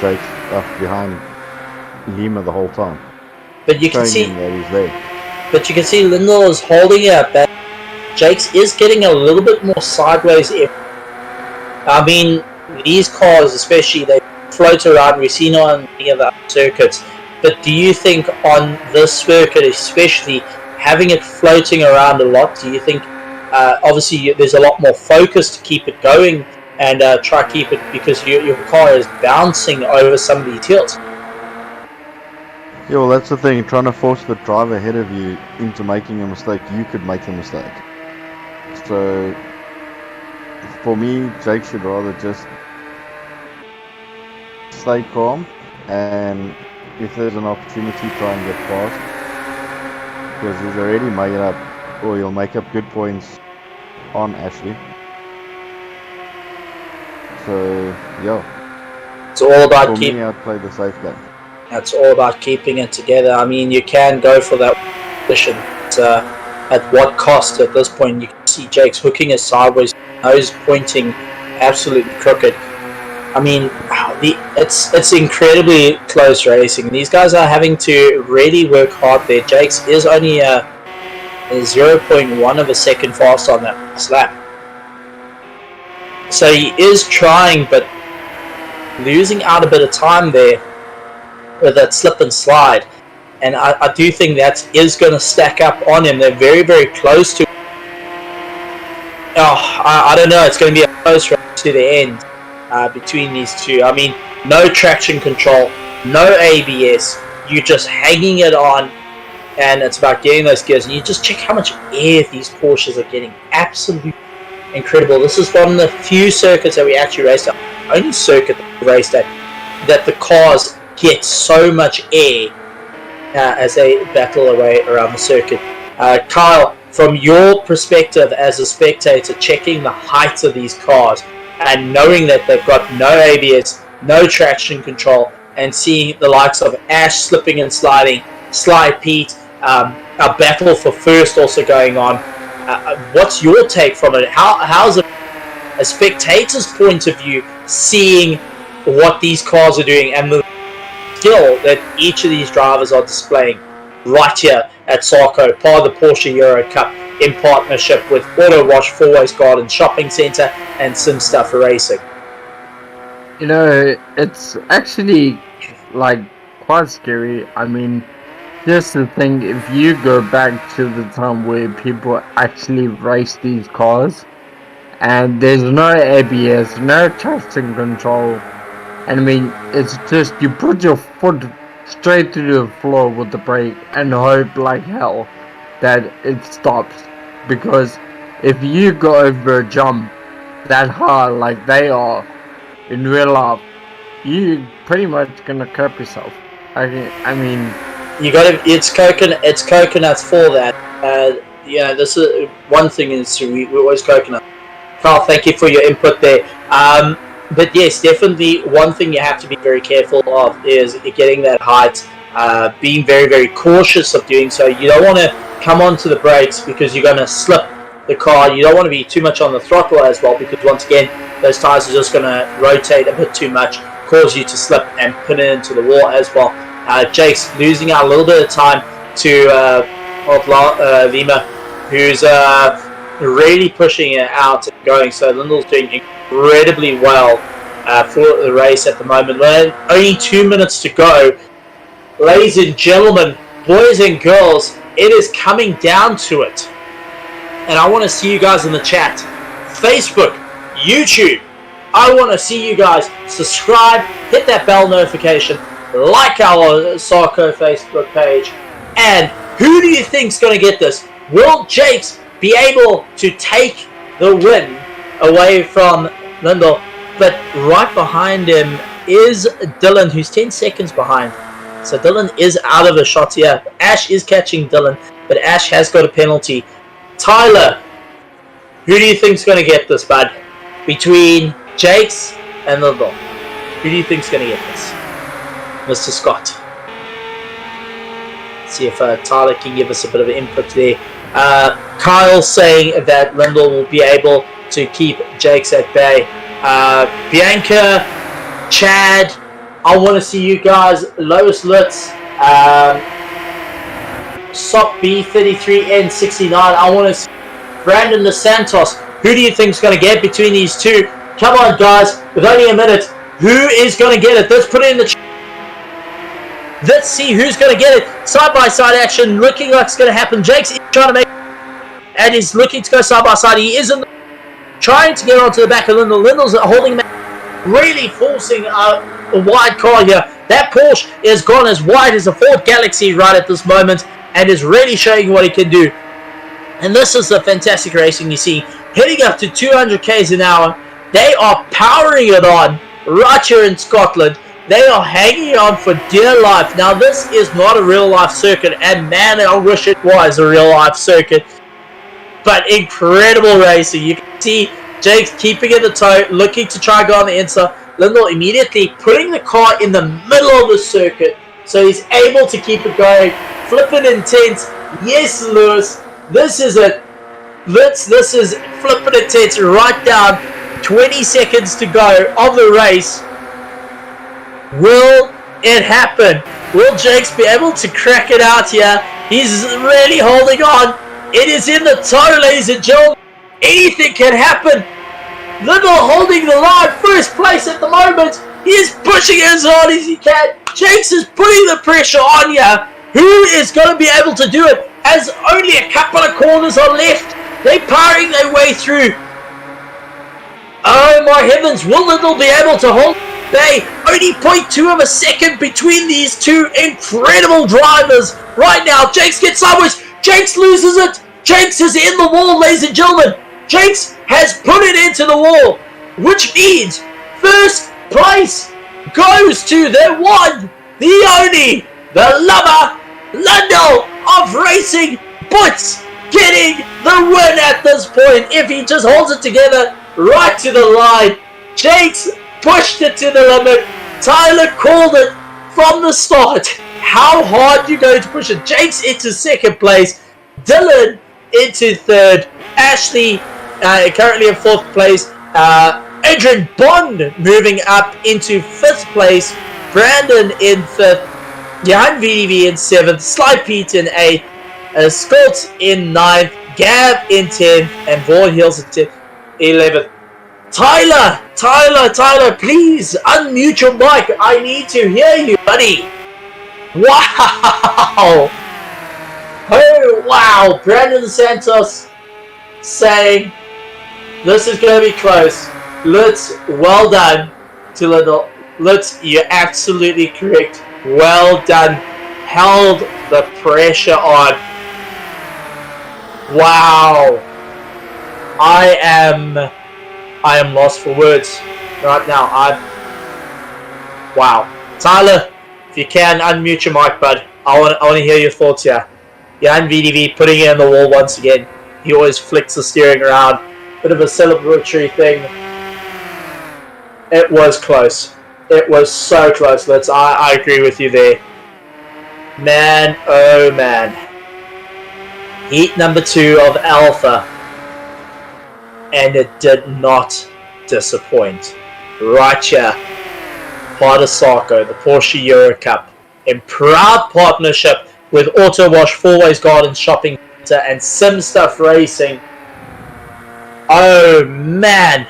Speaker 6: Jake's, behind Lima the whole time.
Speaker 1: But you can see
Speaker 6: that he's there.
Speaker 1: But you can see Lindell is holding it up. Jakes is getting a little bit more sideways. I mean, these cars especially, they float around. We've seen on the other circuits. But do you think on this circuit especially, having it floating around a lot, do you think, obviously there's a lot more focus to keep it going and try to keep it because your car is bouncing over some of these hills?
Speaker 6: Yeah, well that's the thing, trying to force the driver ahead of you into making a mistake, you could make a mistake. So, for me, Jake should rather just stay calm and if there's an opportunity, try and get past. Because he's already made up, or he'll make up good points on Ashley. So, yeah.
Speaker 1: It's all about
Speaker 6: for me, I'd play the safe game.
Speaker 1: It's all about keeping it together. I mean, you can go for that position. At what cost at this point? You can see Jake's hooking us sideways, nose pointing absolutely crooked. I mean, it's incredibly close racing. These guys are having to really work hard there. Jake's is only a 0.1 of a second fast on that last lap. So he is trying, but losing out a bit of time there with that slip and slide. And I do think that is going to stack up on him. They're very, very close to... I don't know. It's going to be a close race to the end between these two. I mean, no traction control, no ABS. You're just hanging it on, and it's about getting those gears. And you just check how much air these Porsches are getting. Absolutely incredible. This is one of the few circuits that we actually raced at. Only circuit that we raced at that the cars get so much air as they battle away around the circuit. Kyle, from your perspective as a spectator, checking the height of these cars and knowing that they've got no ABS, no traction control, and seeing the likes of Ash slipping and sliding, Sly Pete, a battle for first also going on, what's your take from it? How's it a spectator's point of view, seeing what these cars are doing and the skill that each of these drivers are displaying right here at SARCO, part of the Porsche Euro Cup, in partnership with Autowash, Fourways Garden Shopping Centre and Simstuff Racing.
Speaker 7: You know, it's actually like quite scary. I mean, just to think, if you go back to the time where people actually race these cars and there's no ABS, no traction control, and I mean, it's just you put your foot straight to the floor with the brake and hope like hell that it stops. Because if you go over a jump that hard like they are in real life, you pretty much gonna curb yourself. I mean,
Speaker 1: you got to. It's coconuts for that. This is one thing. Is we always coconut. Carl, thank you for your input there. But yes, definitely one thing you have to be very careful of is getting that height. Being very, very cautious of doing so. You don't want to come onto the brakes because you're going to slip the car. You don't want to be too much on the throttle as well, because once again, those tires are just going to rotate a bit too much, cause you to slip and pin it into the wall as well. Jake's losing out a little bit of time to Lima, who's really pushing it out and going. So Lindell's doing incredibly well for the race at the moment. Only 2 minutes to go. Ladies and gentlemen, boys and girls, it is coming down to it. And I want to see you guys in the chat. Facebook, YouTube. I want to see you guys subscribe, hit that bell notification, like our SARCO Facebook page. And who do you think's going to get this? Will Jakes be able to take the win away from Lindell? But right behind him is Dylan, who's 10 seconds behind. So Dylan is out of a shot here. Ash is catching Dylan, but Ash has got a penalty. Tyler, who do you think's going to get this, bud? Between Jakes and Lindell, who do you think's going to get this? Mr. Scott. Let's see if Tyler can give us a bit of input there. Kyle saying that Lindell will be able to keep Jakes at bay. Bianca, Chad, I want to see you guys. Lois Lutz, Sop B33N69. I want to see Brandon DeSantos. Who do you think is going to get between these two? Come on, guys. With only a minute, who is going to get it? Let's put it in the chat. Let's see who's going to get it. Side-by-side action looking like it's going to happen. Jake's trying to make and he's looking to go side-by-side. He isn't trying to get onto the back of Lindell. Lindell's holding him, really forcing a wide car here. That Porsche is gone as wide as a Ford Galaxy right at this moment and is really showing what he can do. And this is the fantastic racing you see. Hitting up to 200 k's an hour. They are powering it on right here in Scotland. They are hanging on for dear life. Now, this is not a real-life circuit, and man, I wish it was a real-life circuit. But incredible racing. You can see Jake's keeping it the toe, looking to try and go on the inside. Lindell immediately putting the car in the middle of the circuit, so he's able to keep it going. Flipping intense. Yes, Lewis. This is it. This is flipping intense right down. 20 seconds to go of the race. Will it happen? Will Jakes be able to crack it out here? He's really holding on. It is in the toe, ladies and gentlemen. Anything can happen. Lindell holding the line, first place at the moment. He is pushing as hard as he can. Jakes is putting the pressure on here. Who is going to be able to do it? As only a couple of corners are left. They're powering their way through. Oh my heavens, will Lindell be able to hold? They only 0.2 of a second between these two incredible drivers. Right now, Jakes gets sideways. Jakes loses it. Jakes is in the wall, ladies and gentlemen. Jakes has put it into the wall, which means first place goes to the one, the only, the lover, Lindell of racing, Butts getting the win at this point. If he just holds it together right to the line, Jakes pushed it to the limit. Tyler called it from the start. How hard you going to push it? Jakes into second place. Dylan into third. Ashley currently in fourth place. Adrian Bond moving up into 5th place. Brandon in 5th. JohannVdV in 7th. Sly Pete in 8th. Scott in 9th. Gav in 10th. And Vaughan Hills in 11th. Tyler, please unmute your mic. I need to hear you, buddy. Wow. Oh, wow. Brandon Santos saying this is going to be close. Lutz, well done. Lutz, you're absolutely correct. Well done. Held the pressure on. Wow. I am lost for words right now. Wow. Tyler, if you can, unmute your mic, bud. I want to hear your thoughts here. JohannVdV putting it on the wall once again. He always flicks the steering around. Bit of a celebratory thing. It was close. It was so close. I agree with you there. Man, oh man. Heat number 2 of Alpha. And it did not disappoint. Right here, part of SARCO, the Porsche Euro Cup, in proud partnership with Autowash, Fourways Garden Shopping Centre, and Simstuff Racing. Oh man!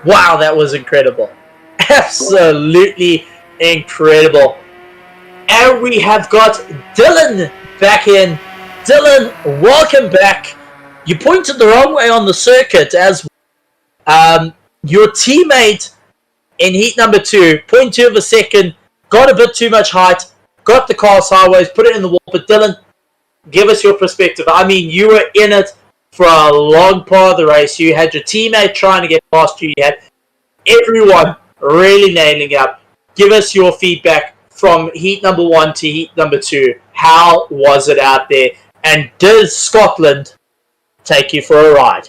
Speaker 1: Wow, that was incredible. Absolutely incredible. And we have got Dylan back in. Dylan, welcome back. You pointed the wrong way on the circuit as your teammate in heat number 2, 0.2 of a second, got a bit too much height, got the car sideways, put it in the wall. But Dylan, give us your perspective. I mean, you were in it for a long part of the race. You had your teammate trying to get past you. You had everyone really nailing it up. Give us your feedback from heat number 1 to heat number 2. How was it out there? And did Scotland take you for a ride?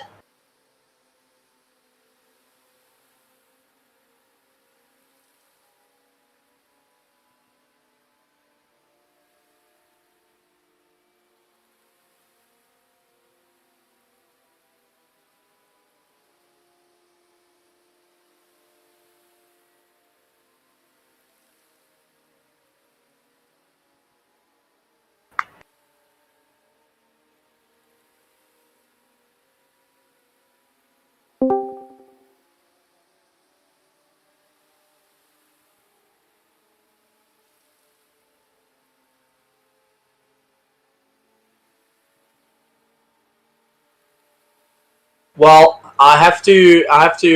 Speaker 1: Well, I have to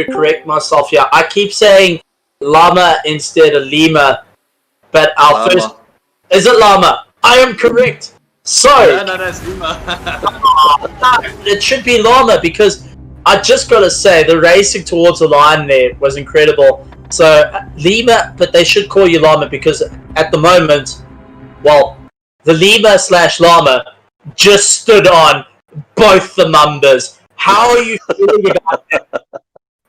Speaker 1: correct myself here. I keep saying llama instead of Lima, but our
Speaker 8: Llama.
Speaker 1: first is it llama? I am correct. So
Speaker 8: No, it's Lima.
Speaker 1: it should be llama because I just got to say the racing towards the line there was incredible. So Lima, but they should call you llama because at the moment, well, the Lima / llama just stood on both the numbers. How are you feeling about that?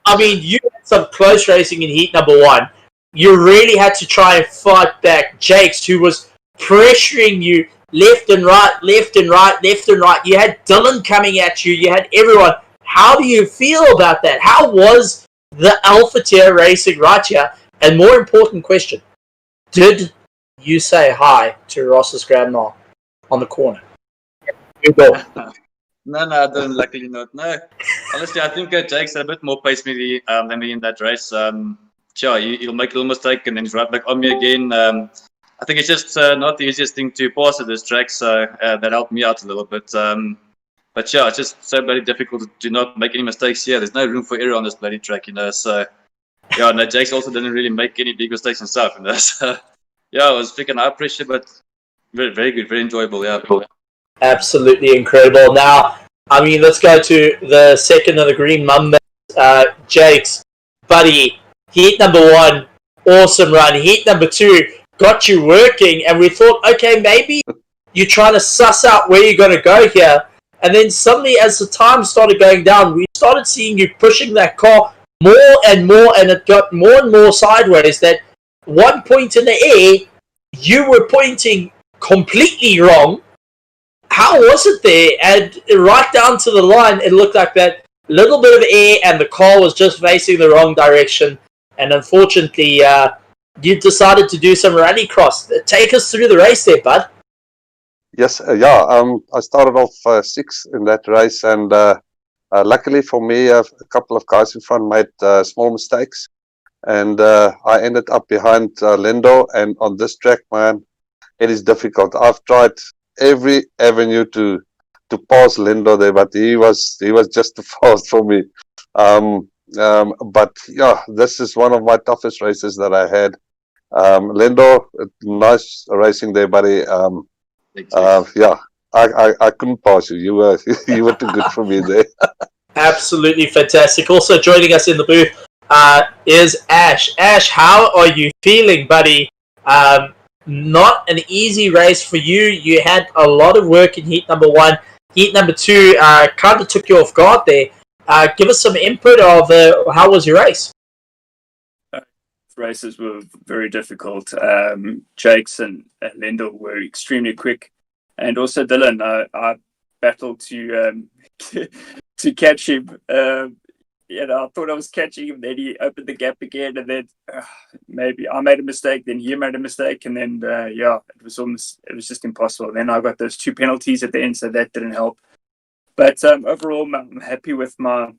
Speaker 1: I mean, you had some close racing in heat number 1. You really had to try and fight back Jakes, who was pressuring you left and right. You had Dylan coming at you. You had everyone. How do you feel about that? How was the Alpha tier racing right here? And more important question, did you say hi to Ross's grandma on the corner? You go.
Speaker 8: No, I don't. Luckily not. No, honestly, I think Jake's had a bit more pace than me in that race. Sure, he'll make a little mistake and then he's right back on me again. I think it's just not the easiest thing to pass at this track, so that helped me out a little bit. But yeah, it's just so bloody difficult to not make any mistakes here. There's no room for error on this bloody track, you know. So yeah, no, Jake's also didn't really make any big mistakes himself, you know. So yeah, it was freaking high pressure, but very, very good, very enjoyable. Yeah.
Speaker 1: Absolutely incredible. Now, I mean, let's go to the second of the green Mamba, Jakes, buddy. Heat number 1, awesome run. Heat number 2 got you working, and we thought, okay, maybe you're trying to suss out where you're going to go here. And then suddenly, as the time started going down, we started seeing you pushing that car more and more, and it got more and more sideways. That one point in the air, you were pointing completely wrong. How was it there? And right down to the line, it looked like that little bit of air, and the car was just facing the wrong direction. And unfortunately, you decided to do some rallycross. Take us through the race there, bud.
Speaker 9: Yes, I started off sixth in that race, and luckily for me, a couple of guys in front made small mistakes, and I ended up behind Lendo. And on this track, man, it is difficult. I've tried every avenue to pass Lendo there, but he was just too fast for me. But yeah, this is one of my toughest races that I had. Lendo, nice racing there, buddy. Yeah, I couldn't pass you. You were you were too good for me there.
Speaker 1: Absolutely fantastic. Also joining us in the booth is Ash. Ash, how are you feeling, buddy? Not an easy race for you. You had a lot of work in heat number 1. Heat number 2 kind of took you off guard there. Give us some input of how was your race?
Speaker 10: Races were very difficult. Jakes and Lendl were extremely quick, and also Dylan. I battled to catch him. I thought I was catching him. Then he opened the gap again, and then maybe I made a mistake. Then he made a mistake, and then it was just impossible. Then I got those 2 penalties at the end, so that didn't help. But overall, I'm happy with my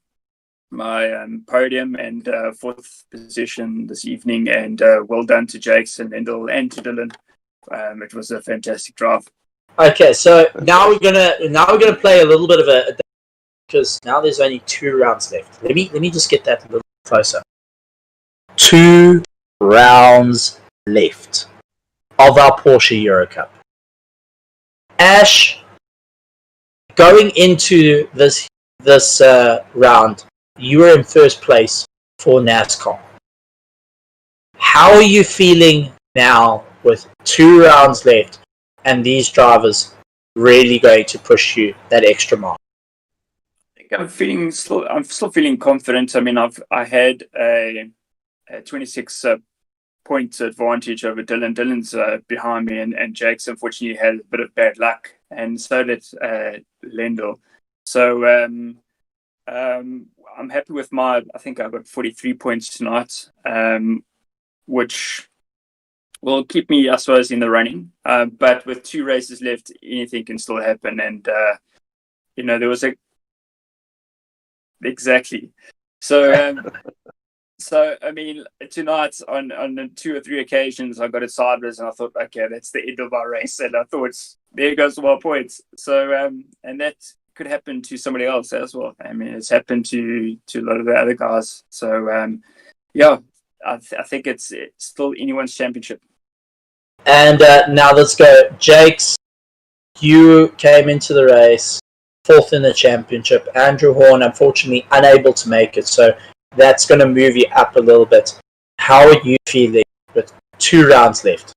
Speaker 10: podium and 4th position this evening, and well done to Jakes and Lendl and to Dylan. It was a fantastic drive.
Speaker 1: Okay, so now we're gonna play a little bit of a because now there's only 2 rounds left. Let me just get that a little closer. 2 rounds left of our Porsche Euro Cup. Ash, going into this round, you were in first place for NASCAR. How are you feeling now with 2 rounds left and these drivers really going to push you that extra mile?
Speaker 10: I'm still feeling confident. I mean, I had a 26 point advantage over Dylan. Dylan's behind me, and Jakes unfortunately had a bit of bad luck, and so did Lendl. So I'm happy with I think I got 43 points tonight, which will keep me, I suppose, in the running. But with 2 races left, anything can still happen. And, there was exactly. So, I mean, tonight on 2 or 3 occasions, I got it sideways and I thought, okay, that's the end of my race. And I thought, there goes my points. So, and that could happen to somebody else as well. I mean, it's happened to a lot of the other guys. So, I think it's still anyone's championship.
Speaker 1: And now let's go. Jakes, you came into the race 4th in the championship. Andrew Horn, unfortunately, unable to make it. So that's going to move you up a little bit. How are you feeling with 2 rounds left?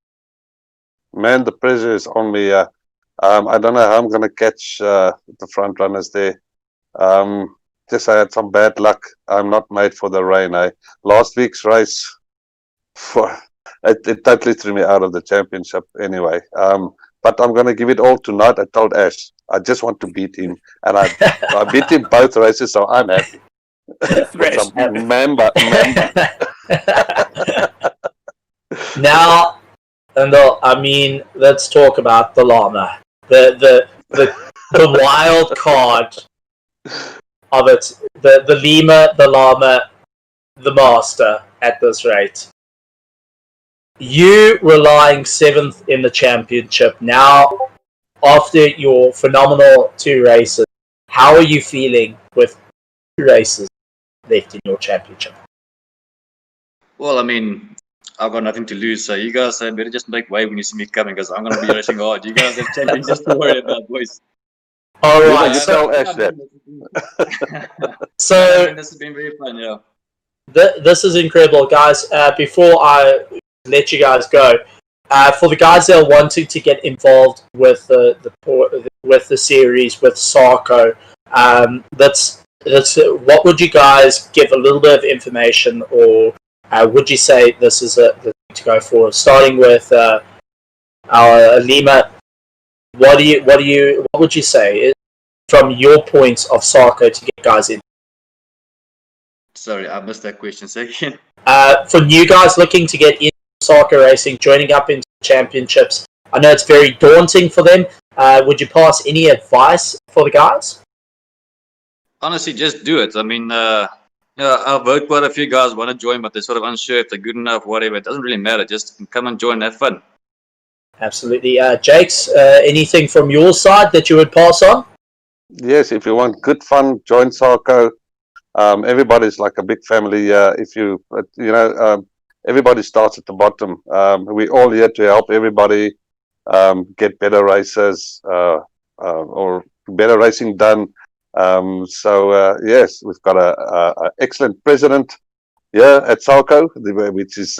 Speaker 9: Man, the pressure is on me. I don't know how I'm going to catch the front runners there. Just I had some bad luck. I'm not made for the rain. Last week's race, it totally threw me out of the championship anyway. But I'm going to give it all tonight. I told Ash, I just want to beat him. And I beat him both races, so I'm happy. Remember.
Speaker 1: Now, I mean, let's talk about the llama. The wild card of it. The Lima, the llama, the master at this rate. You were lying 7th in the championship. Now, after your phenomenal 2 races, how are you feeling with 2 races left in your championship?
Speaker 8: Well, I mean, I've got nothing to lose, so you guys better just make way when you see me coming, because I'm going to be racing hard. You guys have championships to worry about, boys.
Speaker 1: All right.
Speaker 9: So, Ash, that.
Speaker 1: So
Speaker 8: this has been very fun, yeah.
Speaker 1: This is incredible, guys. Before I let you guys go, for the guys that are wanting to get involved with the series, with SARCO, what would you guys give a little bit of information, or would you say this is the thing to go for? Starting with our Lima, what would you say from your points of SARCO to get guys in?
Speaker 8: Sorry, I missed that question. Say again.
Speaker 1: For new guys looking to get into SARCO racing, joining up into championships, I know it's very daunting for them. Would you pass any advice for the guys?
Speaker 8: Honestly, just do it. I mean, I've heard quite a few guys want to join, but they're sort of unsure if they're good enough, whatever. It doesn't really matter. Just come and join, have fun.
Speaker 1: Absolutely. Jakes, anything from your side that you would pass on?
Speaker 9: Yes, if you want good fun, join SARCO. Everybody's like a big family. Everybody starts at the bottom. We're all here to help everybody get better races or better racing done. Yes, we've got an excellent president here at SARCO, which is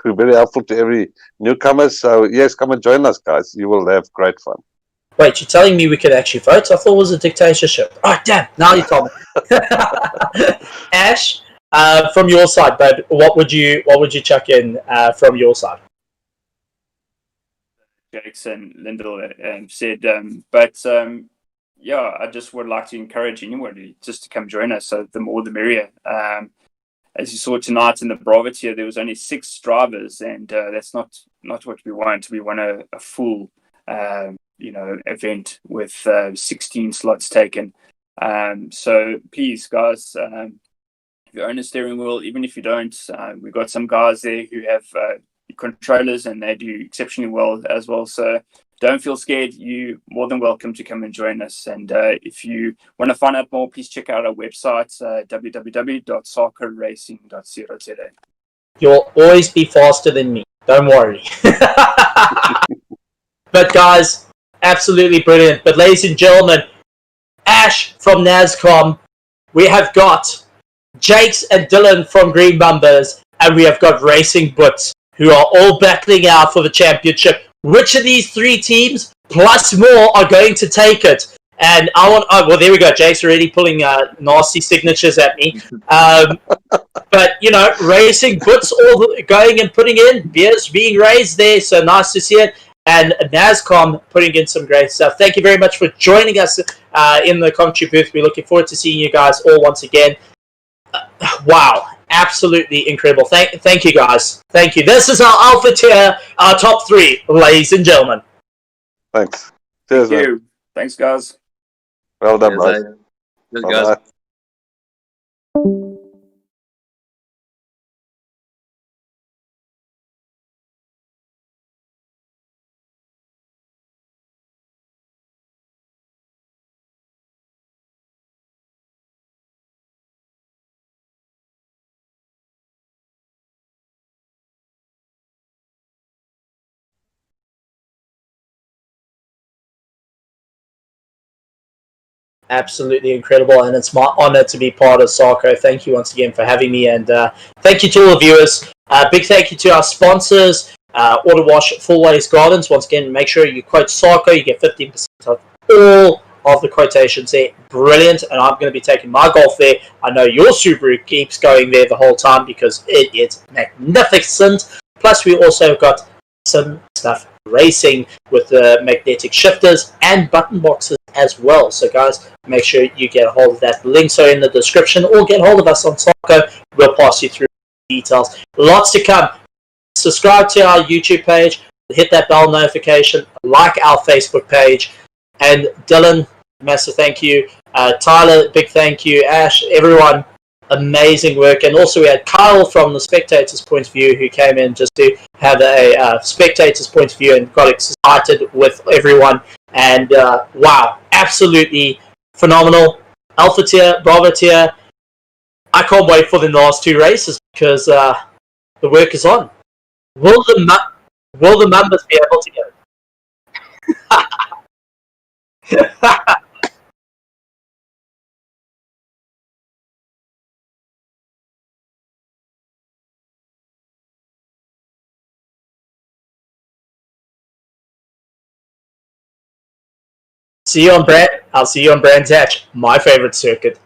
Speaker 9: very helpful to every newcomer. So yes, come and join us, guys. You will have great fun.
Speaker 1: Wait, you're telling me we could actually vote? I thought it was a dictatorship. Oh, damn. Now you told me. Ash, from your side, bud, what would you chuck in from your side?
Speaker 10: Jakes and Lyndall said, yeah, I just would like to encourage anybody just to come join us. So the more the merrier. As you saw tonight in the Bravo tier, there was only 6 drivers, and that's not what we want. We want a full event with 16 slots taken. So please, guys, if you own a steering wheel, even if you don't, we've got some guys there who have controllers, and they do exceptionally well as well. So don't feel scared. You're more than welcome to come and join us. And if you want to find out more, please check out our website, www.sarcoracing.co.za.
Speaker 1: You'll always be faster than me. Don't worry. But guys, absolutely brilliant. But ladies and gentlemen, Ash from NASCOM, we have got Jakes and Dylan from Green Bumbers, and we have got Racing Butts, who are all battling out for the championship. Which of these 3 teams, plus more, are going to take it? And well, there we go. Jake's already pulling nasty signatures at me. But, Racing Butts all going and putting in. Beers being raised there, so nice to see it. And NASCOM putting in some great stuff. Thank you very much for joining us in the commentary booth. We're looking forward to seeing you guys all once again. Wow. Absolutely incredible. Thank you, guys. Thank you. This is our Alpha tier, our top 3, ladies and gentlemen.
Speaker 9: Thanks. Cheers,
Speaker 10: Thank you. Thanks, guys.
Speaker 9: Well done, guys.
Speaker 8: Cheers, guys.
Speaker 1: Absolutely incredible, and it's my honor to be part of SARCO. Thank you once again for having me, and thank you to all the viewers. Big thank you to our sponsors, Autowash, Fourways Gardens. Once again, make sure you quote SARCO. You get 15% off all of the quotations there. Brilliant, and I'm going to be taking my Golf there. I know your Subaru keeps going there the whole time because it is magnificent. Plus, we also got Simstuff Racing with the magnetic shifters and button boxes as well. So guys, make sure you get a hold of that. Links are in the description, or get hold of us on SARCO. We'll pass you through details. Lots to come. Subscribe to our YouTube page, hit that bell notification, like our Facebook page, and Dylan, massive thank you. Tyler, big thank you. Ash, everyone, amazing work. And also we had Kyle from the Spectators Point of View, who came in just to have a Spectators Point of View and got excited with everyone. And wow, absolutely phenomenal. Alpha tier, Bravo tier. I can't wait for the last 2 races because the work is on. Will the members be able to get it? See you on Brand. I'll see you on Brands Hatch, my favorite circuit.